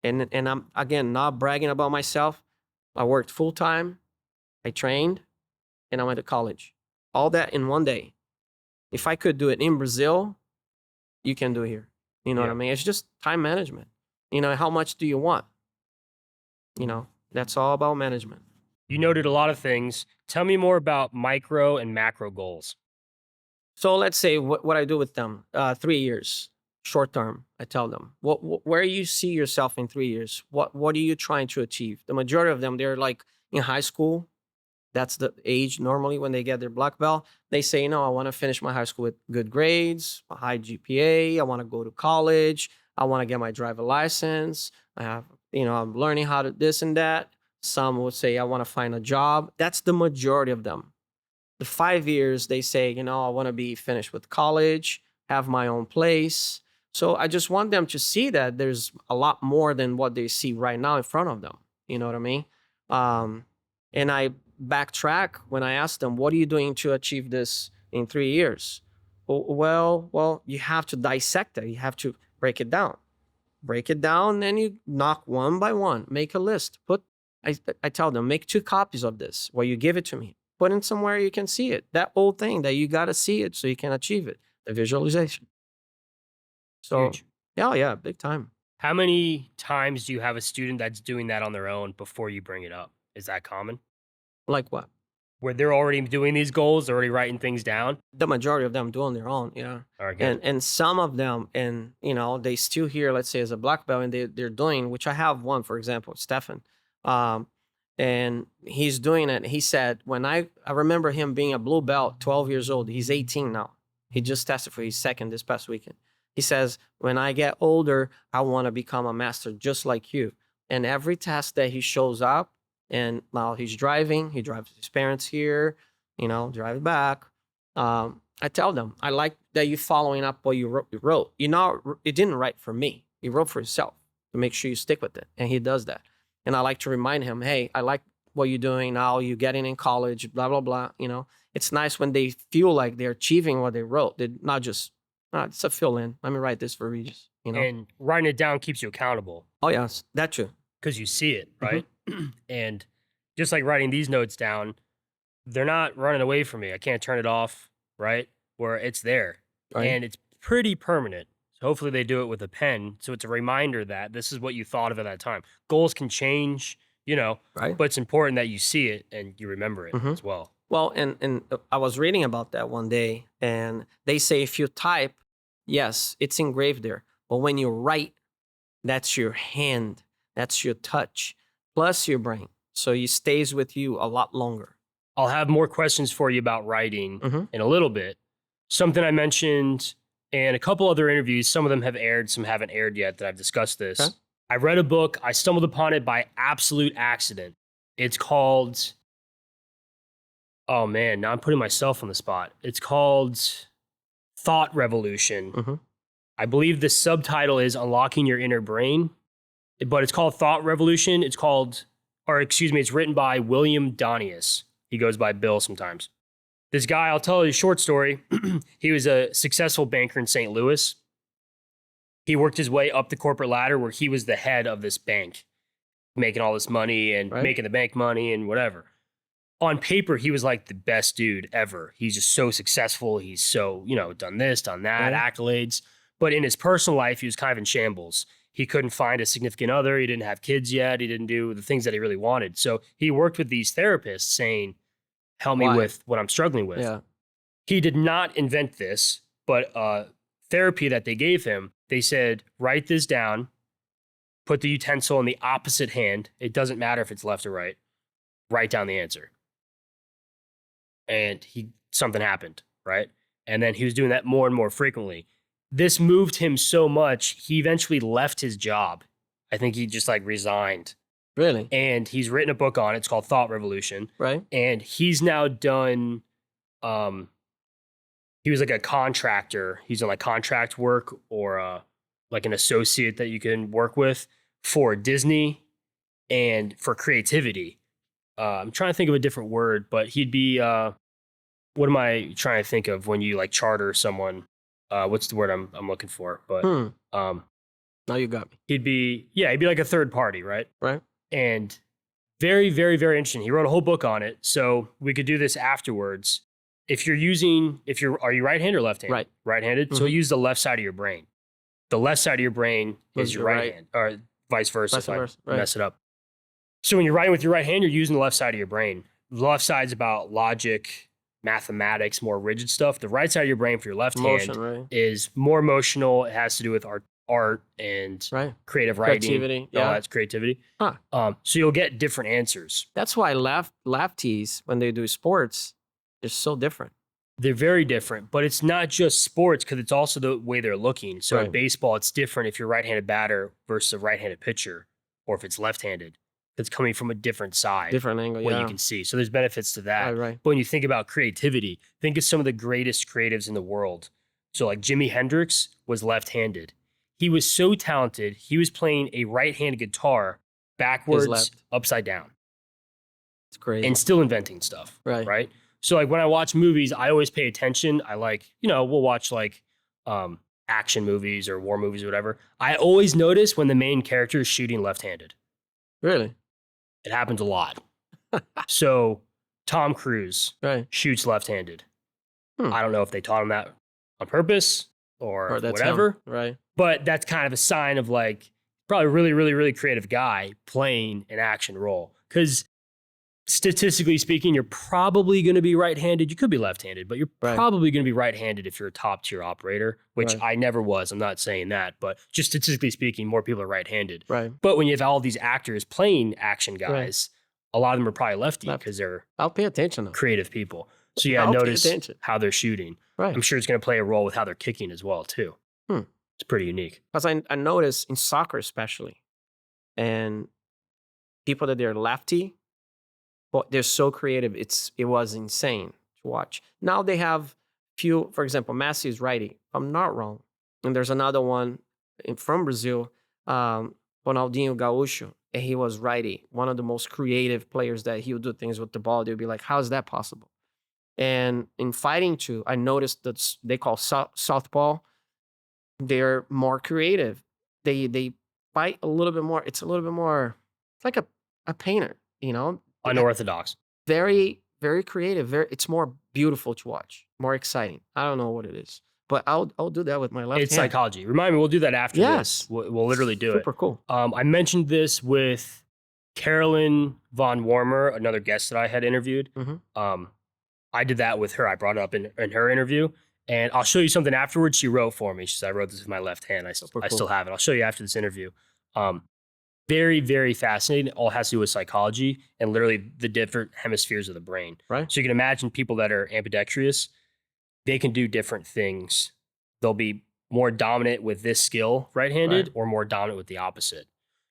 And I'm, again, not bragging about myself. I worked full time, I trained, and I went to college. All that in one day. If I could do it in Brazil, you can do it here. You know what I mean? It's just time management. How much do you want? That's all about management. You noted a lot of things. Tell me more about micro and macro goals. So let's say what I do with them, 3 years, short term, I tell them, where you see yourself in 3 years? What are you trying to achieve? The majority of them, they're like in high school. That's the age normally when they get their black belt. They say, I want to finish my high school with good grades, a high GPA. I want to go to college. I want to get my driver license. I have, I'm learning how to this and that. Some would say, I want to find a job. That's the majority of them. The 5 years, they say, I want to be finished with college, have my own place. So I just want them to see that there's a lot more than what they see right now in front of them. You know what I mean? And I backtrack when I ask them, what are you doing to achieve this in 3 years? Well, you have to dissect it. You have to break it down. Break it down, and you knock one by one. Make a list. I tell them, make 2 copies of this where you give it to me. Put it somewhere you can see it. That old thing that you got to see it so you can achieve it. The visualization. So, Huge. yeah, big time. How many times do you have a student that's doing that on their own before you bring it up? Is that common? Like what? Where they're already doing these goals, already writing things down? The majority of them do on their own, yeah. All right, good. And some of them, they still here, let's say, as a black belt, and they're doing, which I have one, for example, Stefan. And he's doing it. He said, I remember him being a blue belt, 12 years old. He's 18 now. He just tested for his second this past weekend. He says, when I get older, I want to become a master just like you. And every test that he shows up, and while he's driving, he drives his parents here, drive back. I tell them, I like that you're following up what you wrote. You didn't write for me. You wrote for yourself to make sure you stick with it. And he does that. And I like to remind him, hey, I like what you're doing now. You're getting in college, blah, blah, blah. It's nice when they feel like they're achieving what they wrote. They're not just, it's a fill-in. Let me write this for Regis. And writing it down keeps you accountable. Oh, yes, that's true. Because you see it, right? And just like writing these notes down, they're not running away from me. I can't turn it off, right? Where it's there. Right. And it's pretty permanent. So hopefully they do it with a pen. So it's a reminder that this is what you thought of at that time. Goals can change, right? But it's important that you see it and you remember it as well. Well, and I was reading about that one day, and they say if you type, yes, it's engraved there. But when you write, that's your hand. That's your touch, plus your brain. So it stays with you a lot longer. I'll have more questions for you about writing in a little bit. Something I mentioned in a couple other interviews, some of them have aired, some haven't aired yet that I've discussed this. Okay. I read a book. I stumbled upon it by absolute accident. It's called, oh man, now I'm putting myself on the spot. It's called Thought Revolution. I believe the subtitle is Unlocking Your Inner Brain. But it's called Thought Revolution. It's written by William Donius. He goes by Bill sometimes. This guy, I'll tell you a short story. He was a successful banker in St. Louis. He worked his way up the corporate ladder where he was the head of this bank, making all this money and making the bank money and whatever. On paper, he was like the best dude ever. He's just so successful. He's so, done this, done that, accolades. But in his personal life, he was kind of in shambles. He couldn't find a significant other. He didn't have kids yet. He didn't do the things that he really wanted. So he worked with these therapists saying, help me with what I'm struggling with. Yeah. He did not invent this, but therapy that they gave him, they said, write this down, put the utensil in the opposite hand. It doesn't matter if it's left or right. Write down the answer. And something happened, right? And then he was doing that more and more frequently. This moved him so much, he eventually left his job. I think he just resigned. Really? And he's written a book on it. It's called Thought Revolution. Right. And he's now done, he was like a contractor. He's done contract work or like an associate that you can work with for Disney and for creativity. I'm trying to think of a different word, but he'd be, what am I trying to think of when you charter someone? What's the word I'm looking for? But now you got me. He'd be like a third party, right? Right. And very, very, very interesting. He wrote a whole book on it. So we could do this afterwards. Are you right-handed or left-handed? Right. Right-handed. Mm-hmm. So use the left side of your brain. The left side of your brain is your right hand, or vice versa if I mess it up. So when you're writing with your right hand, you're using the left side of your brain. The left side's about logic, mathematics, more rigid stuff. The right side of your brain for your left hand is more emotional. It has to do with art and creative writing. Creativity. Yeah. That's creativity. Huh. So you'll get different answers. That's why lefties, when they do sports, they're so different. They're very different, but it's not just sports because it's also the way they're looking. So in baseball, it's different if you're right-handed batter versus a right-handed pitcher, or if it's left-handed. It's coming from a different side. Different angle, what you can see. So there's benefits to that. Right. But when you think about creativity, think of some of the greatest creatives in the world. So Jimi Hendrix was left-handed. He was so talented, he was playing a right-handed guitar backwards, upside down. It's crazy. And still inventing stuff. Right. So when I watch movies, I always pay attention. I we'll watch action movies or war movies or whatever. I always notice when the main character is shooting left-handed. Really? It happens a lot. So Tom Cruise shoots left-handed. I don't know if they taught him that on purpose or whatever. Right. But that's kind of a sign of probably a really, really, really creative guy playing an action role. Because statistically speaking, you're probably going to be right-handed. You could be left-handed, but you're probably going to be right-handed if you're a top-tier operator, which I never was. I'm not saying that, but just statistically speaking, more people are right-handed. Right. But when you have all these actors playing action guys, a lot of them are probably lefty because they're I'll pay attention. Creative people. So notice how they're shooting. Right. I'm sure it's going to play a role with how they're kicking as well, too. It's pretty unique. Because I notice in soccer especially, and people that they're lefty, but they're so creative. It was insane to watch. Now they have few, for example, Messi is righty. If I'm not wrong. And there's another one from Brazil, Ronaldinho Gaúcho, and he was righty. One of the most creative players that he would do things with the ball. They'd be like, how is that possible? And in fighting too, I noticed that they call southpaw. They're more creative. They fight a little bit more. It's a little bit more, it's like a painter, Unorthodox. Very, very creative. It's more beautiful to watch, more exciting. I don't know what it is, but I'll do that with my left hand. It's psychology. Remind me, we'll do that after this. We'll literally do it. Super cool. I mentioned this with Carolyn Von Warmer, another guest that I had interviewed. I did that with her. I brought it up in her interview. And I'll show you something afterwards she wrote for me. She said, I wrote this with my left hand. I still have it. I'll show you after this interview. Very, very fascinating. It all has to do with psychology and literally the different hemispheres of the brain. Right. So you can imagine people that are ambidextrous, they can do different things. They'll be more dominant with this skill, right-handed, or more dominant with the opposite.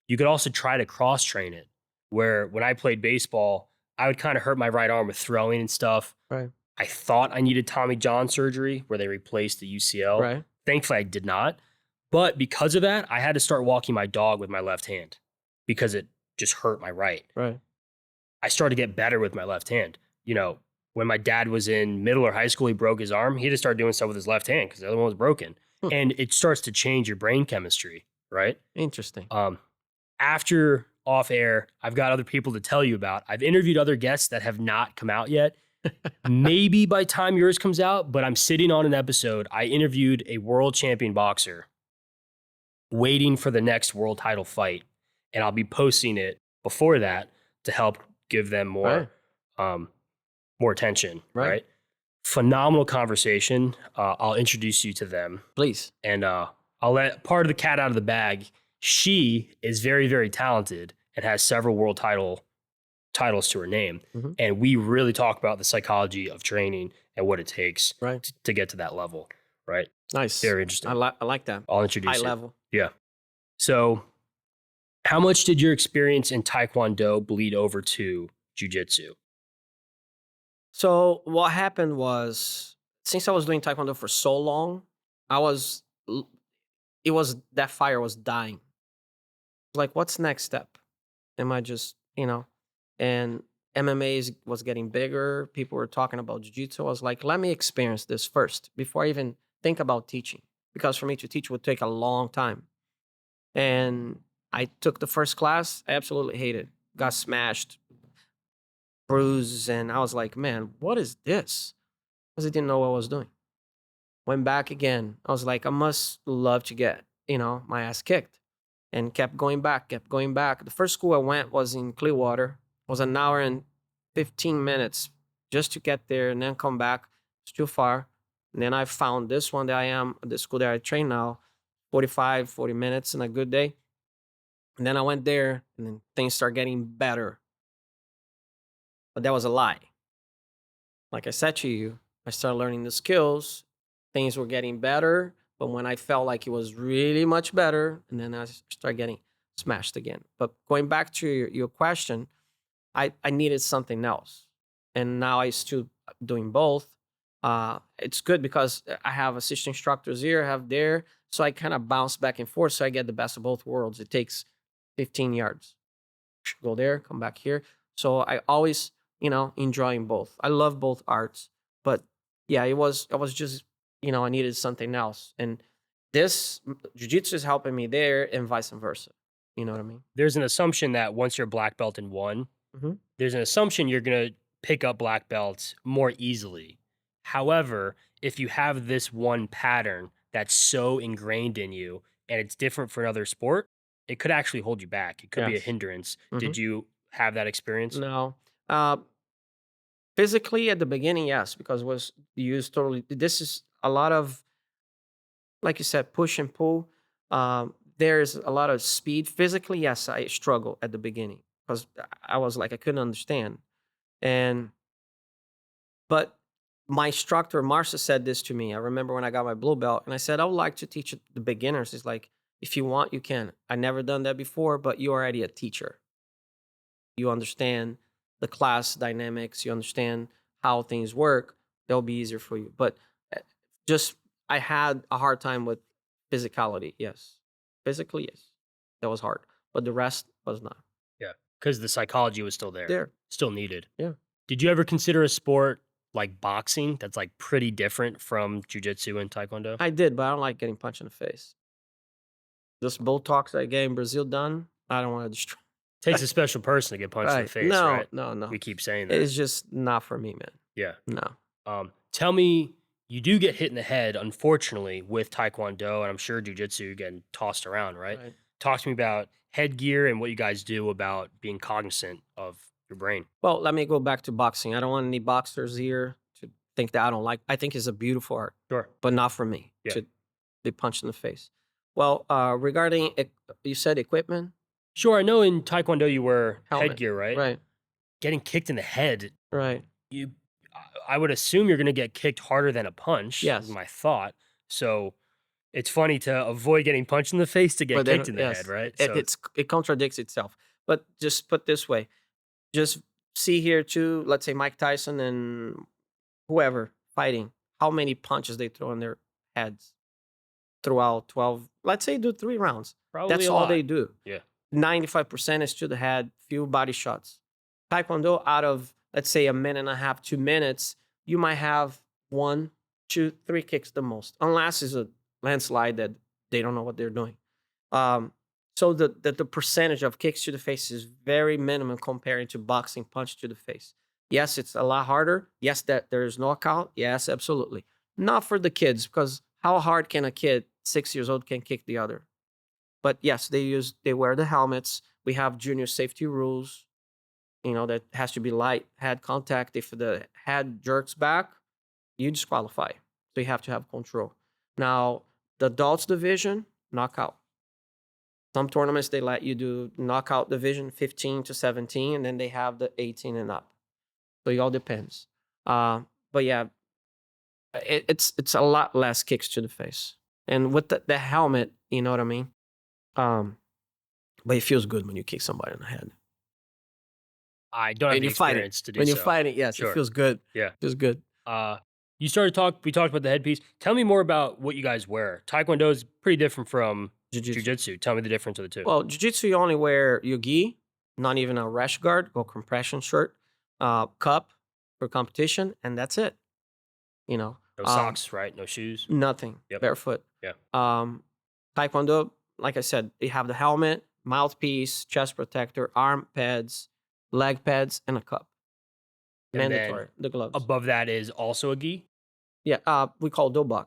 You could also try to cross-train it, where when I played baseball, I would kind of hurt my right arm with throwing and stuff. Right. I thought I needed Tommy John surgery where they replaced the UCL. Right. Thankfully, I did not. But because of that, I had to start walking my dog with my left hand because it just hurt my right. Right. I started to get better with my left hand. when my dad was in middle or high school, he broke his arm. He had to start doing stuff with his left hand because the other one was broken. And it starts to change your brain chemistry, right? Interesting. After off air, I've got other people to tell you about. I've interviewed other guests that have not come out yet. Maybe by time yours comes out, but I'm sitting on an episode. I interviewed a world champion boxer waiting for the next world title fight. And I'll be posting it before that to help give them more, more attention, right? Phenomenal conversation. I'll introduce you to them. Please. And I'll let part of the cat out of the bag. She is very, very talented and has several world titles to her name. And we really talk about the psychology of training and what it takes to get to that level, right? Nice. Very interesting. I like that. I'll introduce High you. level. Yeah. So how much did your experience in Taekwondo bleed over to Jiu-Jitsu? So what happened was, since I was doing Taekwondo for so long, that fire was dying. Like, what's next step? Am I just, and MMA was getting bigger. People were talking about Jiu-Jitsu. I was like, let me experience this first before I even think about teaching. Because for me to teach would take a long time. And I took the first class. I absolutely hated it. Got smashed, bruises. And I was like, man, what is this? Because I didn't know what I was doing. Went back again. I was like, I must love to get, my ass kicked. And kept going back. The first school I went was in Clearwater. It was an hour and 15 minutes just to get there and then come back. It's too far. And then I found this one the school that I train now, 40 minutes in a good day. And then I went there and then things start getting better. But that was a lie. Like I said to you, I started learning the skills. Things were getting better. But when I felt like it was really much better, and then I started getting smashed again. But going back to your question, I needed something else. And now I'm still doing both. It's good because I have assistant instructors here, I have there. So I kind of bounce back and forth. So I get the best of both worlds. It takes 15 yards. Go there, come back here. So I always, enjoying both. I love both arts. But yeah, I was just, I needed something else. And this Jiu-Jitsu is helping me there and vice versa. You know what I mean? There's an assumption that once you're black belt in one, there's an assumption you're going to pick up black belts more easily. However, if you have this one pattern that's so ingrained in you and it's different for another sport, it could actually hold you back. It could be a hindrance. Did you have that experience? No. Physically at the beginning, yes, because it was used totally. This is a lot of, like you said, push and pull. There's a lot of speed. Physically, yes, I struggled at the beginning because I was like, I couldn't understand. But my instructor, Marcia, said this to me. I remember when I got my blue belt, and I said, I would like to teach the beginners. He's like, if you want, you can. I never done that before, but you're already a teacher. You understand the class dynamics. You understand how things work. That'll be easier for you. But I had a hard time with physicality. Yes. Physically, yes. That was hard. But the rest was not. Yeah. Because the psychology was still there. Still needed. Yeah. Did you ever consider a sport like boxing that's like pretty different from Jiu-Jitsu and Taekwondo? I did, but I don't like getting punched in the face. This Botox I get in Brazil done, I don't want to destroy. Takes a special person to get punched in the face, right? No. We keep saying that. It's just not for me, man. Yeah. No. Tell me, you do get hit in the head, unfortunately, with Taekwondo, and I'm sure Jiu-Jitsu getting tossed around, right? Talk to me about headgear and what you guys do about being cognizant of your brain. Well, let me go back to boxing. I don't want any boxers here to think that I don't like. I think it's a beautiful art. Sure. But not for me to be punched in the face. Well, regarding, you said equipment? Sure, I know in Taekwondo you wear headgear, right? Right. Getting kicked in the head. Right. I would assume you're going to get kicked harder than a punch. Yes. Is my thought. So it's funny to avoid getting punched in the face to get kicked in the head, right? It contradicts itself. But just put this way, just see here too, let's say Mike Tyson and whoever fighting, how many punches they throw in their heads throughout 12, let's say do 3 rounds. Probably That's a all lot. they do. Yeah. 95% is to the head, few body shots. Taekwondo, out of let's say a minute and a half, 2 minutes, you might have 1, 2, 3 kicks the most, unless it's a landslide that they don't know what they're doing. So the percentage of kicks to the face is very minimum compared to boxing punch to the face. Yes, it's a lot harder. Yes, that there's knockout. Yes, absolutely. Not for the kids, because how hard can a kid 6 years old can kick the other? But yes, they wear the helmets. We have junior safety rules. That has to be light head contact. If the head jerks back, you disqualify. So you have to have control. Now, the adults division, knockout. Some tournaments, they let you do knockout division 15 to 17, and then they have the 18 and up. So it all depends. But yeah, it's a lot less kicks to the face. And with the helmet, you know what I mean? But it feels good when you kick somebody in the head. I don't have the experience to do so. When you fight it, yes, it feels good. Yeah. It feels good. We talked about the headpiece. Tell me more about what you guys wear. Taekwondo is pretty different from Jiu-Jitsu. Tell me the difference of the two. Well, Jiu-Jitsu, you only wear your gi, not even a rash guard or compression shirt, cup for competition, and that's it. No socks, right? No shoes? Nothing. Yep. Barefoot. Yeah. Taekwondo, like I said, you have the helmet, mouthpiece, chest protector, arm pads, leg pads, and a cup. And mandatory. The gloves. Above that is also a gi? Yeah, we call dobak.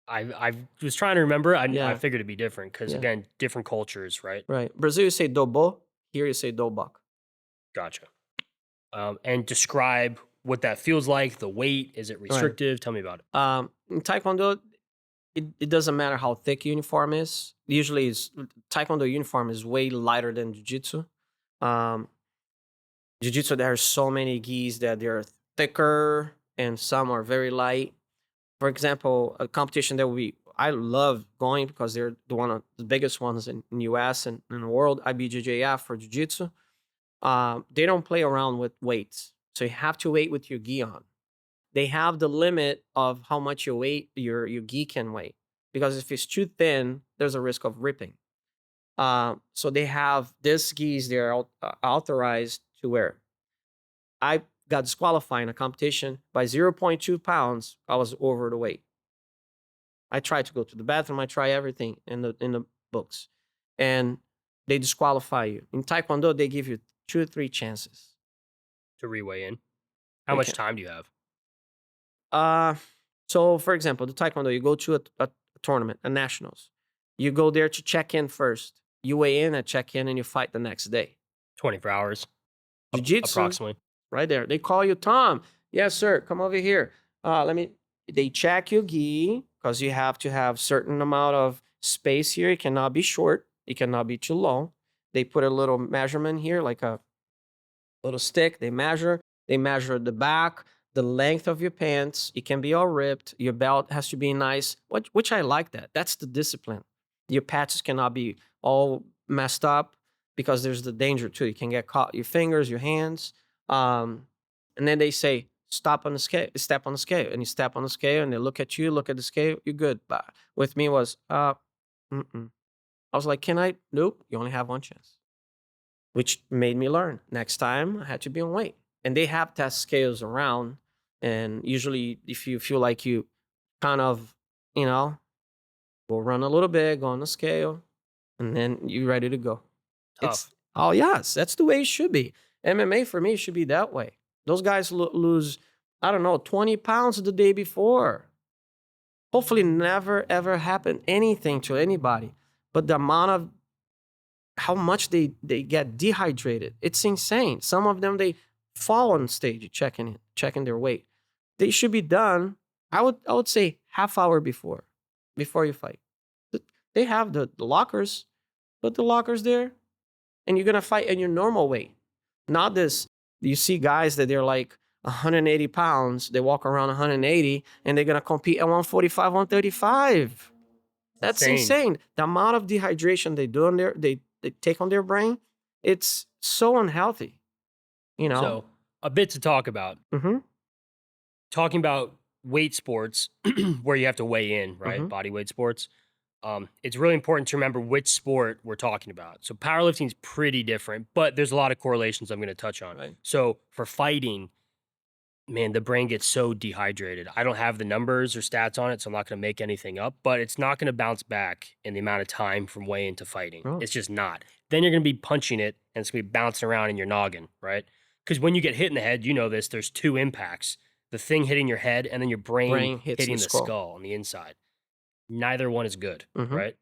I was trying to remember. I Yeah. figured it'd be different because, again, different cultures, right? Right. Brazil, you say dobo. Here, you say dobak. Gotcha. And describe what that feels like, the weight. Is it restrictive? Tell me about it. In Taekwondo, it doesn't matter how thick uniform is. Usually, Taekwondo uniform is way lighter than Jiu-Jitsu. Jiu-Jitsu, there are so many gis that they're thicker and some are very light. For example, a competition that I love going because they're one of the biggest ones in the US and in the world, IBJJF for Jiu-Jitsu. They don't play around with weights. So you have to weight with your gi on. They have the limit of how much your gi can weigh. Because if it's too thin, there's a risk of ripping. So they have these gis they're authorized to wear. I got disqualified in a competition by 0.2 pounds. I was over the weight. I tried to go to the bathroom. I tried everything in the books. And they disqualify you. In Taekwondo, they give you 2 or 3 chances. To reweigh in? How much time do you have? So, for example, the Taekwondo, you go to a tournament, a nationals. You go there to check in first. You weigh in at check-in and you fight the next day. 24 hours? Jiu-Jitsu, approximately. Right there. They call you, Tom. Yes, sir. Come over here. They check your gi because you have to have certain amount of space here. It cannot be short. It cannot be too long. They put a little measurement here, like a little stick. They measure the back, the length of your pants. It can be all ripped. Your belt has to be nice, which I like that. That's the discipline. Your patches cannot be all messed up because there's the danger too. You can get caught, your fingers, your hands. And then they say, step on the scale, and you step on the scale and they look at you, look at the scale, you're good. But with me it was, I was like, can I? Nope, you only have 1 chance. Which made me learn. Next time I had to be on weight. And they have test scales around. And usually if you feel like you kind of, go run a little bit, go on the scale, and then you're ready to go. Tough. Yes, that's the way it should be. MMA for me should be that way. Those guys lose, 20 pounds the day before. Hopefully never, ever happen anything to anybody. But the amount of how much they get dehydrated, it's insane. Some of them, they fall on stage checking their weight. They should be done, I would say, half hour before you fight. They have the lockers, put the lockers there, and you're going to fight in your normal weight. Not this, you see guys that they're like 180 pounds, they walk around 180, and they're going to compete at 145, 135. That's insane. The amount of dehydration they do they take on their brain, it's so unhealthy. So, a bit to talk about. Mm-hmm. Talking about weight sports where you have to weigh in, right? Mm-hmm. Body weight sports. It's really important to remember which sport we're talking about. So powerlifting is pretty different, but there's a lot of correlations I'm going to touch on. Right. So for fighting, Man, the brain gets so dehydrated. I don't have the numbers or stats on it, so I'm not going to make anything up, but it's not going to bounce back in the amount of time from weigh into fighting. Oh. It's just not. Then you're going to be punching it and it's going to be bouncing around in your noggin, right? Because when you get hit in the head, you know this, there's two impacts, the thing hitting your head and then your brain hits hitting the the skull. skull on the inside. Neither one is good, Mhm. right?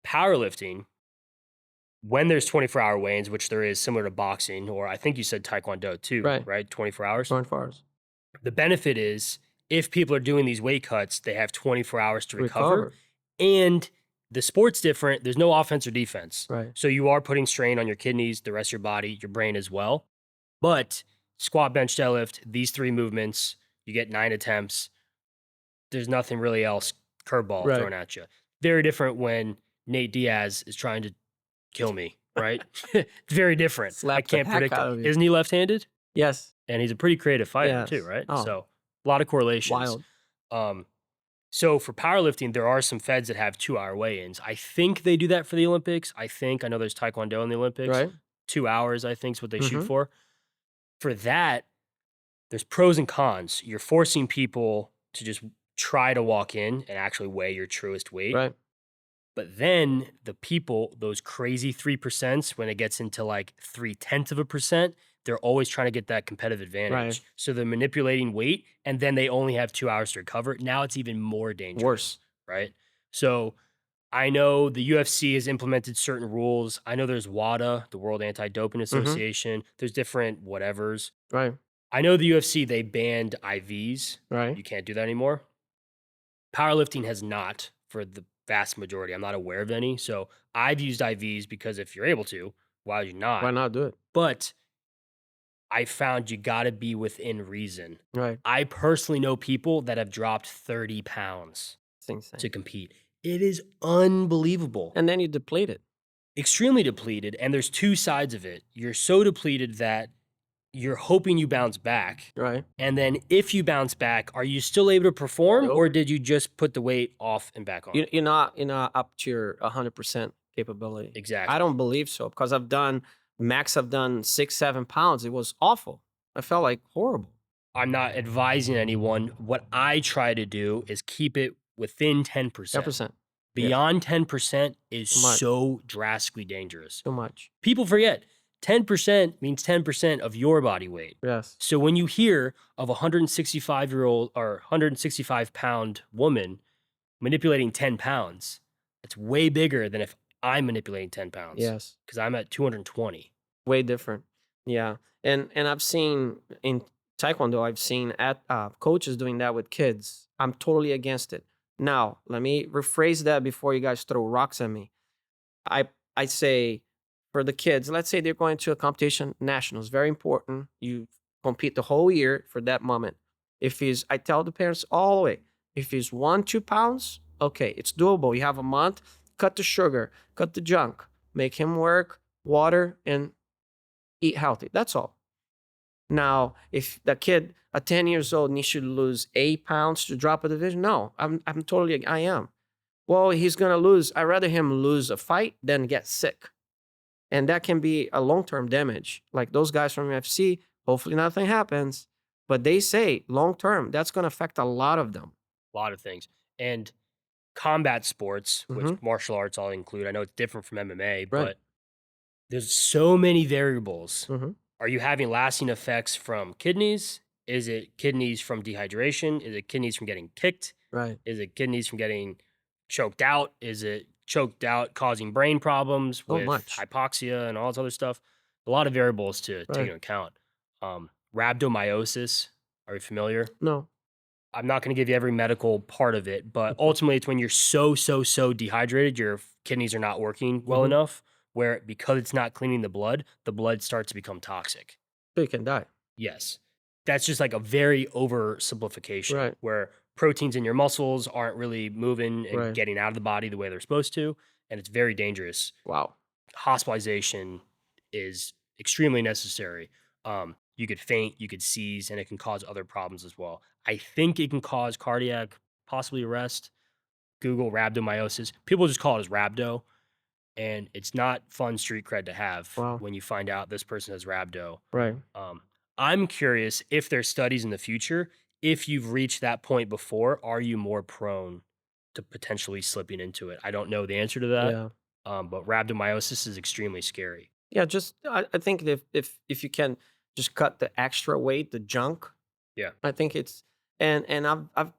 Powerlifting, when there's 24-hour weigh-ins, which there is similar to boxing, or I think you said Taekwondo too, Right. 24 hours. 24 hours. The benefit is if people are doing these weight cuts, they have 24 hours to recover. Recover. And the sport's different. There's no offense or defense. Right. So you are putting strain on your kidneys, the rest of your body, your brain as well. But squat, bench, deadlift, these three movements, you get 9 attempts. There's nothing really else curveball Right. thrown at you. Very different when Nate Diaz is trying to kill me, right? Very different. Slap I the can't heck predict out it. of you. Isn't he left-handed? Yes. And he's a pretty creative fighter Yes. too, right? Oh. So a lot of correlations. Wild. So for powerlifting, there are some feds that have 2-hour weigh-ins. I think they do that for the Olympics. I know there's Taekwondo in the Olympics. Right. 2 hours, I think, is what they shoot Mhm. for. For that, there's pros and cons. You're forcing people to just try to walk in and actually weigh your truest weight. Right. But then the people, those crazy 3%, when it gets into like 0.3%, they're always trying to get that competitive advantage. Right. So they're manipulating weight and then they only have 2 hours to recover. Now it's even more dangerous. Worse. Right? So I know the UFC has implemented certain rules. I know there's WADA, the World Anti-Doping Association. There's different whatevers. Right. I know the UFC, they banned IVs. Right. You can't do that anymore. Powerlifting has not for the vast majority. I'm not aware of any. So I've used IVs because if you're able to, why would you not? Why not do it? But I found you got to be within reason. Right. I personally know people that have dropped 30 pounds It's insane. to compete. It is unbelievable. And then you deplete it. Extremely depleted. And there's two sides of it. You're so depleted that you're hoping you bounce back. Right. And then if you bounce back, are you still able to perform Nope. or did you just put the weight off and back on? You're not up to your 100% capability. Exactly. I don't believe so because I've done 6-7 pounds. It was awful. I felt like horrible. I'm not advising anyone. What I try to do is keep it within 10%. 10%. Beyond 10% is Too much. so drastically dangerous. Too much. People forget 10% means 10% of your body weight. Yes. So when you hear of a 165-year-old or 165-pound woman manipulating 10 pounds, it's way bigger than if I'm manipulating 10 pounds. Yes. Because I'm at 220. Way different. Yeah. And I've seen in Taekwondo, I've seen coaches doing that with kids. I'm totally against it. Now, let me rephrase that before you guys throw rocks at me. I say for the kids, let's say they're going to a competition, nationals, very important. You compete the whole year for that moment. I tell the parents all the way, if he's 1-2 pounds, okay, it's doable. You have a month, cut the sugar, cut the junk, make him work, water, and eat healthy. That's all. Now, if the kid at 10 years old needs to lose 8 pounds to drop a division, no, I am. Well, he's gonna lose. I'd rather him lose a fight than get sick. And that can be a long-term damage. Like those guys from UFC, hopefully nothing happens. But they say long-term, that's gonna affect a lot of them. A lot of things. And combat sports, which martial arts I'll include. I know it's different from MMA, but there's so many variables. Are you having lasting effects from kidneys? Is it kidneys from dehydration? Is it kidneys from getting kicked? Right. Is it kidneys from getting choked out? Is it choked out causing brain problems So with much. hypoxia and all this other stuff? A lot of variables to take into account. Rhabdomyosis, are you familiar? No. I'm not going to give you every medical part of it, but ultimately it's when you're so dehydrated, your kidneys are not working well enough, where because it's not cleaning the blood starts to become toxic. So you can die. Yes. That's just like a very oversimplification where proteins in your muscles aren't really moving and getting out of the body the way they're supposed to, and it's very dangerous. Wow. Hospitalization is extremely necessary. You could faint, you could seize, and it can cause other problems as well. I think it can cause cardiac, possibly arrest. Google rhabdomyosis. People just call it as rhabdo, and it's not fun street cred to have when you find out this person has rhabdo. Right. I'm curious if there's studies in the future, if you've reached that point before, are you more prone to potentially slipping into it? I don't know the answer to that, Yeah. but rhabdomyolysis is extremely scary. Yeah, just I think if you can just cut the extra weight, the junk, Yeah. I think it's and I've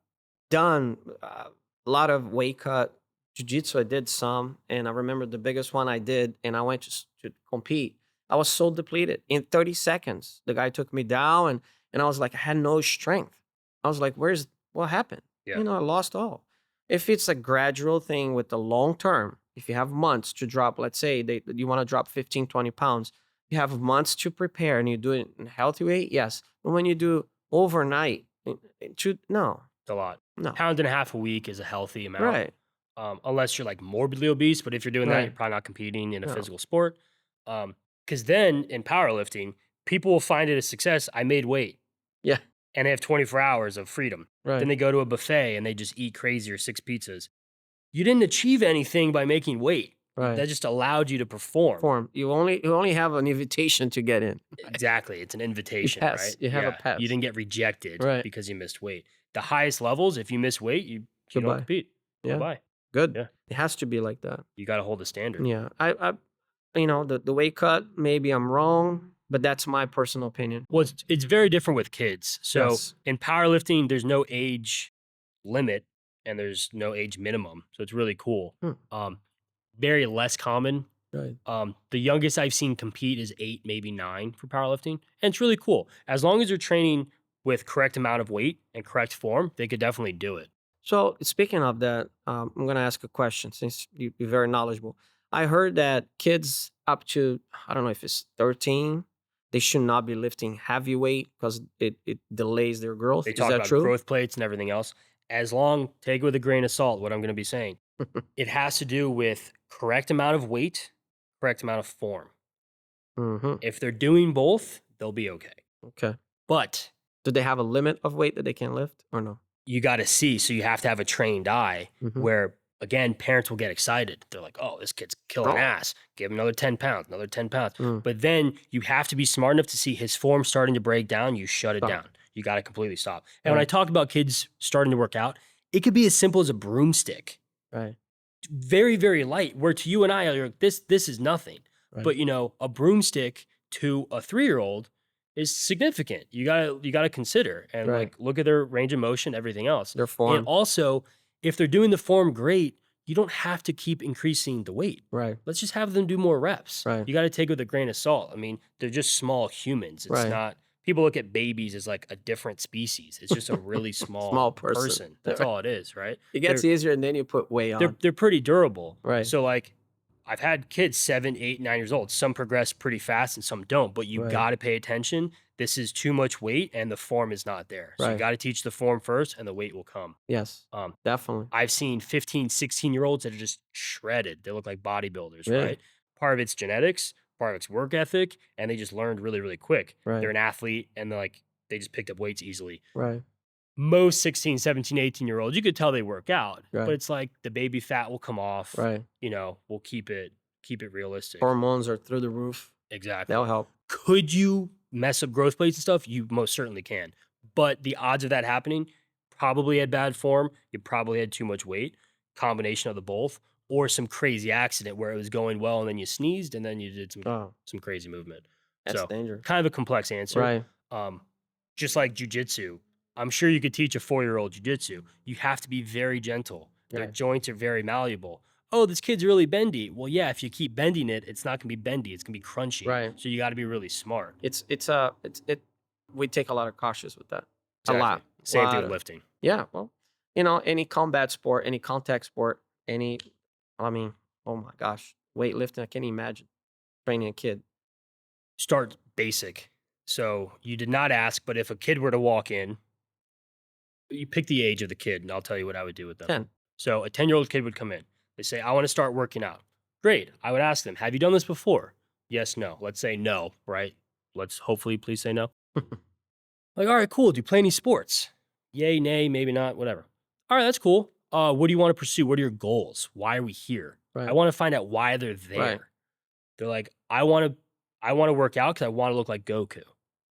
done a lot of weight cut jiu-jitsu. I did some, and I remember the biggest one I did, and I went to compete. I was so depleted in 30 seconds. The guy took me down, and I was like, I had no strength. I was like, what happened? Yeah. You know, I lost all. If it's a gradual thing with the long term, if you have months to drop, let's say you want to drop 15, 20 pounds, you have months to prepare and you do it in a healthy way, yes. But when you do overnight, no, It's a lot. no. Pound and a half a week is a healthy amount. Right, Unless you're like morbidly obese, but if you're doing that, right. you're probably not competing in a No. physical sport. Because then in powerlifting, people will find it a success. I made weight. Yeah. And they have 24 hours of freedom. Right. Then they go to a buffet and they just eat crazy or 6 pizzas. You didn't achieve anything by making weight. Right. That just allowed you to perform. You only have an invitation to get in. Exactly. It's an invitation, pass. right? You have a pass. You didn't get rejected Right. because you missed weight. The highest levels, if you miss weight, you don't Goodbye. compete. Yeah. Goodbye. Good. Yeah. It has to be like that. You got to hold a standard. Yeah. I the weight cut, maybe I'm wrong, but that's my personal opinion. Well, it's very different with kids. So Yes. in powerlifting, there's no age limit and there's no age minimum. So it's really cool. Very less common. Right. The youngest I've seen compete is 8, maybe 9 for powerlifting. And it's really cool. As long as they're training with correct amount of weight and correct form, they could definitely do it. So speaking of that, I'm going to ask a question since you're very knowledgeable. I heard that kids up to, I don't know if it's 13, they should not be lifting heavy weight because it delays their growth. They Is talk that about true? growth plates and everything else. Take it with a grain of salt, what I'm going to be saying. It has to do with correct amount of weight, correct amount of form. Mm-hmm. If they're doing both, they'll be okay. Okay. But Do they have a limit of weight that they can lift or no? you got to see. So you have to have a trained eye Mhm. where, again, parents will get excited. They're like, oh, this kid's killing Oh. ass. Give him another 10 pounds, another 10 pounds. Mm. But then you have to be smart enough to see his form starting to break down. You shut it Stop. down. You got to completely stop. And when I Right. talk about kids starting to work out, it could be as simple as a broomstick. Right. Very, very light, where to you and I are like, this is nothing. Right. But, a broomstick to a 3-year-old is significant. You gotta consider and Right. like look at their range of motion, everything else. Their form. And also, if they're doing the form great, you don't have to keep increasing the weight. Right. Let's just have them do more reps. Right. You got to take it with a grain of salt. I mean, they're just small humans. It's Right. not. People look at babies as like a different species. It's just a really small, Small person. That's all it is, right? It gets easier and then you put weight on. They're pretty durable. Right. So like, I've had kids 7, 8, 9 years old. Some progress pretty fast and some don't. But you Right. got to pay attention. This is too much weight and the form is not there. So you Right. got to teach the form first and the weight will come. Yes. Definitely. I've seen 15, 16-year-olds that are just shredded. They look like bodybuilders, Really? right? Part of it's genetics, part of it's work ethic, and they just learned really, really quick. Right. They're an athlete and they just picked up weights easily. Right. Most 16, 17, 18-year-olds, you could tell they work out, Right. but it's like the baby fat will come off. Right. We'll keep it realistic. Hormones are through the roof. Exactly. That'll help. Could you mess up growth plates and stuff? You most certainly can. But the odds of that happening, probably had bad form, you probably had too much weight, combination of the both, or some crazy accident where it was going well and then you sneezed and then you did some crazy movement. That's So dangerous. kind of a complex answer. Right. Just like jujitsu, I'm sure you could teach a 4-year-old jujitsu. You have to be very gentle. Their Right. joints are very malleable. Oh, this kid's really bendy. Well, yeah, if you keep bending it, it's not gonna be bendy. It's gonna be crunchy. Right. So you got to be really smart. We take a lot of cautious with that. Exactly. A lot. Same thing Lot with of- lifting. Yeah. Well, any combat sport, any contact sport, oh my gosh, weightlifting, I can't imagine training a kid. Start basic. So you did not ask, but if a kid were to walk in, you pick the age of the kid, and I'll tell you what I would do with them. 10. So a 10-year-old kid would come in. They say, I want to start working out. Great. I would ask them, have you done this before? Yes, no. Let's say no, right? Let's hopefully please say no. Like, all right, cool. Do you play any sports? Yay, nay, maybe not, whatever. All right, that's cool. What do you want to pursue? What are your goals? Why are we here? Right. I want to find out why they're there. Right. They're like, I want to work out because I want to look like Goku.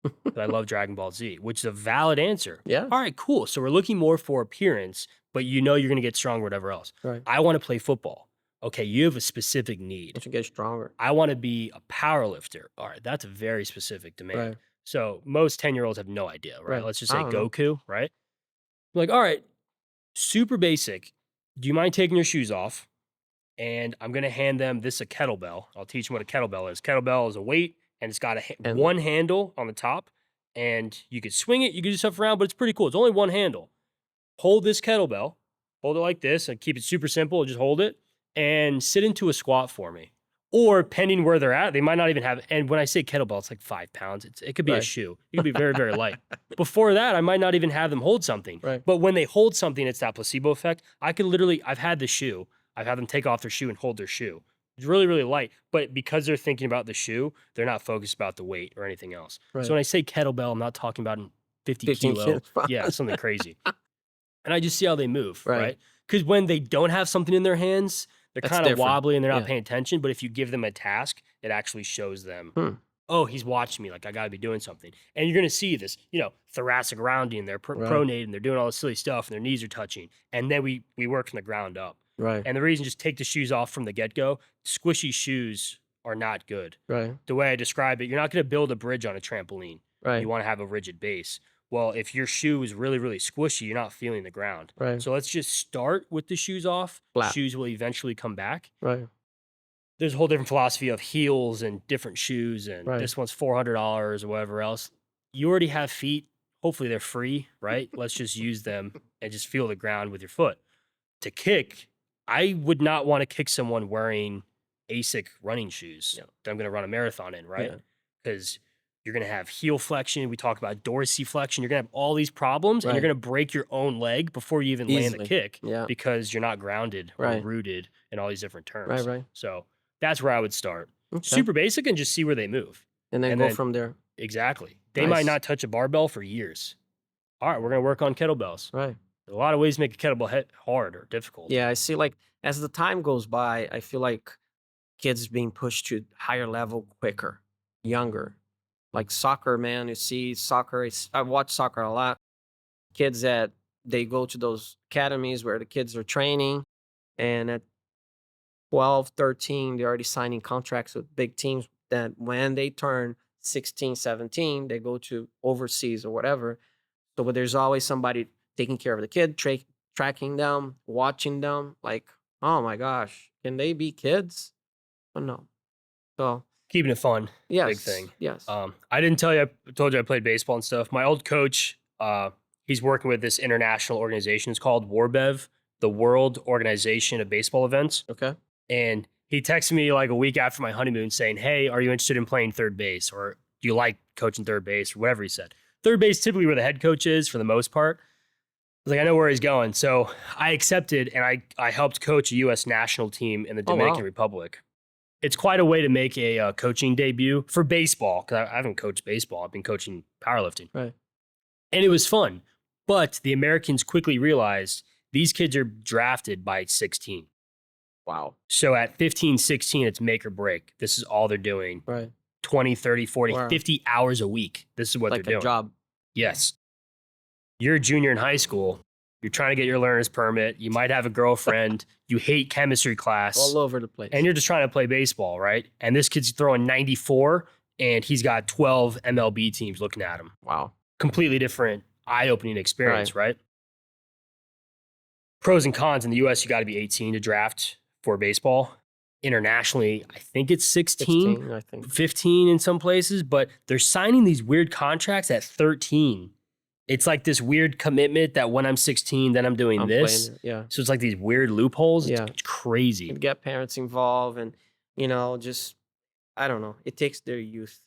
'cause I love Dragon Ball Z, which is a valid answer. Yeah. All right, cool. So we're looking more for appearance, but you know you're going to get stronger, whatever else. Right. I want to play football. Okay, you have a specific You need. should get stronger. I want to be a power lifter. All right, that's a very specific demand. Right. So most 10-year-olds have no idea, right? Right. Let's just I say don't know. Goku, right? Like, all right, super basic. Do you mind taking your shoes off? And I'm going to hand them a kettlebell. I'll teach them what a kettlebell is. Kettlebell is a weight, and it's got And- one handle on the top, and you can swing it, you can do stuff around, but it's pretty cool. It's only one handle. Hold this kettlebell, hold it like this, and keep it super simple. Just hold it and sit into a squat for me. Or depending where they're at, they might not even have. And when I say kettlebell, it's like 5 pounds. It could be a Right. shoe. It could be very, very light. Before that, I might not even have them hold something. Right. But when they hold something, it's that placebo effect. I could literally, I've had the shoe. I've had them take off their shoe and hold their shoe. It's really, really light. But because they're thinking about the shoe, they're not focused about the weight or anything else. Right. So when I say kettlebell, I'm not talking about 50 15 kilo. kilos. Yeah, something crazy. And I just see how they move, Right. right? Because when they don't have something in their hands, they're That's kind of different. wobbly and they're not Yeah. paying attention. But if you give them a task, it actually shows them, Hmm. oh, he's watching me. Like, I got to be doing something. And you're going to see this, thoracic rounding. They're Right. pronating. They're doing all this silly stuff and their knees are touching. And then we work from the ground up. Right. And the reason, just take the shoes off from the get-go. Squishy shoes are not good. Right. The way I describe it, you're not going to build a bridge on a trampoline. Right. You want to have a rigid base. Well, if your shoe is really, really squishy, you're not feeling the ground. Right. So let's just start with the shoes off. Flat. Shoes will eventually come back. Right. There's a whole different philosophy of heels and different shoes, and Right. this one's $400 or whatever else. You already have feet. Hopefully they're free, right? Let's just use them and just feel the ground with your foot. To kick, I would not want to kick someone wearing ASIC running shoes Yeah. that I'm going to run a marathon in, right? Yeah. Because you're going to have heel flexion. We talk about dorsiflexion. You're going to have all these problems, and you're Right. going to break your own leg before you even land the Easily. kick Yeah. because you're not grounded or Right. rooted in all these different terms. Right. Right. So that's where I would start. Okay. Super basic and just see where they move. And then and go then- from there. Exactly. They might Nice. not touch a barbell for years. All right, we're going to work on kettlebells. Right. There's a lot of ways to make a kettlebell hard or difficult. Yeah, I see. Like as the time goes by, I feel like kids being pushed to higher level quicker, younger. Like soccer, man. You see soccer. I watch soccer a lot. Kids that they go to those academies where the kids are training, and at 12, 13, they're already signing contracts with big teams. That when they turn 16, 17, they go to overseas or whatever. So, but there's always somebody taking care of the kid, tracking them, watching them. Like, oh my gosh, can they be kids? Oh no. So Keeping it fun. yes, thing. Yes. I didn't tell you, I told you I played baseball and stuff. My old coach, he's working with this international organization. It's called WARBEV, the World Organization of Baseball Events. Okay. And he texted me like a week after my honeymoon saying, hey, are you interested in playing third base? Or do you like coaching third base? Or whatever he said. Third base typically where the head coach is for the most part. I was like, I know where he's going. So I accepted, and I helped coach a U.S. national team in the Oh, wow. Dominican Republic. It's quite a way to make a coaching debut for baseball, because I haven't coached baseball. I've been coaching powerlifting. Right. And it was fun. But the Americans quickly realized these kids are drafted by 16. Wow. So at 15, 16, it's make or break. This is all they're doing. Right. 20, 30, 40, Wow. 50 hours a week. This is what Like they're a doing. job. Yes. You're a junior in high school. You're trying to get your learner's permit. You might have a girlfriend. You hate chemistry class. All over the place. And you're just trying to play baseball, right? And this kid's throwing 94, and he's got 12 MLB teams looking at him. wow. Completely different, eye-opening experience, right? Pros and cons in the U.S., you got to be 18 to draft for baseball. Internationally, I think it's 16. 16, I think. 15 in some places, but they're signing these weird contracts at 13. It's like this weird commitment that when I'm 16, then I'm doing I'm this. playing it, yeah. So it's like these weird loopholes. Yeah. It's crazy. You get parents involved and, just, I don't know. It takes their youth.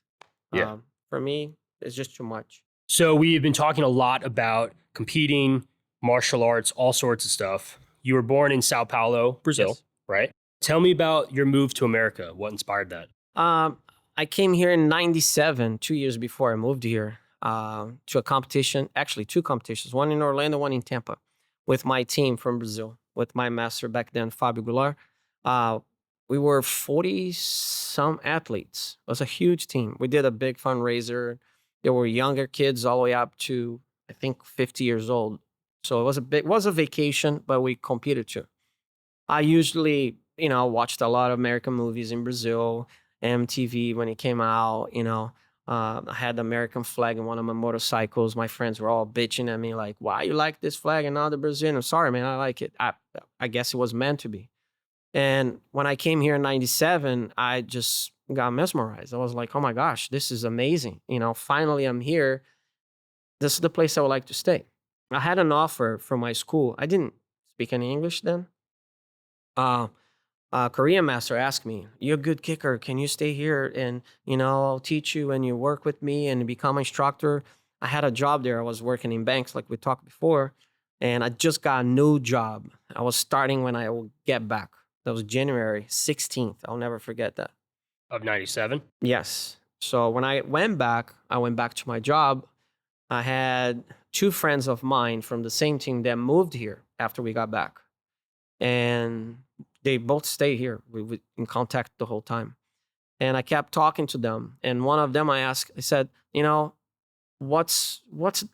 Yeah. For me, it's just too much. So we've been talking a lot about competing, martial arts, all sorts of stuff. You were born in Sao Paulo, Brazil, Yes. right? Tell me about your move to America. What inspired that? I came here in 97, 2 years before I moved here, to a competition, actually two competitions, one in Orlando, one in Tampa, with my team from Brazil, with my master back then, Fabio Goulart. We were 40-some athletes. It was a huge team. We did a big fundraiser. There were younger kids all the way up to, I think, 50 years old. So it was a vacation, but we competed too. I usually, watched a lot of American movies in Brazil, MTV when it came out, I had the American flag in one of my motorcycles. My friends were all bitching at me like, why you like this flag and not the Brazilian? I'm sorry, man, I like it. I guess it was meant to be. And when I came here in 97, I just got mesmerized. I was like, oh my gosh, this is amazing. Finally I'm here. This is the place I would like to stay. I had an offer from my school. I didn't speak any English then. Korean master asked me, "You're a good kicker. Can you stay here and I'll teach you and you work with me and become an instructor?" I had a job there. I was working in banks, like we talked before, and I just got a new job. I was starting when I will get back. That was January 16th. I'll never forget that. Of 97? Yes. So when I went back to my job. I had two friends of mine from the same team that moved here after we got back. And they both stay here. We were in contact the whole time. And I kept talking to them. And one of them I said, what's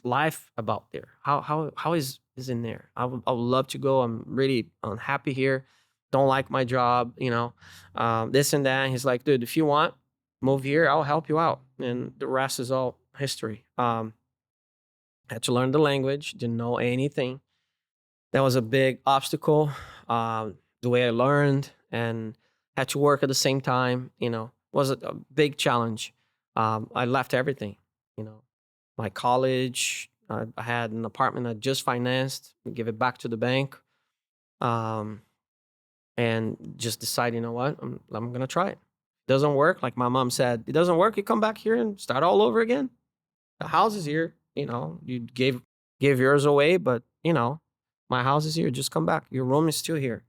life about there? How is in there? I would love to go. I'm really unhappy here. Don't like my job, this and that. And he's like, dude, if you want, move here. I'll help you out. And the rest is all history. Had to learn the language, didn't know anything. That was a big obstacle. The way I learned and had to work at the same time, was a big challenge. I left everything, my college. I had an apartment I just financed, give it back to the bank, and just decide, what, I'm going to try it. Doesn't work. Like my mom said, it doesn't work. You come back here and start all over again. The house is here. You gave yours away, but my house is here. Just come back. Your room is still here.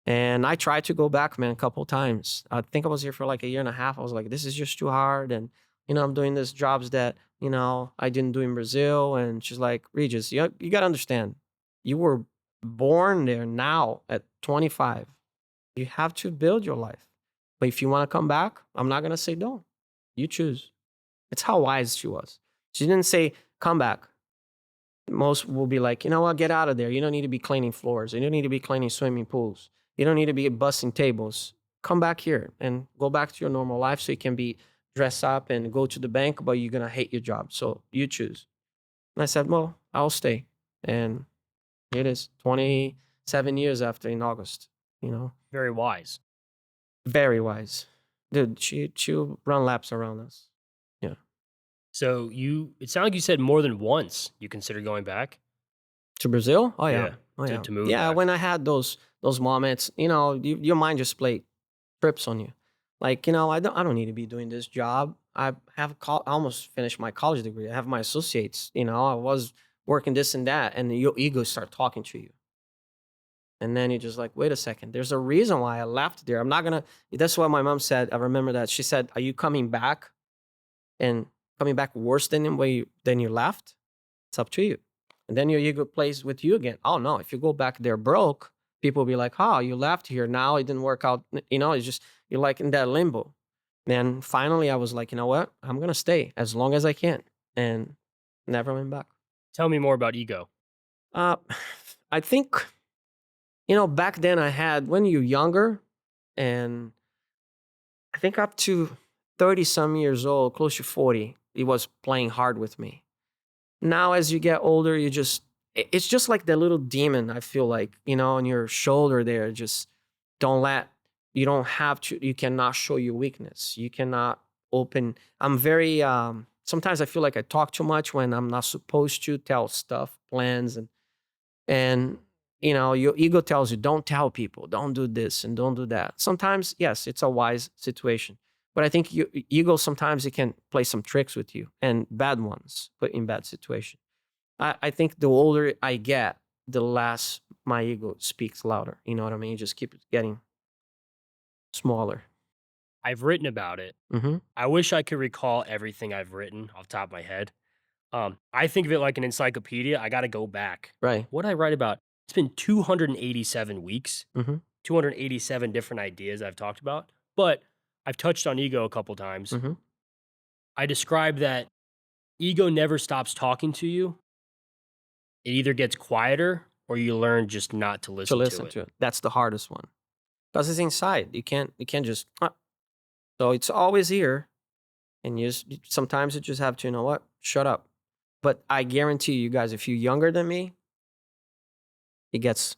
And I tried to go back, man, a couple of times. I think I was here for like a year and a half. I was like, this is just too hard. And, I'm doing these jobs that, I didn't do in Brazil. And she's like, Regis, you got to understand, you were born there now at 25. You have to build your life. But if you want to come back, I'm not going to say don't. You choose. It's how wise she was. She didn't say, come back. Most will be like, what, get out of there. You don't need to be cleaning floors. You don't need to be cleaning swimming pools. You don't need to be bussing tables. Come back here and go back to your normal life so you can be dressed up and go to the bank, but you're going to hate your job. So you choose. And I said, well, I'll stay. And it is 27 years after in August, Very wise. Very wise. Dude, she'll run laps around us. Yeah. So it sounded like you said more than once you considered going back to Brazil. Oh yeah, to move. Yeah, back. when I had those moments, your mind just played trips on you. Like I don't need to be doing this job. I almost finished my college degree. I have my associates. I was working this and that, and your ego start talking to you. And then you're just like, wait a second. There's a reason why I left there. I'm not gonna. That's what my mom said. I remember that she said, "Are you coming back?" And coming back worse than you left, it's up to you. And then your ego plays with you again. Oh no, if you go back there broke, people will be like, oh, you left here. Now it didn't work out. It's just, you're like in that limbo. And finally I was like, you know what? I'm going to stay as long as I can. And never went back. Tell me more about ego. I think, back then I had, when you're younger, and I think up to 30 some years old, close to 40, it was playing hard with me. Now, as you get older, it's just like the little demon, I feel like, on your shoulder there. Just you cannot show your weakness. You cannot open. I'm very, sometimes I feel like I talk too much when I'm not supposed to tell stuff, plans, and your ego tells you, don't tell people, don't do this and don't do that. Sometimes, yes, it's a wise situation. But I think your ego, sometimes it can play some tricks with you, and bad ones, put in bad situation. I think the older I get, the less my ego speaks louder. You know what I mean? You just keep getting smaller. I've written about it. Mm-hmm. I wish I could recall everything I've written off the top of my head. I think of it like an encyclopedia. I got to go back. Right. What did I write about? It's been 287 weeks, mm-hmm. 287 different ideas I've talked about. But I've touched on ego a couple times. Mm-hmm. I described that ego never stops talking to you. It either gets quieter or you learn just not to listen to it. That's the hardest one because it's inside. You can't just. So it's always here, and sometimes you just have to, you know what, shut up. But I guarantee you guys, if you're younger than me, it gets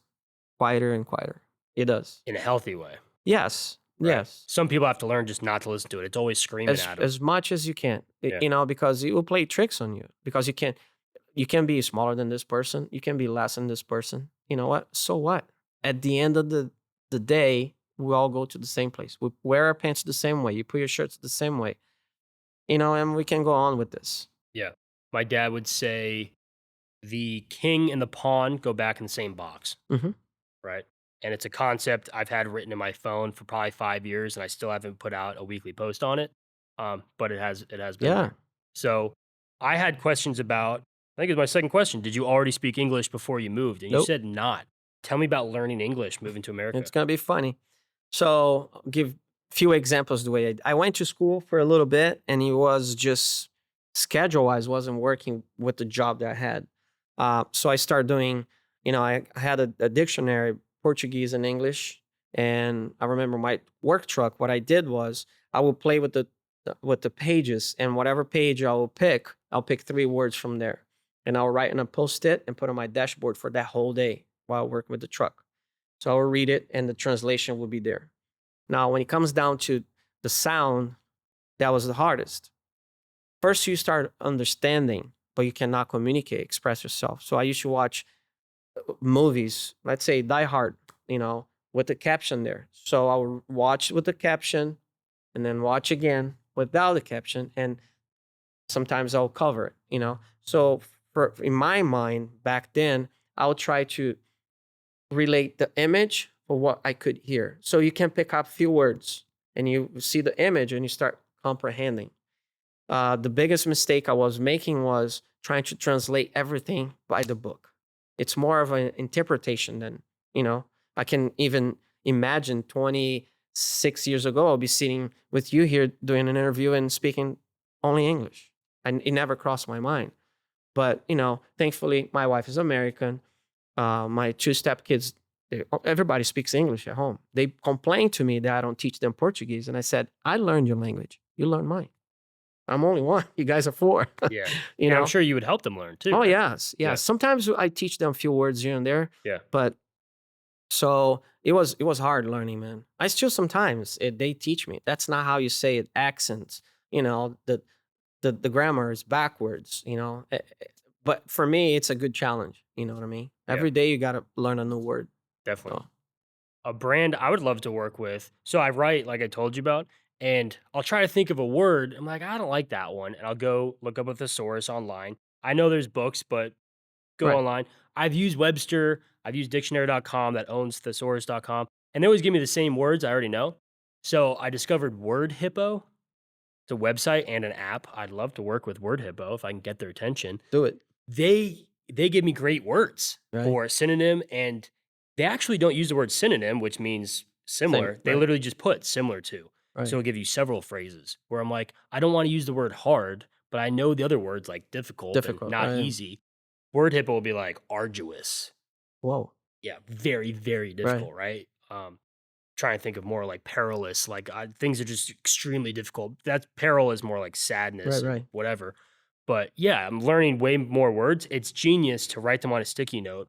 quieter and quieter. It does. In a healthy way. Yes. Right? Yes. Some people have to learn just not to listen to it. It's always screaming at them. As much as you can, you know, because it will play tricks on you. Because you can be smaller than this person. You can be less than this person. You know what? So what? At the end of the day, we all go to the same place. We wear our pants the same way. You put your shirts the same way. You know, and we can go on with this. Yeah. My dad would say the king and the pawn go back in the same box. Mm-hmm. Right? And it's a concept I've had written in my phone for probably 5 years, and I still haven't put out a weekly post on it. But it has been. Yeah. There. So I had questions about, I think it was my second question. Did you already speak English before you moved? And you said not. Tell me about learning English moving to America. It's going to be funny. So I'll give a few examples the way I went to school for a little bit, and it was just schedule-wise wasn't working with the job that I had. So I started doing, you know, I had a dictionary, Portuguese and English. And I remember my work truck, what I did was I would play with the pages, and whatever page I'll pick 3 words from there. And I'll write in a Post-it and put on my dashboard for that whole day while working with the truck. So I will read it and the translation will be there. Now, when it comes down to the sound, that was the hardest. First, you start understanding, but you cannot communicate, express yourself. So I used to watch movies, let's say Die Hard, you know, with the caption there. So I'll watch with the caption and then watch again without the caption. And sometimes I'll cover it, you know. So in my mind back then, I'll try to relate the image for what I could hear. So you can pick up a few words and you see the image and you start comprehending. The biggest mistake I was making was trying to translate everything by the book. It's more of an interpretation than, you know, I can even imagine 26 years ago, I'll be sitting with you here doing an interview and speaking only English. And it never crossed my mind. But, you know, thankfully, my wife is American. My 2 stepkids, everybody speaks English at home. They complain to me that I don't teach them Portuguese. And I said, I learned your language. You learned mine. I'm only 1. You guys are 4. Yeah. You know? I'm sure you would help them learn too. Oh, right? yes. Yeah. Sometimes I teach them a few words here and there. Yeah. But so it was hard learning, man. I still sometimes, they teach me. That's not how you say it. Accents, you know, the grammar is backwards, you know. But for me, it's a good challenge. You know what I mean? Yeah. Every day you got to learn a new word. Definitely. So. A brand I would love to work with. So I write, like I told you about, and I'll try to think of a word. I'm like, I don't like that one. And I'll go look up a thesaurus online. I know there's books, but go online. I've used Webster. I've used dictionary.com that owns thesaurus.com. And they always give me the same words I already know. So I discovered Word Hippo. It's a website and an app. I'd love to work with Word Hippo if I can get their attention. Do it. They give me great words for a synonym, and they actually don't use the word synonym, which means similar. They literally just put similar to. So it'll give you several phrases where I'm like, I don't want to use the word hard, but I know the other words like difficult and not easy. Word Hippo will be like arduous. Whoa. Yeah, very, very difficult, right? Trying to think of more like perilous, like things are just extremely difficult. That's peril is more like sadness, whatever. But yeah, I'm learning way more words. It's genius to write them on a sticky note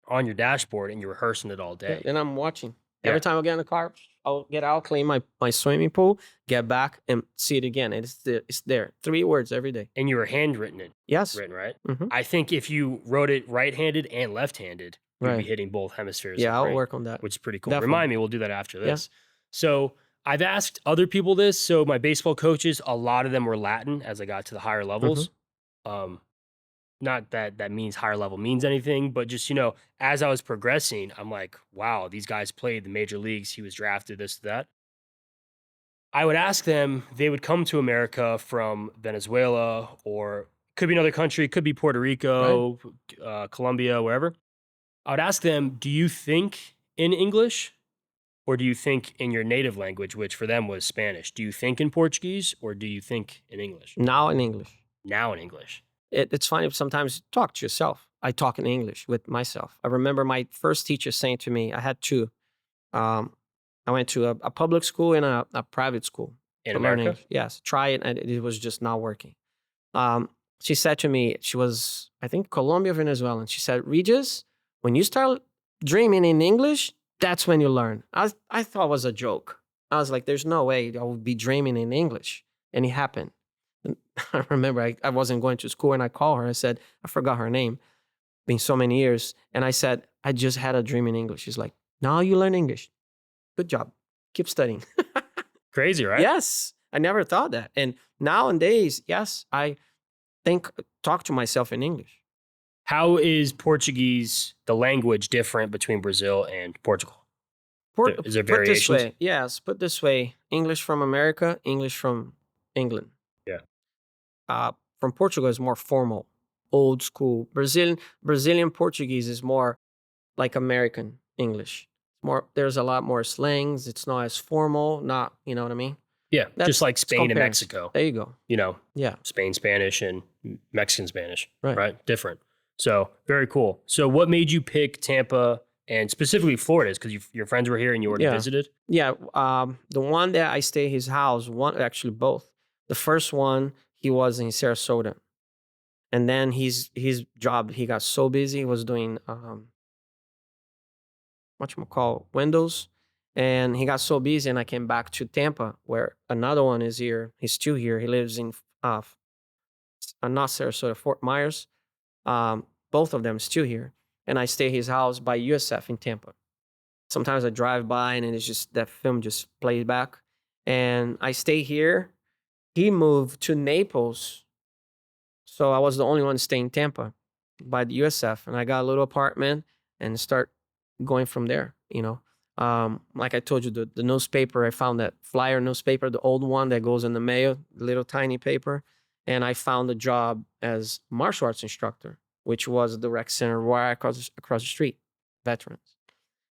on your dashboard and you're rehearsing it all day. And I'm watching. Every time I get in the car, I'll get out, clean my swimming pool, get back and see it again. And it's there. 3 words every day. And you were handwritten it. Yes. Written, right? Mm-hmm. I think if you wrote it right-handed and left-handed, you'd be hitting both hemispheres. Yeah, I'll work on that. Which is pretty cool. Definitely. Remind me, we'll do that after this. Yeah. So I've asked other people this. So my baseball coaches, a lot of them were Latin as I got to the higher levels. Not that that means higher level means anything, but just, you know, as I was progressing, I'm like, wow, these guys played the major leagues. He was drafted, this, that. I would ask them, they would come to America from Venezuela or could be another country, could be Puerto Rico, Colombia, wherever. I would ask them, do you think in English or do you think in your native language, which for them was Spanish? Do you think in Portuguese or do you think in English? Now in English. now in English? It's funny sometimes you talk to yourself. I talk in English with myself. I remember my first teacher saying to me, I had two. Um, I went to a public school and a private school In to learn America? English. Yes, try it, and it was just not working. She said to me, she was, I think, Colombia, Venezuelan. She said, Regis, when you start dreaming in English, that's when you learn. I thought it was a joke. I was like, there's no way I would be dreaming in English. And it happened. And I remember I wasn't going to school and I called her. I said, I forgot her name. Been so many years. And I said, I just had a dream in English. She's like, now you learn English. Good job. Keep studying. Crazy, right? Yes. I never thought that. And nowadays, yes, I talk to myself in English. How is Portuguese, the language, different between Brazil and Portugal? Is there Put this variations? way, yes, put this way, English from America, English from England. Yeah. From Portugal is more formal, old school. Brazilian Portuguese is more like American English. There's a lot more slangs. It's not as formal, you know what I mean? Yeah, just like Spain and Mexico. There you go. You know, Yeah. Spain Spanish and Mexican Spanish, Right. right? Different. So very cool. So what made you pick Tampa and specifically Florida? Is because your friends were here and you already visited? Yeah. The one that I stay at his house, actually both. The first one, he was in Sarasota. And then his job, he got so busy, he was doing windows. And he got so busy, and I came back to Tampa, where another one is here. He's still here. He lives in not Sarasota, Fort Myers. Both of them still here. And I stay at his house by USF in Tampa. Sometimes I drive by, and it's just that film just plays back. And I stay here. He moved to Naples, so I was the only one staying in Tampa by the USF. And I got a little apartment and start going from there, you know. Like I told you, the newspaper, I found that flyer newspaper, the old one that goes in the mail, little tiny paper. And I found a job as martial arts instructor, which was the rec center right across the street, veterans.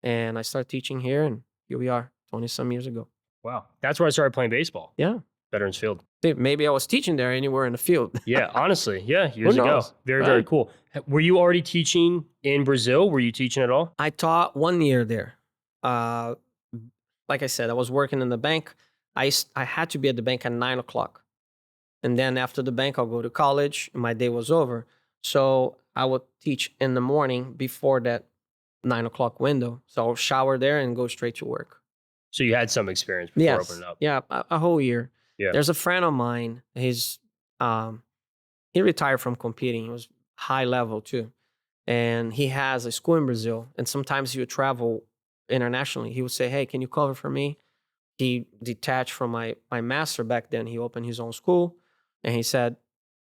And I started teaching here, and here we are 20 some years ago. Wow. That's where I started playing baseball. Yeah. Veterans Field. Maybe I was teaching there anywhere in the field. Yeah, honestly. Yeah, years ago. knows? Very, Right. very cool. Were you already teaching in Brazil? Were you teaching at all? I taught 1 year there. Like I said, I was working in the bank. I had to be at the bank at 9 o'clock. And then after the bank, I'll go to college, and my day was over. So I would teach in the morning before that 9 o'clock window. So I'll shower there and go straight to work. So you had some experience before opening up. Yeah, a whole year. Yeah. There's a friend of mine. He retired from competing. He was high level too. And he has a school in Brazil. And sometimes he would travel internationally. He would say, hey, can you cover for me? He detached from my master back then. He opened his own school. And he said,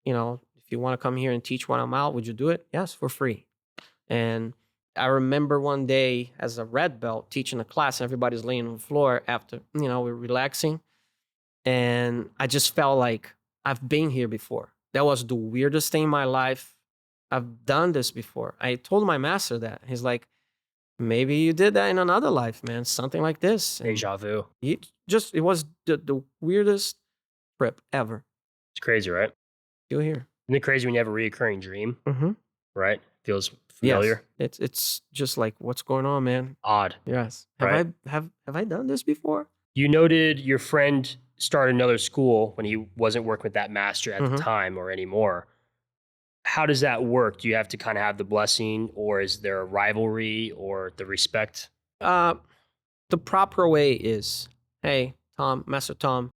you know, if you want to come here and teach when I'm out, would you do it? Yes, for free. And I remember one day as a red belt teaching a class, and everybody's laying on the floor after, you know, we're relaxing. And I just felt like I've been here before. That was the weirdest thing in my life. I've done this before. I told my master that. He's like, maybe you did that in another life, man. Something like this. And Deja vu. it was the weirdest trip ever. It's crazy, right? You're here. Isn't it crazy when you have a reoccurring dream, Mm-hmm. right? Feels familiar. Yes. It's just like, what's going on, man? Odd. Yes. Right. Have I done this before? You noted your friend started another school when he wasn't working with that master at the time or anymore. How does that work? Do you have to kind of have the blessing, or is there a rivalry or the respect? The proper way is, hey, Tom, Master Tom,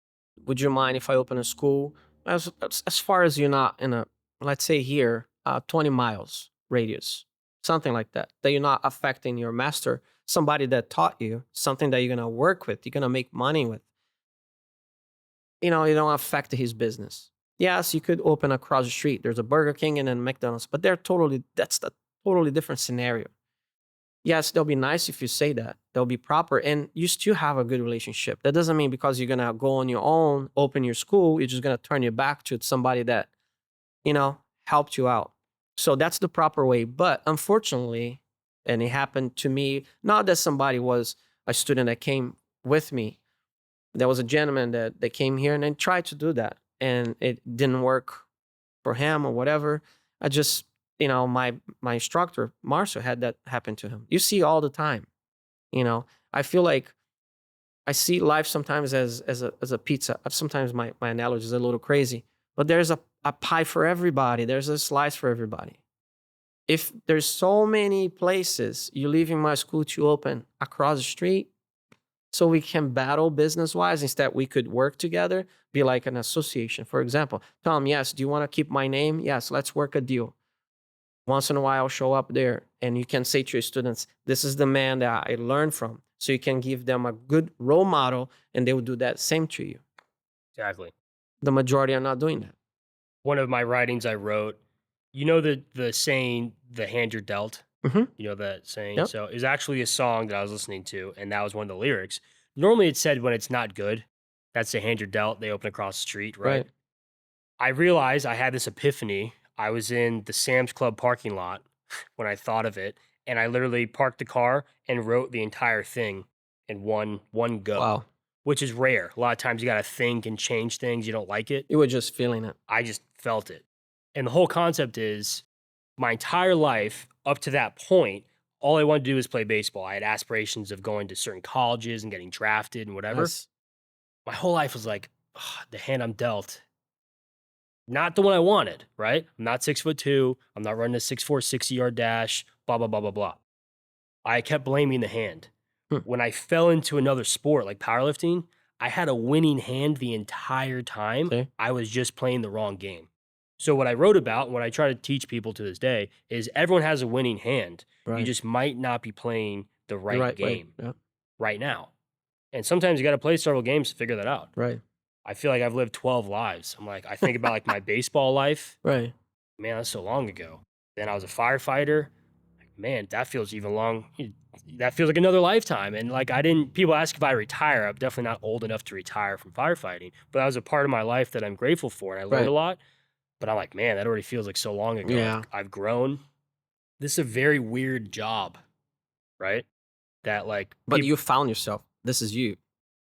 would you mind if I open a school? As far as you're not in let's say here, 20 miles radius, something like that you're not affecting your master, somebody that taught you, something that you're going to work with, you're going to make money with. You know, you don't affect his business. Yes, you could open across the street. There's a Burger King and then McDonald's, but that's a totally different scenario. Yes, they'll be nice if you say that. They'll be proper, and you still have a good relationship. That doesn't mean because you're going to go on your own, open your school, you're just going to turn your back to somebody that, you know, helped you out. So that's the proper way. But unfortunately, and it happened to me, not that somebody was a student that came with me. There was a gentleman that came here and then tried to do that, and it didn't work for him or whatever. I just, my instructor, Marcel, had that happen to him. You see all the time, I feel like I see life sometimes as a pizza. Sometimes my analogy is a little crazy, but there's a pie for everybody. There's a slice for everybody. If there's so many places you leaving my school to open across the street, so we can battle business-wise, instead we could work together, be like an association. For example, Tom, yes, do you want to keep my name? Yes, let's work a deal. Once in a while, I'll show up there, and you can say to your students, this is the man that I learned from. So you can give them a good role model, and they will do that same to you. Exactly. The majority are not doing that. One of my writings I wrote, the saying, the hand you're dealt? Mm-hmm. You know that saying? Yep. So it's actually a song that I was listening to, and that was one of the lyrics. Normally it said when it's not good, that's the hand you're dealt, they open across the street, right? I realized I had this epiphany. I was in the Sam's Club parking lot when I thought of it, and I literally parked the car and wrote the entire thing in one go. Wow. Which is rare. A lot of times you got to think and change things. You don't like it. You were just feeling it. I just felt it. And the whole concept is my entire life up to that point, all I wanted to do was play baseball. I had aspirations of going to certain colleges and getting drafted and whatever. Yes. My whole life was like, the hand I'm dealt, not the one I wanted, right? I'm not 6'2". I'm not running a 6'4", 60-yard dash, blah, blah, blah, blah, blah. I kept blaming the hand. When I fell into another sport like powerlifting, I had a winning hand the entire time. Okay. I was just playing the wrong game. So what I wrote about, what I try to teach people to this day, is everyone has a winning hand. Right. You just might not be playing the right game right now. And sometimes you got to play several games to figure that out. Right. I feel like I've lived 12 lives. I'm like, I think about like my baseball life. Right. Man, that's so long ago. Then I was a firefighter. Man, that feels even long. That feels like another lifetime. And like, people ask if I retire. I'm definitely not old enough to retire from firefighting, but that was a part of my life that I'm grateful for. And I learned a lot, but I'm like, man, that already feels like so long ago. Yeah. Like, I've grown. This is a very weird job, right? That like, but you found yourself. This is you.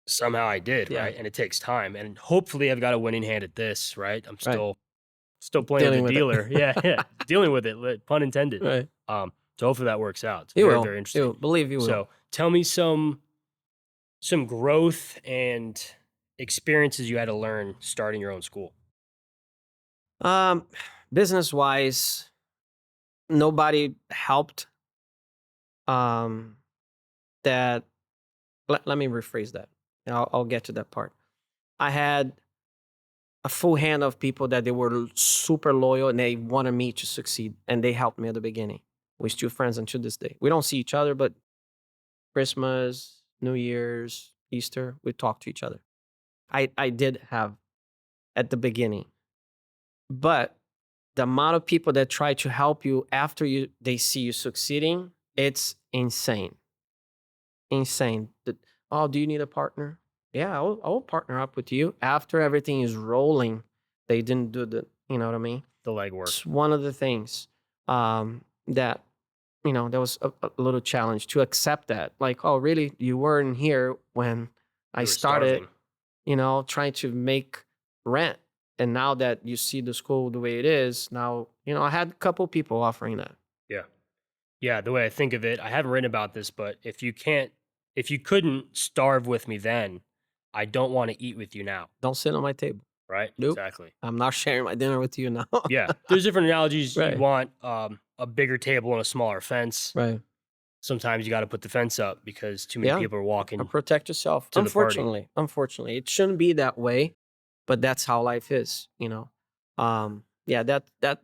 Somehow I did, right? And it takes time. And hopefully I've got a winning hand at this, right? I'm still playing the dealer. Yeah. Dealing with it, pun intended. Right. So hopefully that works out. It's very interesting. You will. Believe you will. So tell me some growth and experiences you had to learn starting your own school. Business wise, nobody helped. That let me rephrase that. And I'll get to that part. I had a full hand of people that they were super loyal and they wanted me to succeed, and they helped me at the beginning. We're still friends until this day. We don't see each other, but Christmas, New Year's, Easter, we talk to each other. I did have at the beginning. But the amount of people that try to help you after they see you succeeding, it's insane. Insane. Oh, do you need a partner? Yeah, I will partner up with you. After everything is rolling, they didn't do you know what I mean? The legwork. It's one of the things that, there was a little challenge to accept that. Like, oh, really? You weren't here when I started, trying to make rent. And now that you see the school the way it is, now, I had a couple people offering that. Yeah. Yeah, the way I think of it, I haven't written about this, but if you couldn't starve with me then, I don't want to eat with you now. Don't sit on my table. Right? Nope. Exactly. I'm not sharing my dinner with you now. Yeah. There's different analogies. Right. You want a bigger table and a smaller fence. Right. Sometimes you got to put the fence up because too many people are walking. And protect yourself. To the party. Unfortunately, it shouldn't be that way, but that's how life is, that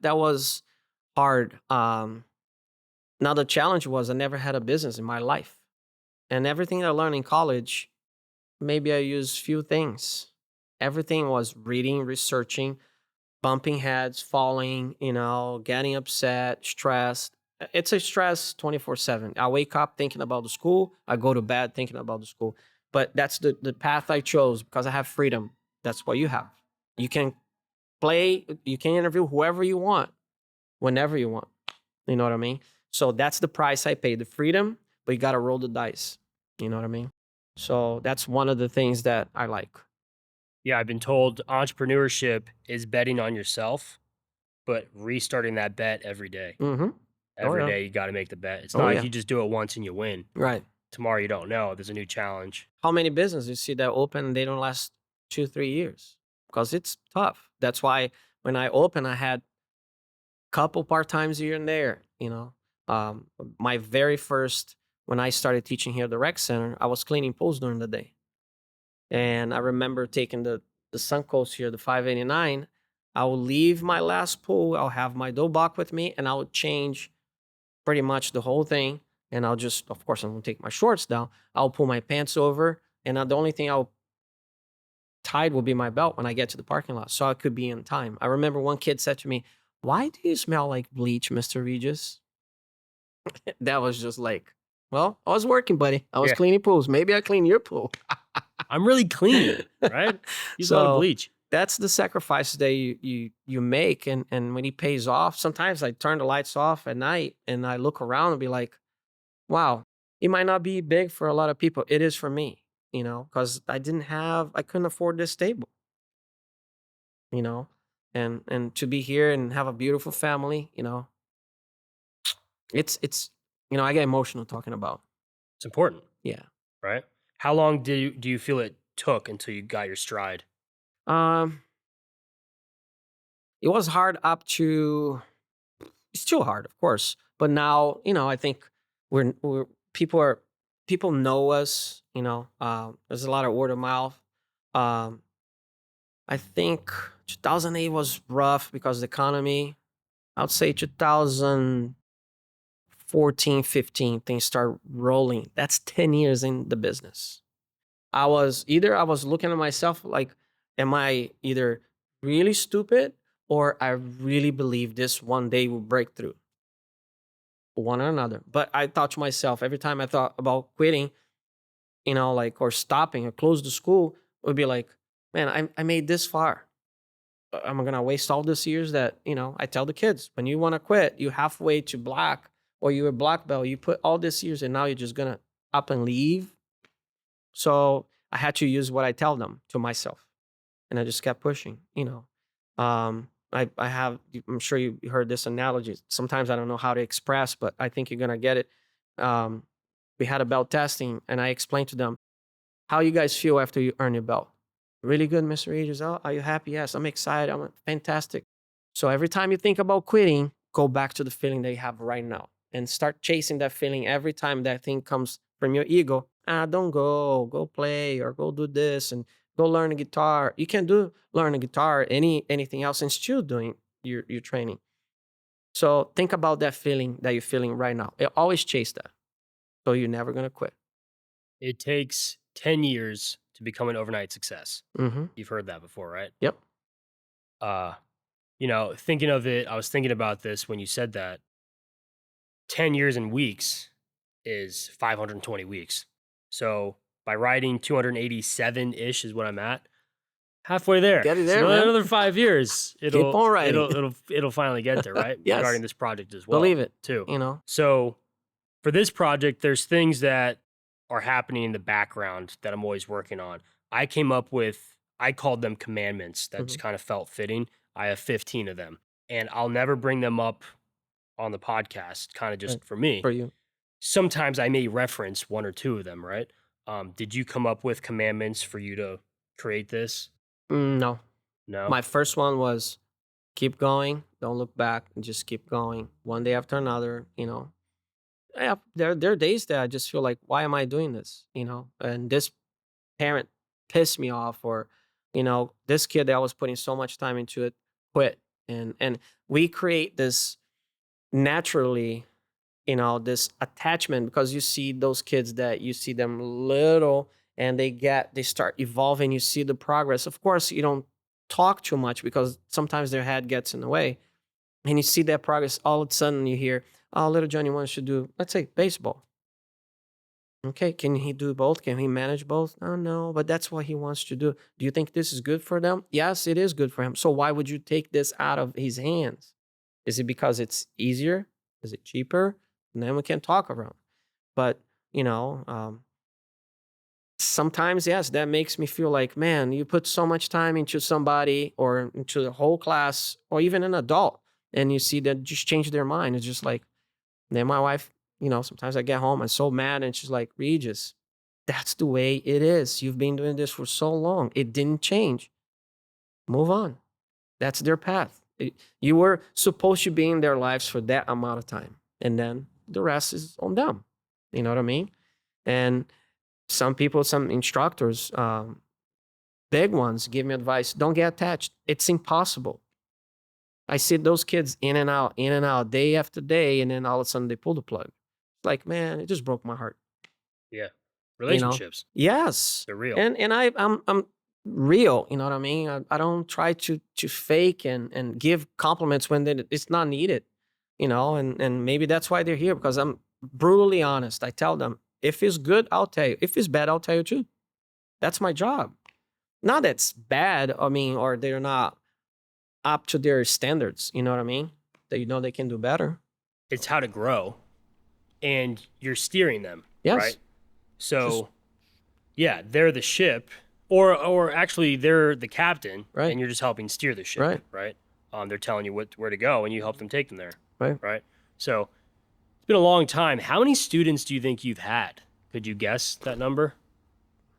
was hard. Now the challenge was I never had a business in my life. And everything I learned in college, maybe I used few things. Everything was reading, researching, bumping heads, falling, getting upset, stressed. It's a stress 24/7. I wake up thinking about the school. I go to bed thinking about the school. But that's the path I chose because I have freedom. That's what you have. You can play, you can interview whoever you want, whenever you want. You know what I mean? So that's the price I paid, the freedom, but you got to roll the dice. You know what I mean? So that's one of the things that I like. Yeah, I've been told entrepreneurship is betting on yourself but restarting that bet every day. Mm-hmm. Oh Every yeah. day you got to make the bet. It's Oh not like yeah. you just do it once and you win. Right. Tomorrow you don't know. There's a new challenge. How many businesses you see that open and they don't last 2, 3 years? Because it's tough. That's why when I opened, I had couple part-times here and there, you know. My very first, when I started teaching here at the rec center, I was cleaning pools during the day. And I remember taking the Suncoast here, the 589. I will leave my last pool. I'll have my dobak with me, and I will change pretty much the whole thing. And I'll just, of course, I'm gonna take my shorts down. I'll pull my pants over, and the only thing I'll tied will be my belt when I get to the parking lot, so I could be in time. I remember one kid said to me, "Why do you smell like bleach, Mr. Regis?" That was just like, well, I was working, buddy. I was Yeah. cleaning pools. Maybe I clean your pool. I'm really clean, right? Use a lot of So bleach. that's the sacrifices that you make, and when it pays off, sometimes I turn the lights off at night and I look around and be like, wow, it might not be big for a lot of people. It is for me, you know, because I couldn't afford this stable, you know, and to be here and have a beautiful family, you know, it's you know, I get emotional talking about. It's important, Yeah. right? How long do you feel it took until you got your stride? Um, it was hard up to, it's still hard, of course, but now, you know, I think we're people are people know us, you know. There's a lot of word of mouth. Um, I think 2008 was rough because of the economy. I would say 2014, 15, things start rolling. That's 10 years in the business. I was looking at myself like, am I either really stupid or I really believe this one day will break through, one or another. But I thought to myself, every time I thought about quitting, you know, like, or stopping or close the school, it would be like, man, I made this far. Am I gonna waste all these years that, you know, I tell the kids, when you wanna quit, you halfway to black or you're a black belt, you put all these years and now you're just gonna up and leave. So I had to use what I tell them to myself. And I just kept pushing, you know. I have, I'm sure you heard this analogy. Sometimes I don't know how to express, but I think you're gonna get it. Um, we had a belt testing and I explained to them, how you guys feel after you earn your belt? Really good, Mr. Regis. Oh, are you happy? Yes, I'm excited. I'm fantastic. So every time you think about quitting, go back to the feeling that you have right now and start chasing that feeling every time that thing comes from your ego. Don't go play or go do this and go learn a guitar. You can learn a guitar, anything else, and still doing your training. So think about that feeling that you're feeling right now. Always chase that. So you're never gonna quit. It takes 10 years to become an overnight success. Mm-hmm. You've heard that before, right? Yep. Uh, you know, thinking of it, I was thinking about this when you said that 10 years in weeks is 520 weeks. So by writing 287-ish is what I'm at. Halfway there. Get it So there, man. another 5 years. Keep on writing. It'll finally get there, right? Yes. Regarding this project as well. Believe it. Too. You know. So for this project, there's things that are happening in the background that I'm always working on. I called them commandments that just kind of felt fitting. I have 15 of them, and I'll never bring them up on the podcast, kind of just for me. For you. Sometimes I may reference one or two of them, right? Did you come up with commandments for you to create this? No. No. My first one was keep going, don't look back, and just keep going one day after another, you know. Yeah, there are days that I just feel like, why am I doing this? You know, and this parent pissed me off, or, you know, this kid that I was putting so much time into it quit. And we create this naturally, you know, this attachment because you see those kids that you see them little and they start evolving, you see the progress. Of course, you don't talk too much because sometimes their head gets in the way. And you see that progress, all of a sudden you hear, oh, little Johnny wants to do, let's say, baseball. Okay, can he do both? Can he manage both? Oh, no, but that's what he wants to do. Do you think this is good for them? Yes, it is good for him. So why would you take this out of his hands? Is it because it's easier? Is it cheaper? And then we can talk around. But, you know, sometimes, yes, that makes me feel like, man, you put so much time into somebody or into the whole class or even an adult. and you see that just change their mind. It's just like, then my wife, sometimes I get home, I'm so mad, and she's like, Regis, that's the way it is. You've been doing this for so long. It didn't change. Move on. That's their path. You were supposed to be in their lives for that amount of time. And then the rest is on them. You know what I mean? And some people, some instructors, big ones, give me advice. Don't get attached. It's impossible. I see those kids in and out, day after day. And then all of a sudden they pull the plug. Like, man, it just broke my heart. Yeah. Relationships. Yes. They're real. And I'm real, you know what I mean? I don't try to fake and give compliments when it's not needed, and maybe that's why they're here, because I'm brutally honest. I tell them, if it's good, I'll tell you. If it's bad, I'll tell you too. That's my job. Not that it's bad, or they're not up to their standards, you know what I mean? That they can do better. It's how to grow, and you're steering them, yes. Right? So, yeah, they're the ship, or actually they're the captain, right? And you're just helping steer the ship, right? They're telling you where to go, and you help them take them there, right? So, it's been a long time. How many students do you think you've had? Could you guess that number?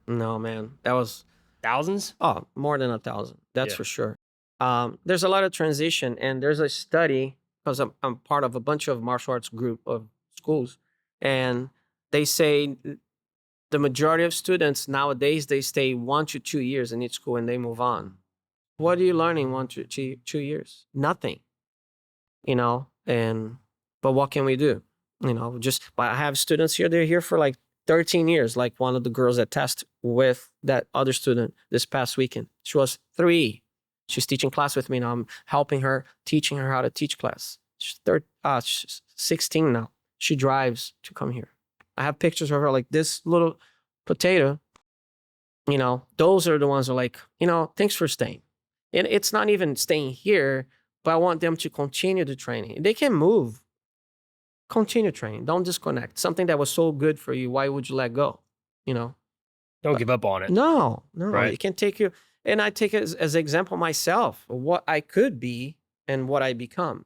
No, man, that was thousands. Oh, more than 1,000. That's for sure. There's a lot of transition, and there's a study, because I'm part of a bunch of martial arts group of schools, and they say the majority of students nowadays, they stay 1 to 2 years in each school and they move on. What are you learning 1 to 2 years? Nothing, but what can we do? But I have students here, they're here for like 13 years, like one of the girls that test with that other student this past weekend. She was 3. She's teaching class with me now. I'm helping her, teaching her how to teach class. She's 16 now. She drives to come here. I have pictures of her like this little potato. Those are the ones who are like, thanks for staying. And it's not even staying here, but I want them to continue the training. They can move. Continue training. Don't disconnect. Something that was so good for you, why would you let go? Don't give up on it. No. Right. It can take you. And I take it as an example myself, of what I could be and what I became,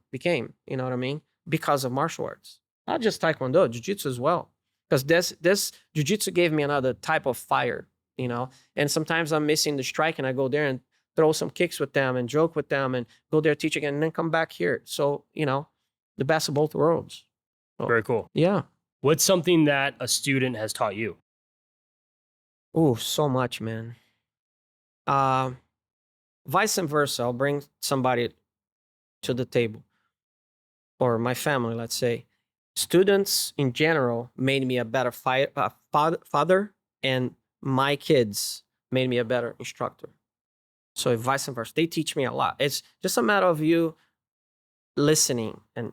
you know what I mean? Because of martial arts. Not just Taekwondo, Jiu-Jitsu as well. Because this Jiu-Jitsu gave me another type of fire, And sometimes I'm missing the strike, and I go there and throw some kicks with them and joke with them and go there, teach again, and then come back here. So, the best of both worlds. So, very cool. Yeah. What's something that a student has taught you? Oh, so much, man. Vice versa. I'll bring somebody to the table, or my family, let's say. Students in general made me a better father, and my kids made me a better instructor. So vice versa. They teach me a lot. It's just a matter of you listening. And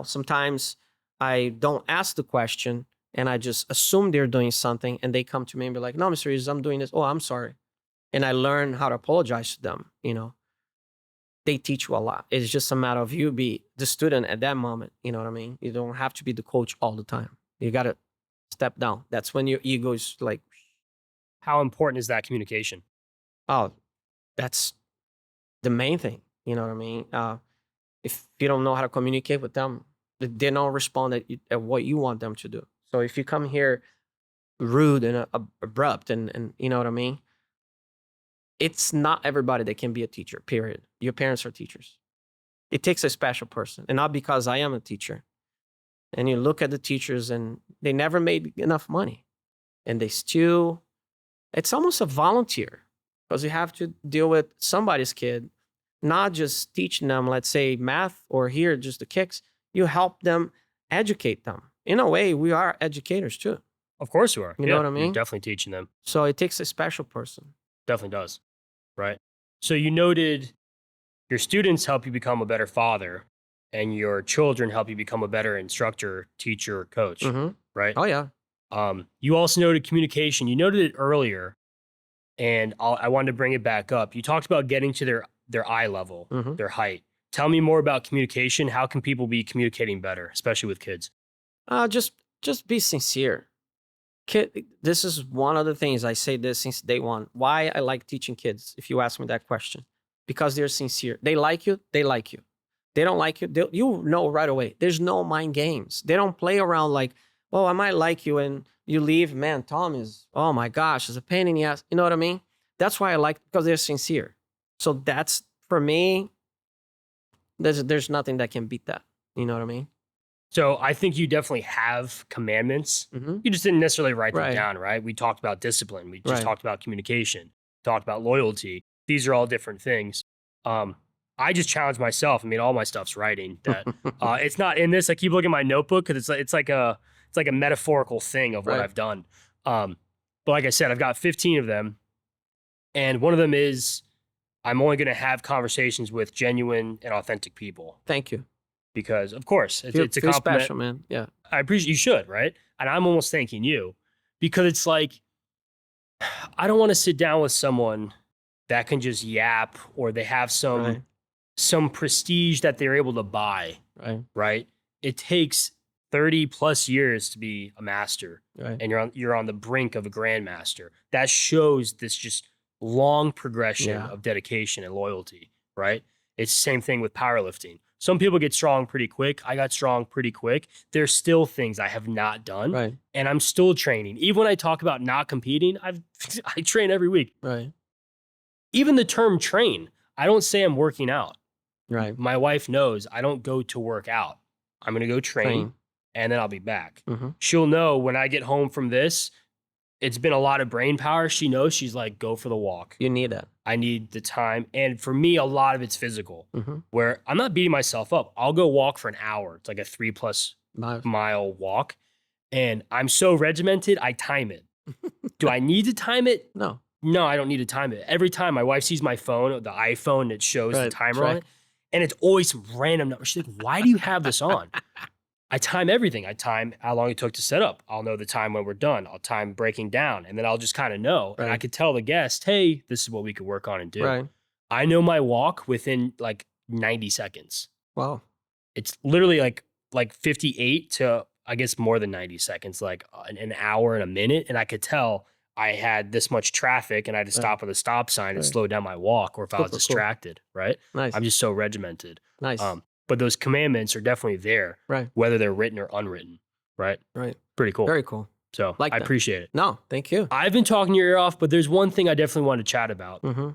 sometimes I don't ask the question, and I just assume they're doing something, and they come to me and be like, no, Mr. Regis, I'm doing this. Oh, I'm sorry. And I learn how to apologize to them, They teach you a lot. It's just a matter of you be the student at that moment. You know what I mean? You don't have to be the coach all the time. You got to step down. That's when your ego is like. How important is that communication? Oh, that's the main thing. You know what I mean? If you don't know how to communicate with them, they don't respond at what you want them to do. So if you come here rude and abrupt and you know what I mean? It's not everybody that can be a teacher, period. Your parents are teachers. It takes a special person, and not because I am a teacher. And you look at the teachers, and they never made enough money. And they still, it's almost a volunteer, because you have to deal with somebody's kid, not just teaching them, let's say, math or here, just the kicks. You help them, educate them. In a way, we are educators too. Of course you are. You know what I mean? You're definitely teaching them. So it takes a special person. Definitely does. Right. So you noted your students help you become a better father, and your children help you become a better instructor, teacher, coach. Mm-hmm. Right. Oh, yeah. You also noted communication. You noted it earlier, and I wanted to bring it back up. You talked about getting to their eye level, Mm-hmm. their height. Tell me more about communication. How can people be communicating better, especially with kids? Just be sincere. This is one of the things I say this since day one. Why I like teaching kids, if you ask me that question. Because they're sincere. They like you. They don't like you. You know right away. There's no mind games. They don't play around like, oh, I might like you, and you leave. Man, Tom is, oh my gosh, it's a pain in the ass. You know what I mean? That's why I like, because they're sincere. So that's, for me, there's nothing that can beat that. You know what I mean? So I think you definitely have commandments. Mm-hmm. You just didn't necessarily write them Right. down, right? We talked about discipline. We just Right. talked about communication, talked about loyalty. These are all different things. I just challenge myself. I mean, all my stuff's writing. That it's not in this. I keep looking at my notebook because it's like a metaphorical thing of what Right. I've done. But like I said, I've got 15 of them, and one of them is I'm only going to have conversations with genuine and authentic people. Thank you. Because of course it's a Feel compliment. special, man. Yeah. I appreciate you should, right? And I'm almost thanking you because it's like, I don't want to sit down with someone that can just yap or they have Right. some prestige that they're able to buy, Right. right? It takes 30 plus years to be a master, Right. and you're on the brink of a grandmaster. That shows this just long progression Yeah. of dedication and loyalty, right? It's the same thing with powerlifting. Some people get strong pretty quick. I got strong pretty quick. There's still things I have not done, Right. and I'm still training. Even when I talk about not competing, I train every week. Right. Even the term train, I don't say I'm working out. Right. My wife knows I don't go to work out. I'm going to go train, and then I'll be back. Mm-hmm. She'll know when I get home from this, it's been a lot of brain power. She knows, she's like, go for the walk. You need that. I need the time. And for me, a lot of it's physical, Mm-hmm. where I'm not beating myself up. I'll go walk for an hour. It's like a 3+ mile walk. And I'm so regimented, I time it. Do I need to time it? No. No, I don't need to time it. Every time my wife sees my phone, the iPhone, it shows the Right, timer right. on it. And it's always some random number. She's like, why do you have this on? I time everything. I time how long it took to set up. I'll know the time when we're done. I'll time breaking down. And then I'll just kind of know. And I Right. could tell the guest, hey, this is what we could work on and do. Right. I know my walk within like 90 seconds. Wow. It's literally like 58 to, I guess, more than 90 seconds, like an hour and a minute. And I could tell I had this much traffic and I had to Right. stop at a stop sign and Right. slow down my walk, or if I was Super cool. distracted, right? Nice. I'm just so regimented. Nice. But those commandments are definitely there, Right. whether they're written or unwritten, right? Right. Pretty cool. Very cool. So Like I that. appreciate it. No, thank you. I've been talking your ear off, but there's one thing I definitely want to chat about. Mm-hmm.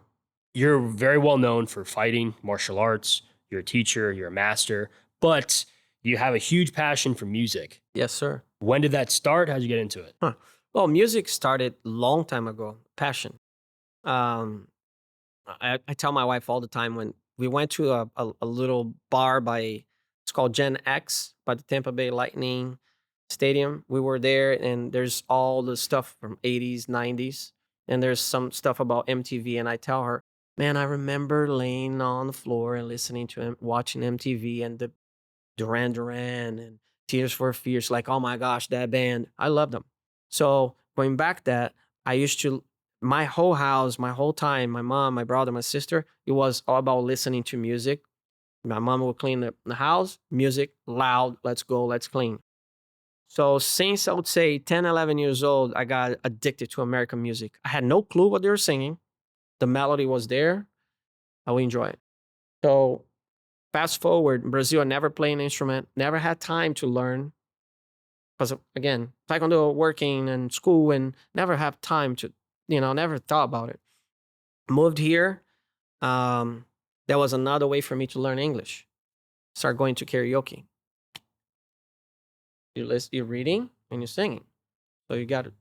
You're very well known for fighting, martial arts. You're a teacher, you're a master, but you have a huge passion for music. Yes, sir. When did that start? How'd you get into it? Well, music started long time ago. Passion. I tell my wife all the time, when we went to a little bar by, it's called Gen X, by the Tampa Bay Lightning Stadium. We were there, and there's all the stuff from 80s, 90s, and there's some stuff about MTV. And I tell her, man, I remember laying on the floor and listening to him, watching MTV and the Duran Duran and Tears for Fears. Like, oh my gosh, that band, I love them. So going back that, I used to, my whole house, my whole time, my mom, my brother, my sister, it was all about listening to music. My mom would clean the house, music, loud, let's go, let's clean. So since I would say 10, 11 years old, I got addicted to American music. I had no clue what they were singing. The melody was there. I would enjoy it. So fast forward, in Brazil, I never played an instrument, never had time to learn. Because again, Taekwondo, working and school, and never have time to, never thought about it. Moved here. That was another way for me to learn English. Start going to karaoke. You're reading and you're singing. So you got to,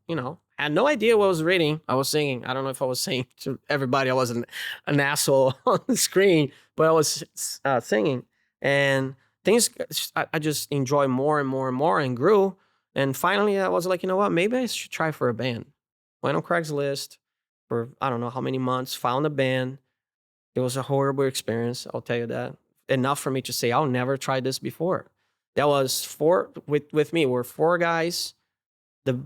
I had no idea what I was reading. I was singing. I don't know if I was saying to everybody I was an asshole on the screen, but I was singing. And things, I just enjoy more and more and more, and grew. And finally, I was like, you know what? Maybe I should try for a band. Went on Craigslist for I don't know how many months, found a band. It was a horrible experience, I'll tell you that. Enough for me to say, I'll never try this before. That was with me, we're 4 guys. The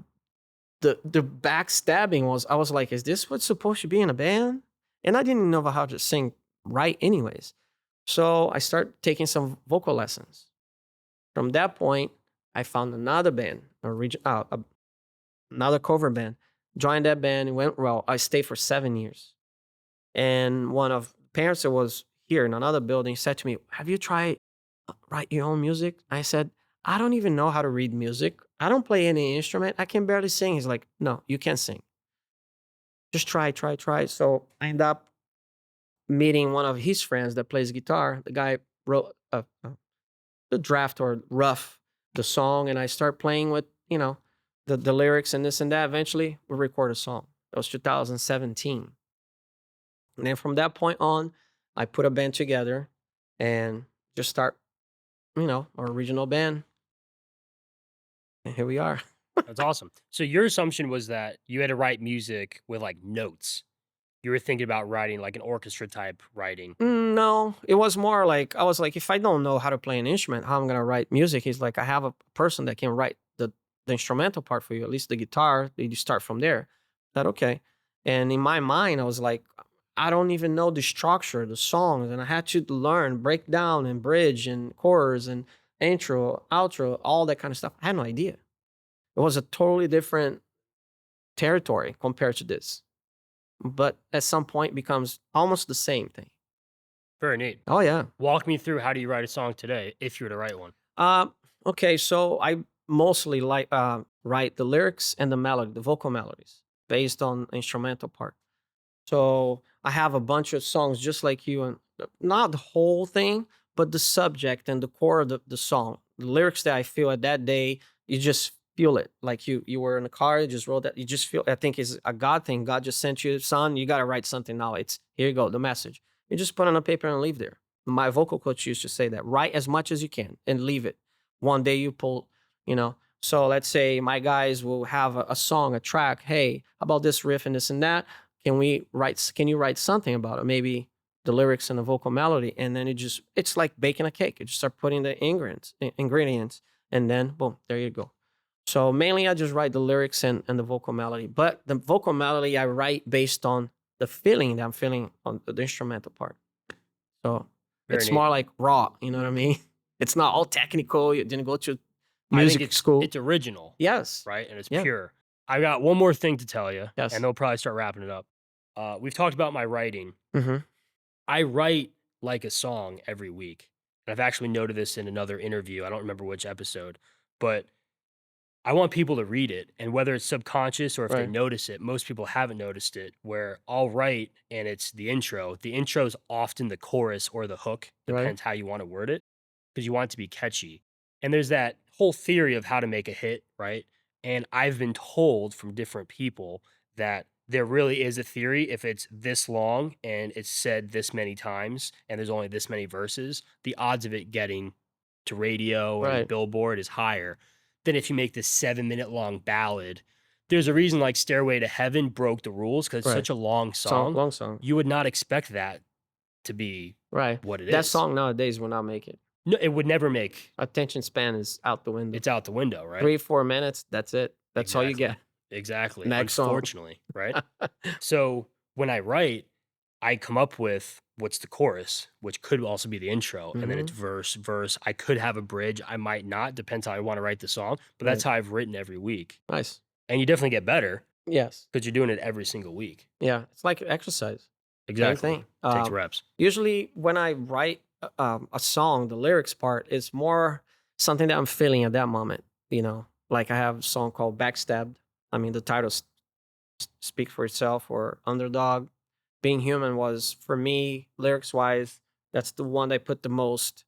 backstabbing was, I was like, is this what's supposed to be in a band? And I didn't know how to sing right anyways. So I started taking some vocal lessons. From that point, I found another band, another cover band. Joined that band, it went well. I stayed for 7 years. And one of the parents that was here in another building said to me, have you tried Write your own music? I said, I don't even know how to read music. I don't play any instrument. I can barely sing. He's like, no, you can't sing. Just try, try, try. So I end up meeting one of his friends that plays guitar. The guy wrote the draft or rough the song, and I start playing with, the lyrics and this and that. Eventually, we record a song. That was 2017. And then from that point on, I put a band together and just start, our original band. And here we are. That's awesome. So your assumption was that you had to write music with like notes. You were thinking about writing like an orchestra type writing. No, it was more like, I was like, if I don't know how to play an instrument, how am I going to write music? He's like, I have a person that can write the instrumental part for you, at least the guitar. You start from there. That okay. And in my mind, I was like, I don't even know the structure, the songs, and I had to learn breakdown and bridge and chorus and intro, outro, all that kind of stuff. I had no idea. It was a totally different territory compared to this, but at some point becomes almost the same thing. Very neat. Oh yeah. Walk me through, how do you write a song today if you were to write one? Okay, so I mostly write the lyrics and the melody, the vocal melodies, based on instrumental part. So I have a bunch of songs just like you, and not the whole thing, but the subject and the core of the song. The lyrics that I feel at that day, you just feel it. Like you were in a car, you just wrote that. You just feel. I think it's a God thing. God just sent you, son. You got to write something now. It's here you go, the message. You just put it on a paper and leave there. My vocal coach used to say that: write as much as you can and leave it. One day you pull, So let's say my guys will have a song, a track. Hey, how about this riff and this and that? Can you write something about it? Maybe the lyrics and the vocal melody. And then it's like baking a cake. You just start putting the ingredients, and then boom, there you go. So mainly I just write the lyrics and the vocal melody. But the vocal melody I write based on the feeling that I'm feeling on the instrumental part. So it's more like raw, you know what I mean? It's not all technical. You didn't go to music school. It's original. Yes. Right? And it's pure. I got one more thing to tell you. Yes. And they'll probably start wrapping it up. We've talked about my writing. Mm-hmm. I write like a song every week. And I've actually noted this in another interview. I don't remember which episode, but I want people to read it. And whether it's subconscious or if they notice it, most people haven't noticed it, where I'll write and it's the intro. The intro is often the chorus or the hook, depends how you want to word it, because you want it to be catchy. And there's that whole theory of how to make a hit, right? And I've been told from different people that there really is a theory. If it's this long and it's said this many times and there's only this many verses, the odds of it getting to radio and Billboard is higher than if you make this 7-minute long ballad. There's a reason like Stairway to Heaven broke the rules, because it's such a long song. Long song. You would not expect that to be what it is. That song nowadays will not make it. No, it would never make. Attention span is out the window. It's out the window, right? 3-4 minutes, that's it. That's all you get. Exactly. Next Unfortunately, right? So when I write, I come up with what's the chorus, which could also be the intro, and then it's verse. I could have a bridge. I might not. Depends how I want to write the song. But that's how I've written every week. Nice. And you definitely get better. Yes. Because you're doing it every single week. Yeah. It's like exercise. Exactly. Same thing. Takes reps. Usually when I write a song, the lyrics part is more something that I'm feeling at that moment. Like I have a song called Backstabbed. I mean, the title speaks for itself, or Underdog. Being Human was, for me, lyrics-wise, that's the one that I put the most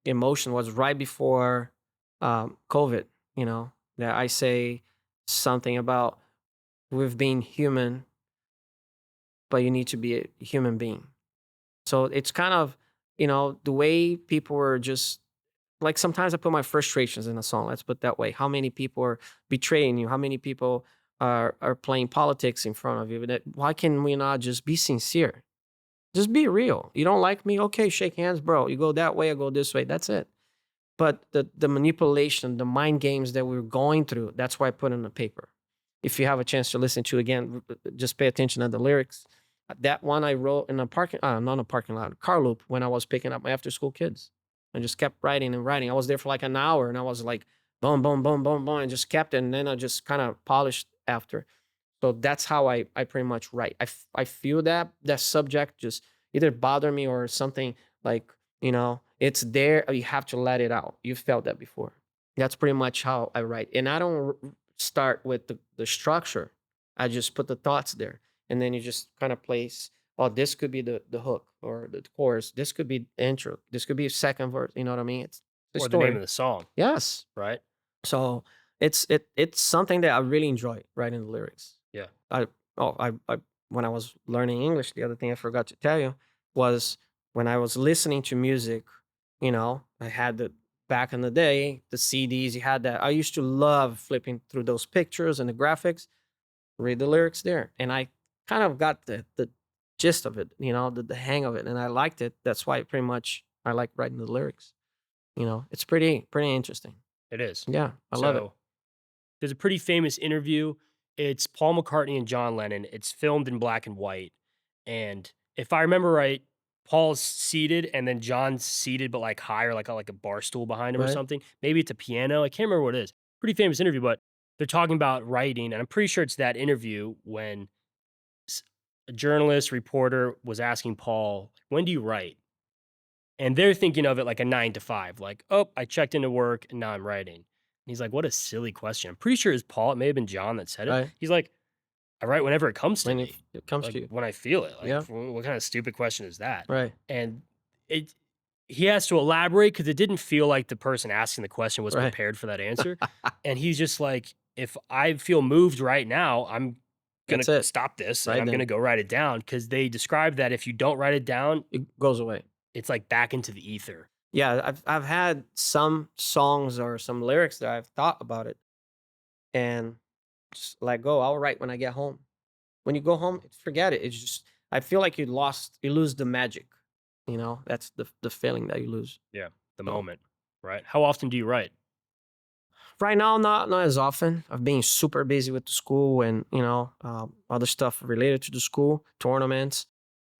emotion, was right before COVID, that I say something about we've been human, but you need to be a human being. So it's kind of, the way people were just, like sometimes I put my frustrations in a song, let's put it that way. How many people are betraying you? How many people are playing politics in front of you? Why can we not just be sincere? Just be real. You don't like me? Okay, shake hands, bro. You go that way, I go this way. That's it. But the manipulation, the mind games that we're going through, that's why I put it on the paper. If you have a chance to listen to it again, just pay attention to the lyrics. That one I wrote in a not a parking lot, car loop, when I was picking up my after-school kids. I just kept writing and writing. I was there for like an hour, and I was like, boom, boom, boom, boom, boom, and just kept it. And then I just kind of polished after. So that's how I pretty much write. I feel that subject just either bother me or something, like, it It's there. You have to let it out. You felt that before. That's pretty much how I write. And I don't start with the structure. I just put the thoughts there. And then you just kind of place, oh, this could be the hook or the chorus. This could be the intro. This could be a second verse. You know what I mean? It's the Or the story. name of the song, Yes. right? So it's something that I really enjoy writing the lyrics. Yeah. I when I was learning English, the other thing I forgot to tell you was when I was listening to music, you know, I had back in the day, the CDs, you had that. I used to love flipping through those pictures and the graphics, read the lyrics there. And I kind of got the gist of it, you know, the hang of it. And I liked it. That's why pretty much I like writing the lyrics. You know, it's pretty interesting. It is. Yeah, I love it. There's a pretty famous interview. It's Paul McCartney and John Lennon. It's filmed in black and white. And if I remember right, Paul's seated and then John's seated, but like higher, like a bar stool behind him or Right. something. Maybe it's a piano. I can't remember what it is. Pretty famous interview, but they're talking about writing. And I'm pretty sure it's that interview when a journalist, reporter was asking Paul, when do you write? And they're thinking of it like a 9 to 5, like, oh, I checked into work and now I'm writing. And he's like, what a silly question. I'm pretty sure it's Paul. It may have been John that said it. Right. He's like, I write whenever it comes to When me. it comes Like to you. when I feel it. Like, Yeah. what kind of stupid question is that? Right. And he has to elaborate because it didn't feel like the person asking the question was Right. prepared for that answer. And he's just like, if I feel moved right now, I'm That's gonna it. stop this Right and I'm then. gonna go write it down, because they describe that if you don't write it down, It goes away. it's like back into the ether. Yeah, I've had some songs or some lyrics that I've thought about it and just let go. I'll write when I get home. When you go home, forget it. It's just I feel like you lose the magic. You know, that's the feeling that you lose. Yeah, the So- moment, right? How often do you write? Right now, not as often. I've been super busy with the school and other stuff related to the school, tournaments.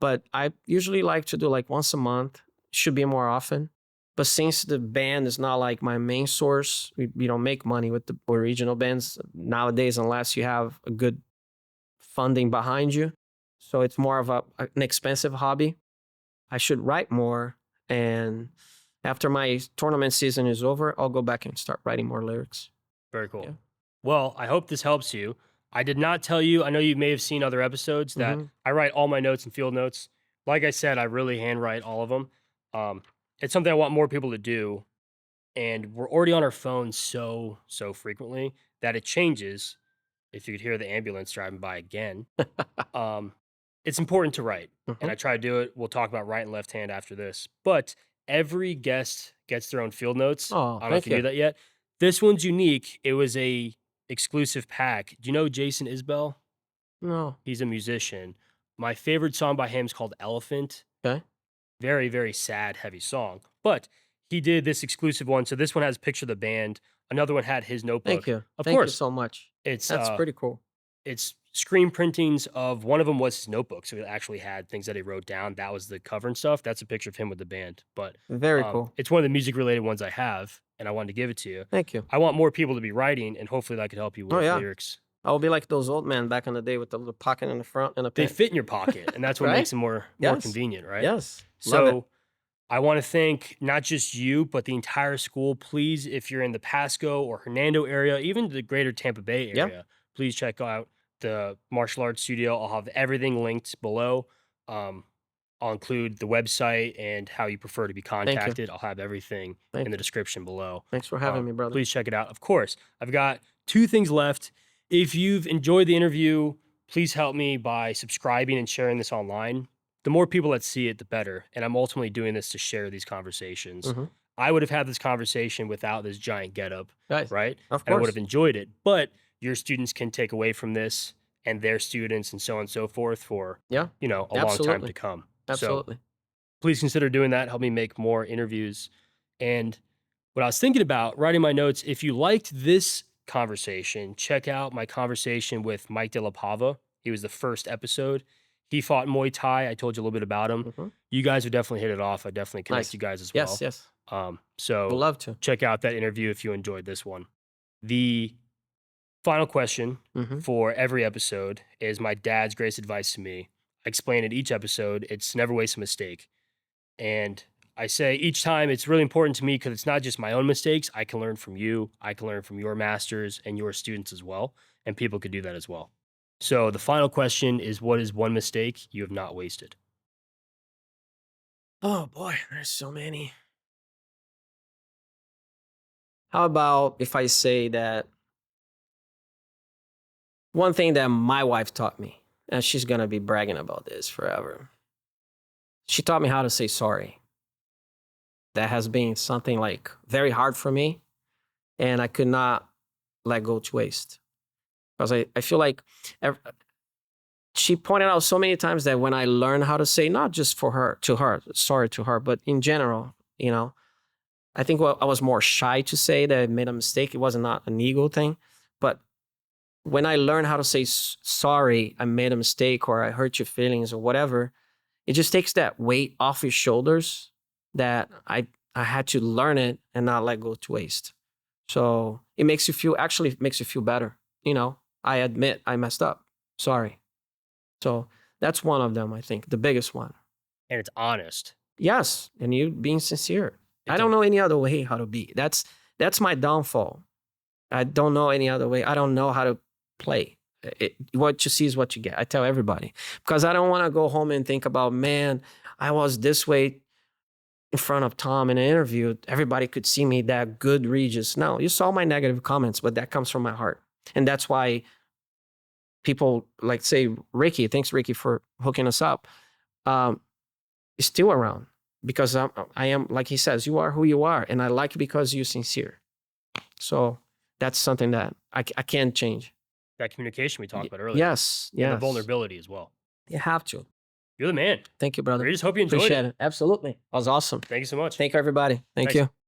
But I usually like to do like once a month. Should be more often. But since the band is not like my main source, we don't make money with the original bands nowadays unless you have a good funding behind you. So it's more of an expensive hobby. I should write more. And after my tournament season is over, I'll go back and start writing more lyrics. Very cool. Yeah. Well, I hope this helps you. I did not tell you, I know you may have seen other episodes that Mhm. I write all my notes in field notes. Like I said, I really handwrite all of them. It's something I want more people to do. And we're already on our phones so frequently that it changes. If you could hear the ambulance driving by again, it's important to write. And Mhm. I try to do it. We'll talk about right and left hand after this. But every guest gets their own field notes. Oh, I don't know if thank you knew you. that yet. This one's unique. It was a exclusive pack. Do you know Jason Isbell? No. He's a musician. My favorite song by him is called Elephant. Okay. Very, very sad, heavy song. But he did this exclusive one. So this one has a picture of the band. Another one had his notebook. Thank you. Of Thank you course. so much. It's That's pretty cool. it's screen printings of one of them was his notebook. So he actually had things that he wrote down. That was the cover and stuff. That's a picture of him with the band. But Very cool. it's one of the music related ones I have, and I wanted to give it to you. Thank you. I want more people to be writing, and hopefully that could help you with yeah. lyrics. I'll be like those old men back in the day with the little pocket in the front and a They pen. fit in your pocket, and that's what Right? makes them more Yes. convenient, right? Yes. Love it. So I want to thank not just you, but the entire school. Please, if you're in the Pasco or Hernando area, even the greater Tampa Bay Yeah. area, please check out the martial arts studio. I'll have everything linked below. I'll include the website and how you prefer to be contacted. I'll have everything Thank in the you. description below. Thanks for having me, brother. Please check it out. Of course, I've got 2 things left. If you've enjoyed the interview, please help me by subscribing and sharing this online. The more people that see it, the better. And I'm ultimately doing this to share these conversations. Mhm. I would have had this conversation without this giant getup, Guys, right? of And I would course. have enjoyed it. But your students can take away from this, and their students, and so on and so forth, for Yeah. a long time Absolutely. to come. Absolutely. So please consider doing that. Help me make more interviews. And what I was thinking about writing my notes, if you liked this conversation, check out my conversation with Mike De La Pava. He was the first episode. He fought Muay Thai. I told you a little bit about him. Mhm. You guys would definitely hit it off. I definitely connect Nice. you guys as Yes, well. yes. Would So love to. check out that interview if you enjoyed this one. The final question Mhm. for every episode is my dad's greatest advice to me. I explain in each episode, it's never waste a mistake. And I say each time it's really important to me because it's not just my own mistakes. I can learn from you. I can learn from your masters and your students as well. And people could do that as well. So the final question is, what is one mistake you have not wasted? Oh boy, there's so many. How about if I say that one thing that my wife taught me, and she's gonna be bragging about this forever. She taught me how to say sorry. That has been something like very hard for me, and I could not let go to waste. Because I feel like she pointed out so many times that when I learned how to say, not just for her, to her, sorry to her, but in general, you know, I think I was more shy to say that I made a mistake. It was not an ego thing. But when I learned how to say sorry, I made a mistake or I hurt your feelings or whatever, it just takes that weight off your shoulders that I had to learn it and not let go to waste. So it makes you feel, actually it makes you feel better. You know, I admit I messed up. Sorry. So that's one of them, I think, the biggest one. And it's honest. Yes. And you being sincere. I don't know any other way how to be. That's my downfall. I don't know any other way. I don't know how to play. What you see is what you get. I tell everybody. Because I don't want to go home and think about, man, I was this way in front of Tom in an interview. Everybody could see me that good Regis. No, you saw my negative comments, but that comes from my heart. And that's why people like say, Ricky, thanks Ricky for hooking us up, is still around. Because I am, like he says, you are who you are. And I like you because you're sincere. So that's something that I can't change. That communication we talked about earlier. Yes, yes. And the vulnerability as well. You have to. You're the man. Thank you, brother. I just hope you enjoyed Appreciate it. Absolutely. That was awesome. Thank you so much. Thank you, everybody. Thank Thanks. you.